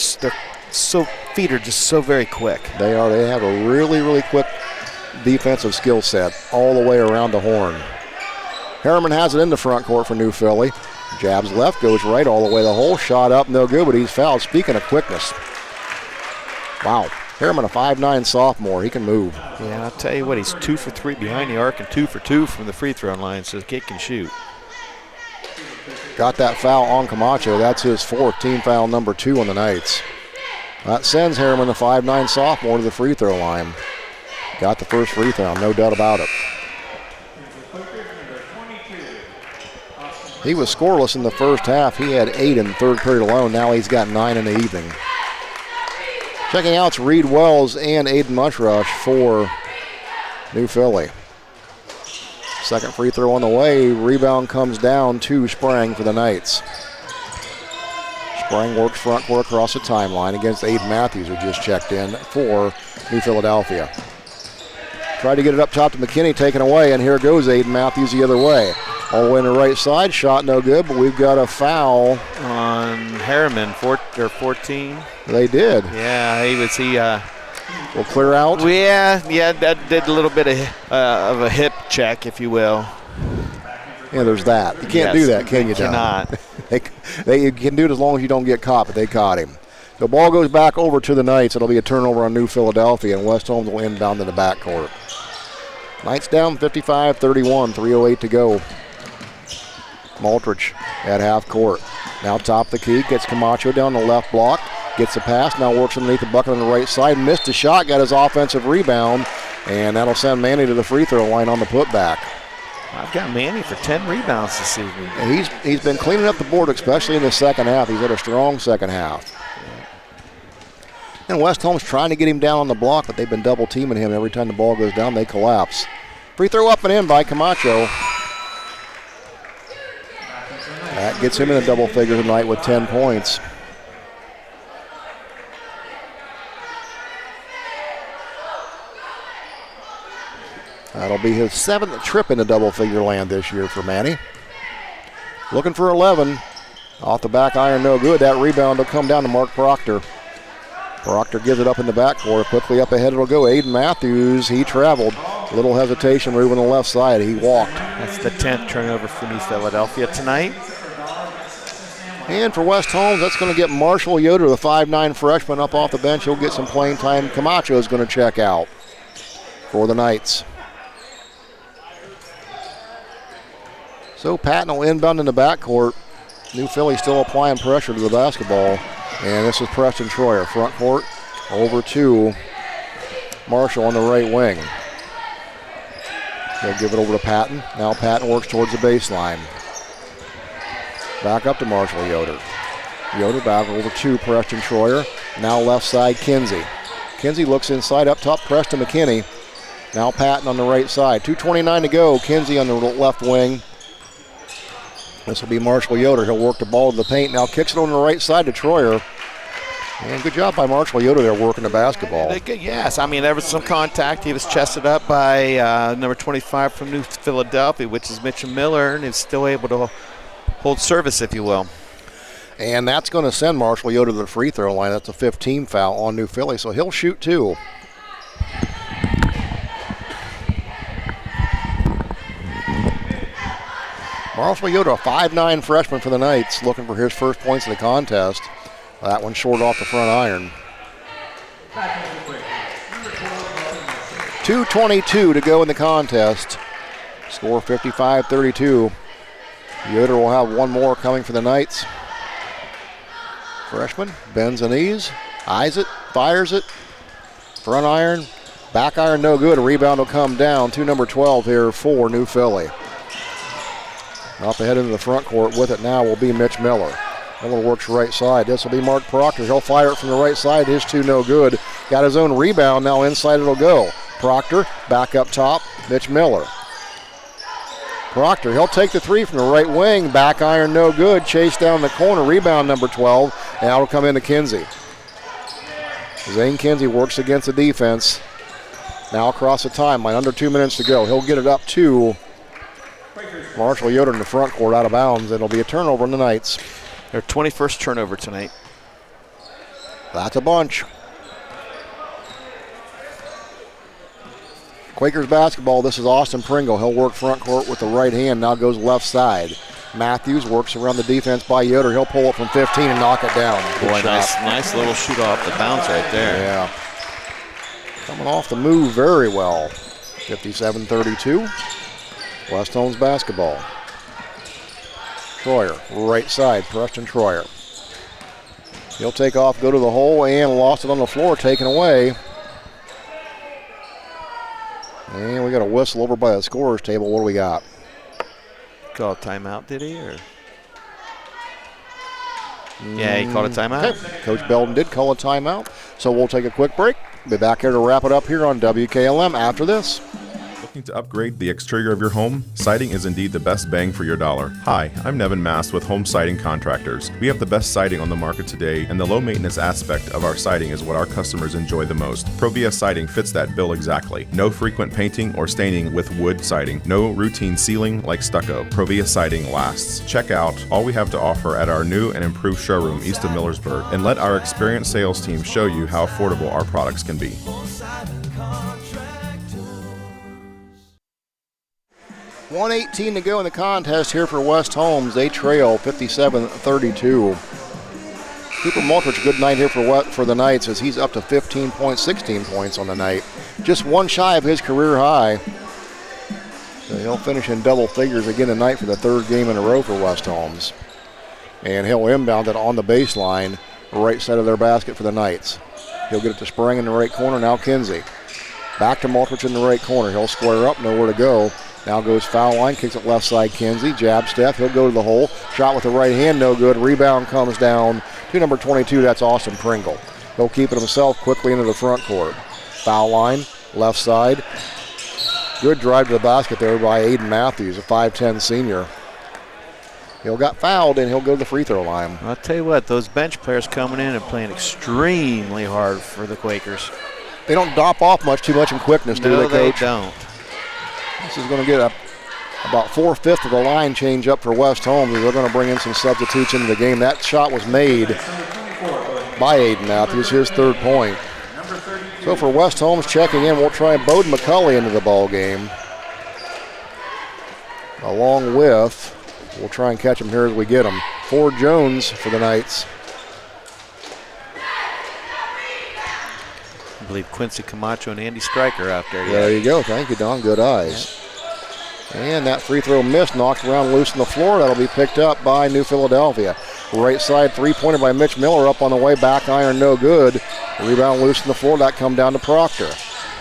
feet are just so very quick. They are. They have a really, really quick defensive skill set all the way around the horn. Harriman has it in the front court for New Philly. Jabs left, goes right all the way. The whole shot up, no good, but he's fouled. Speaking of quickness. Wow. Harriman, a 5'9" sophomore. He can move. Yeah, I'll tell you what, he's 2 for 3 behind the arc and 2 for 2 from the free throw line, so the kid can shoot. Got that foul on Camacho. That's his 4th, team foul number 2 on the Knights. That sends Harriman, the 5'9" sophomore, to the free throw line. Got the first free throw, no doubt about it. He was scoreless in the first half. He had 8 in the third period alone. Now he's got 9 in the evening. Checking out Reed Wells and Aidan Mushrush for New Philly. Second free throw on the way. Rebound comes down to Sprang for the Knights. Sprang works front court across the timeline against Aidan Matthews, who just checked in for New Philadelphia. Tried to get it up top to McKinney, taken away, and here goes Aidan Matthews the other way. All the way on the right side, shot no good, but we've got a foul on Harriman, 14. They did. Yeah, will clear out. Yeah, that did a little bit of a hip check, if you will. Yeah, there's that. You can't do that, can you, John? Cannot. You can do it as long as you don't get caught, but they caught him. The ball goes back over to the Knights. It'll be a turnover on New Philadelphia, and West Holmes will inbound in the backcourt. Knights down 55-31, 3:08 to go. Maltrich at half court. Now top the key, gets Camacho down the left block, gets the pass, now works underneath the bucket on the right side, missed a shot, got his offensive rebound, and that'll send Manny to the free throw line on the putback. I've got Manny for 10 rebounds this evening. And he's been cleaning up the board, especially in the second half. He's had a strong second half. And West Holmes trying to get him down on the block, but they've been double teaming him. Every time the ball goes down, they collapse. Free throw up and in by Camacho. That gets him in a double figure tonight with 10 points. That'll be his 7th trip into double figure land this year for Manny. Looking for 11. Off the back iron, no good. That rebound will come down to Mark Proctor. Proctor gives it up in the backcourt. Quickly up ahead it'll go. Aidan Matthews, he traveled. Little hesitation moving to the left side. He walked. That's the 10th turnover for New Philadelphia tonight. And for West Holmes, that's going to get Marshall Yoder, the 5'9" freshman, up off the bench. He'll get some playing time. Camacho is going to check out for the Knights. So Patton will inbound in the backcourt. New Philly still applying pressure to the basketball. And this is Preston Troyer, front court, over to Marshall on the right wing. They'll give it over to Patton. Now Patton works towards the baseline. Back up to Marshall Yoder. Yoder back over to Preston Troyer. Now left side, Kinsey. Kinsey looks inside, up top, Preston McKinney. Now Patton on the right side. 2:29 to go. Kinsey on the left wing. This will be Marshall Yoder. He'll work the ball to the paint. Now kicks it on the right side to Troyer. And good job by Marshall Yoder there working the basketball. Yes, I mean, there was some contact. He was chested up by number 25 from New Philadelphia, which is Mitchell Miller, and is still able to hold service, if you will. And that's going to send Marshall Yoder to the free throw line. That's a 15 foul on New Philly, so he'll shoot 2. Marshall Yoder, a 5'9" freshman for the Knights, looking for his first points in the contest. That one short off the front iron. 2:22 to go in the contest. Score 55-32. Yoder will have one more coming for the Knights. Freshman bends the knees, eyes it, fires it. Front iron, back iron, no good. A rebound will come down to number 12 here for New Philly. Up ahead into the front court with it now will be Mitch Miller. Miller works right side. This will be Mark Proctor. He'll fire it from the right side. His two no good. Got his own rebound. Now inside it'll go. Proctor back up top. Mitch Miller. Proctor, he'll take the three from the right wing. Back iron no good. Chase down the corner. Rebound number 12. And that'll come into Kinsey. Zane Kinsey works against the defense. Now across the timeline. Under 2 minutes to go. He'll get it up to Marshall Yoder in the front court out of bounds. It'll be a turnover in the Knights. Their 21st turnover tonight. That's a bunch. Quakers basketball, this is Austin Pringle. He'll work front court with the right hand, now goes left side. Matthews works around the defense by Yoder. He'll pull it from 15 and knock it down. Boy, nice little shoot off the bounce right there. Yeah. Coming off the move very well. 57-32. West Holmes basketball. Troyer, right side, Preston Troyer. He'll take off, go to the hole, and lost it on the floor, taken away. And we got a whistle over by the scorer's table. What do we got? Call a timeout, did he? Or? Yeah, he called a timeout. Okay. Coach Belden did call a timeout. So we'll take a quick break. Be back here to wrap it up here on WKLM after this. Looking to upgrade the exterior of your home? Siding is indeed the best bang for your dollar. Hi, I'm Nevin Mast with Home Siding Contractors. We have the best siding on the market today, and the low maintenance aspect of our siding is what our customers enjoy the most. Provia Siding fits that bill exactly. No frequent painting or staining with wood siding. No routine sealing like stucco. Provia Siding lasts. Check out all we have to offer at our new and improved showroom east of Millersburg, and let our experienced sales team show you how affordable our products can be. 1:18 to go in the contest here for West Holmes. They trail 57-32. Cooper Multrich, good night here for the Knights as he's up to 15 points, 16 points on the night. Just one shy of his career high. So he'll finish in double figures again tonight for the third game in a row for West Holmes. And he'll inbound it on the baseline, right side of their basket for the Knights. He'll get it to Spring in the right corner. Now Kinsey. Back to Multrich in the right corner. He'll square up, nowhere to go. Now goes foul line, kicks it left side, Kinsey. Jab step, he'll go to the hole. Shot with the right hand, no good. Rebound comes down to number 22, that's Austin Pringle. He'll keep it himself quickly into the front court. Foul line, left side. Good drive to the basket there by Aidan Matthews, a 5'10 senior. He'll got fouled and he'll go to the free throw line. I'll tell you what, those bench players coming in and playing extremely hard for the Quakers. They don't drop off too much in quickness, do they, Coach? No, they don't. This is going to get about 4/5 of the line change up for West Holmes. They're going to bring in some substitutes into the game. That shot was made by Aidan Matthews, his third point. So for West Holmes checking in, we'll try Bowden McCulley into the ball game. Along with, we'll try and catch him here as we get him, Ford Jones for the Knights. I believe Quincy Camacho and Andy Stryker out there. There you go. Thank you, Don. Good eyes. Yeah. And that free throw missed, knocked around loose on the floor. That'll be picked up by New Philadelphia. Right side three-pointer by Mitch Miller up on the way. Back iron, no good. Rebound loose on the floor. That come down to Proctor.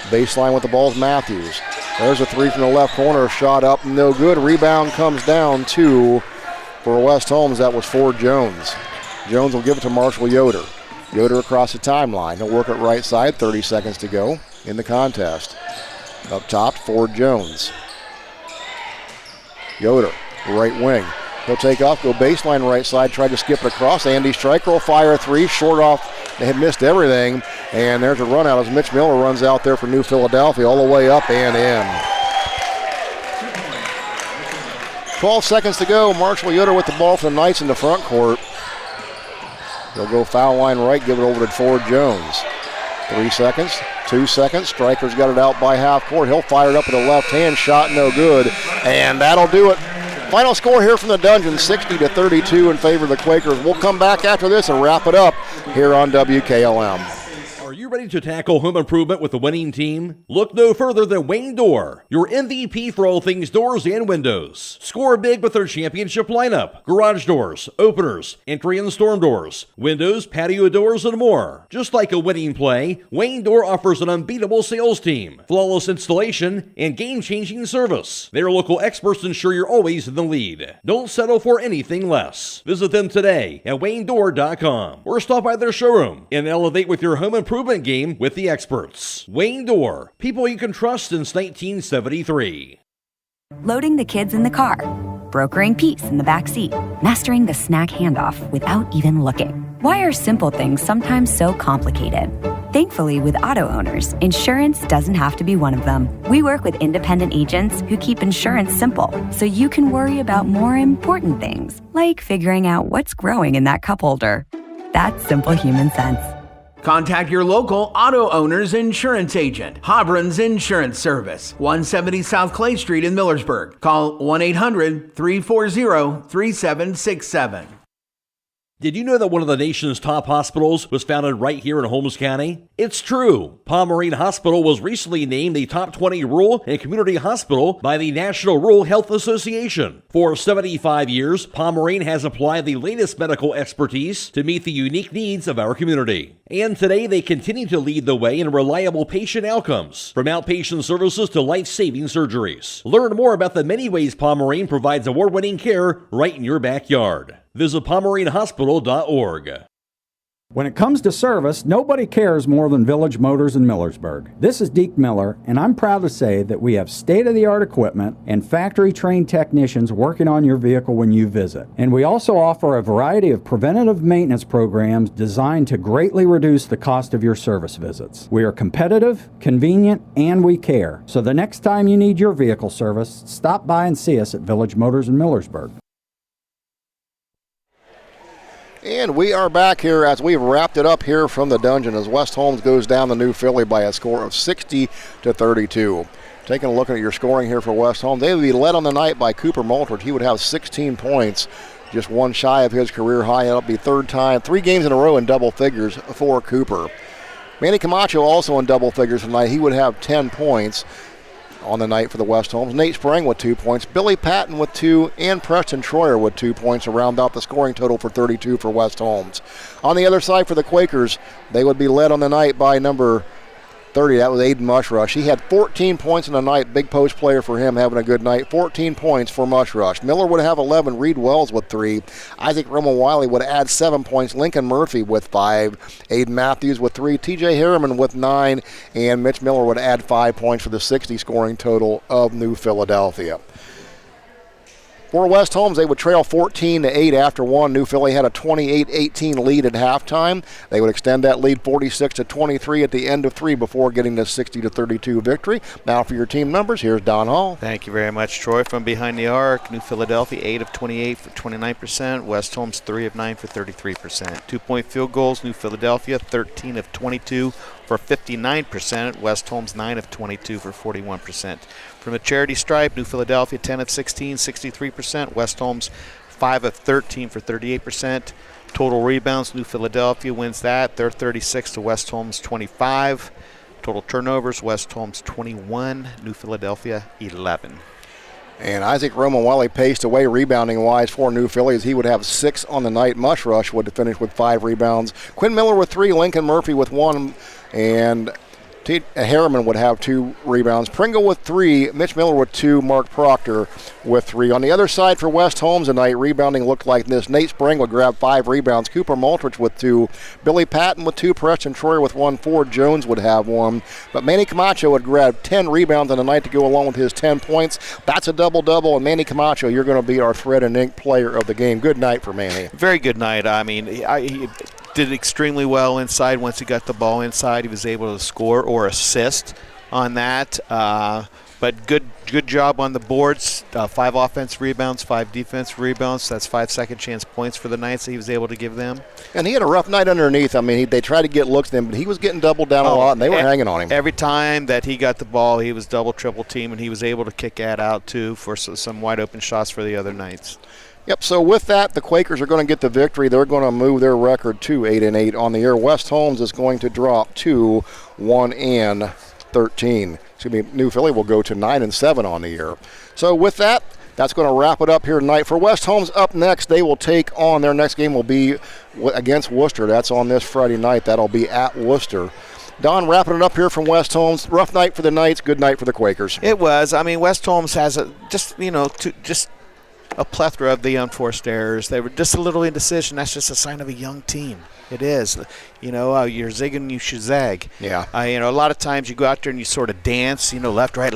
Baseline with the ball is Matthews. There's a three from the left corner. Shot up, no good. Rebound comes down to, for West Holmes, that was Ford Jones. Jones will give it to Marshall Yoder. Yoder across the timeline. He'll work it right side. 30 seconds to go in the contest. Up top, Ford Jones. Yoder, right wing. He'll take off, go baseline right side, try to skip it across. Andy Stryker will fire a three, short off. They had missed everything. And there's a run out as Mitch Miller runs out there for New Philadelphia, all the way up and in. 12 seconds to go. Marshall Yoder with the ball for the Knights in the front court. They'll go foul line right, give it over to Ford Jones. 3 seconds, 2 seconds. Stryker's got it out by half court. He'll fire it up with a left hand shot, no good. And that'll do it. Final score here from the Dungeon, 60-32 in favor of the Quakers. We'll come back after this and wrap it up here on WKLM. Are you you ready to tackle home improvement with a winning team? Look no further than Wayne Door, your MVP for all things doors and windows. Score big with their championship lineup: garage doors, openers, entry and storm doors, windows, patio doors, and more. Just like a winning play, Wayne Door offers an unbeatable sales team, flawless installation, and game-changing service. Their local experts ensure you're always in the lead. Don't settle for anything less. Visit them today at waynedoor.com or stop by their showroom and elevate with your home improvement game with the experts. Wayne Door, people you can trust since 1973. Loading the kids in the car, brokering peace in the back seat, mastering the snack handoff without even looking. Why are simple things sometimes so complicated? Thankfully, with auto owners, insurance doesn't have to be one of them. We work with independent agents who keep insurance simple, so you can worry about more important things, like figuring out what's growing in that cup holder. That's simple human sense. Contact your local auto owner's insurance agent. Hobron's Insurance Service, 170 South Clay Street in Millersburg. Call 1-800-340-3767. Did you know that one of the nation's top hospitals was founded right here in Holmes County? It's true. Pomerene Hospital was recently named the top 20 rural and community hospital by the National Rural Health Association. For 75 years, Pomerene has applied the latest medical expertise to meet the unique needs of our community. And today they continue to lead the way in reliable patient outcomes, from outpatient services to life-saving surgeries. Learn more about the many ways Pomerene provides award-winning care right in your backyard. Visit PomereneHospital.org. When it comes to service, nobody cares more than Village Motors in Millersburg. This is Deke Miller, and I'm proud to say that we have state-of-the-art equipment and factory-trained technicians working on your vehicle when you visit. And we also offer a variety of preventative maintenance programs designed to greatly reduce the cost of your service visits. We are competitive, convenient, and we care. So the next time you need your vehicle service, stop by and see us at Village Motors in Millersburg. And we are back here as we've wrapped it up here from the dungeon as West Holmes goes down to New Philly by a score of 60-32. Taking a look at your scoring here for West Holmes, they would be led on the night by Cooper Moultridge. He would have 16 points, just one shy of his career high. That'll be third time, 3 games in a row in double figures for Cooper. Manny Camacho also in double figures tonight. He would have 10 points on the night for the West Holmes. Nate Sprang with 2 points, Billy Patton with 2, and Preston Troyer with 2 points to round out the scoring total for 32 for West Holmes. On the other side for the Quakers, they would be led on the night by number 30. That was Aidan Mushrush. He had 14 points in the night. Big post player for him, having a good night. 14 points for Mushrush. Miller would have 11. Reed Wells with 3. Isaac Roman-Wiley would add 7 points. Lincoln Murphy with 5. Aiden Matthews with 3. TJ Harriman with 9. And Mitch Miller would add 5 points for the 60 scoring total of New Philadelphia. For West Holmes, they would trail 14-8 after one. New Philly had a 28-18 lead at halftime. They would extend that lead 46-23 at the end of 3 before getting the 60-32 victory. Now for your team numbers, here's Don Hall. Thank you very much, Troy. From behind the arc, New Philadelphia 8 of 28 for 29%. West Holmes 3 of 9 for 33%. 2-point field goals, New Philadelphia 13 of 22 for 59%. West Holmes 9 of 22 for 41%. From the charity stripe, New Philadelphia 10 of 16, 63%. West Holmes 5 of 13 for 38%. Total rebounds, New Philadelphia wins that. They're 36 to West Holmes 25. Total turnovers, West Holmes 21, New Philadelphia 11. And Isaac Roman-Wiley paced away rebounding-wise for New Philly as he would have 6 on the night. Mushrush would finish with 5 rebounds. Quinn Miller with 3, Lincoln Murphy with 1, and Harriman would have 2 rebounds. Pringle with 3, Mitch Miller with 2, Mark Proctor with 3. On the other side for West Holmes tonight, rebounding looked like this. Nate Sprang would grab 5 rebounds. Cooper Moultridge with 2. Billy Patton with 2. Preston Troyer with 1. Ford Jones would have 1. But Manny Camacho would grab 10 rebounds on the night to go along with his 10 points. That's a double-double. And Manny Camacho, you're going to be our thread and ink player of the game. Good night for Manny. Very good night. I mean, he did extremely well inside. Once he got the ball inside, he was able to score or assist on that. But good job on the boards. 5 offensive rebounds, 5 defensive rebounds. That's 5 second chance points for the night that he was able to give them. And he had a rough night underneath. I mean, they tried to get looks at him, but he was getting doubled down a lot, and they were hanging on him. Every time that he got the ball, he was double, triple team, and he was able to kick that out, too, for some wide open shots for the other nights. Yep, so with that, the Quakers are going to get the victory. They're going to move their record to 8-8 on the year. West Holmes is going to drop to 1-13. Excuse me, New Philly will go to 9-7 on the year. So with that, that's going to wrap it up here tonight. For West Holmes, up next, they will take on, their next game will be against Worcester. That's on this Friday night. That'll be at Worcester. Don, wrapping it up here from West Holmes. Rough night for the Knights, good night for the Quakers. It was. I mean, West Holmes has a plethora of the unforced errors. They were just a little indecision. That's just a sign of a young team. It is. You're zigging, you should zag. Yeah. A lot of times you go out there and you sort of dance, left, right,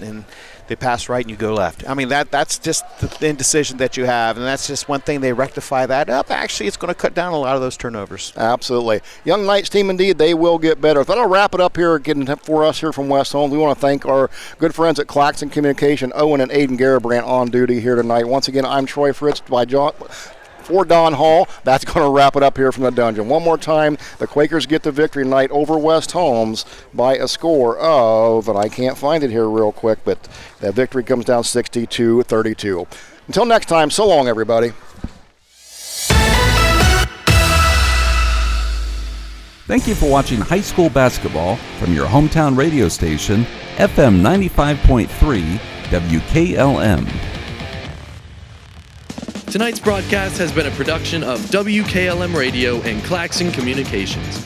and they pass right and you go left. I mean, that's just the indecision that you have, and that's just one thing. They rectify that up. Actually, it's going to cut down a lot of those turnovers. Absolutely. Young Knights team, indeed, they will get better. That'll wrap it up here for us here from West Holmes. We want to thank our good friends at Claxon Communication, Owen and Aidan Garabrandt on duty here tonight. Once again, I'm Troy Fritz for Don Hall. That's going to wrap it up here from the dungeon. One more time, the Quakers get the victory tonight over West Holmes by a score of, and I can't find it here real quick, but that victory comes down 62-32. Until next time, so long, everybody. Thank you for watching high school basketball from your hometown radio station, FM 95.3 WKLM. Tonight's broadcast has been a production of WKLM Radio and Claxon Communications.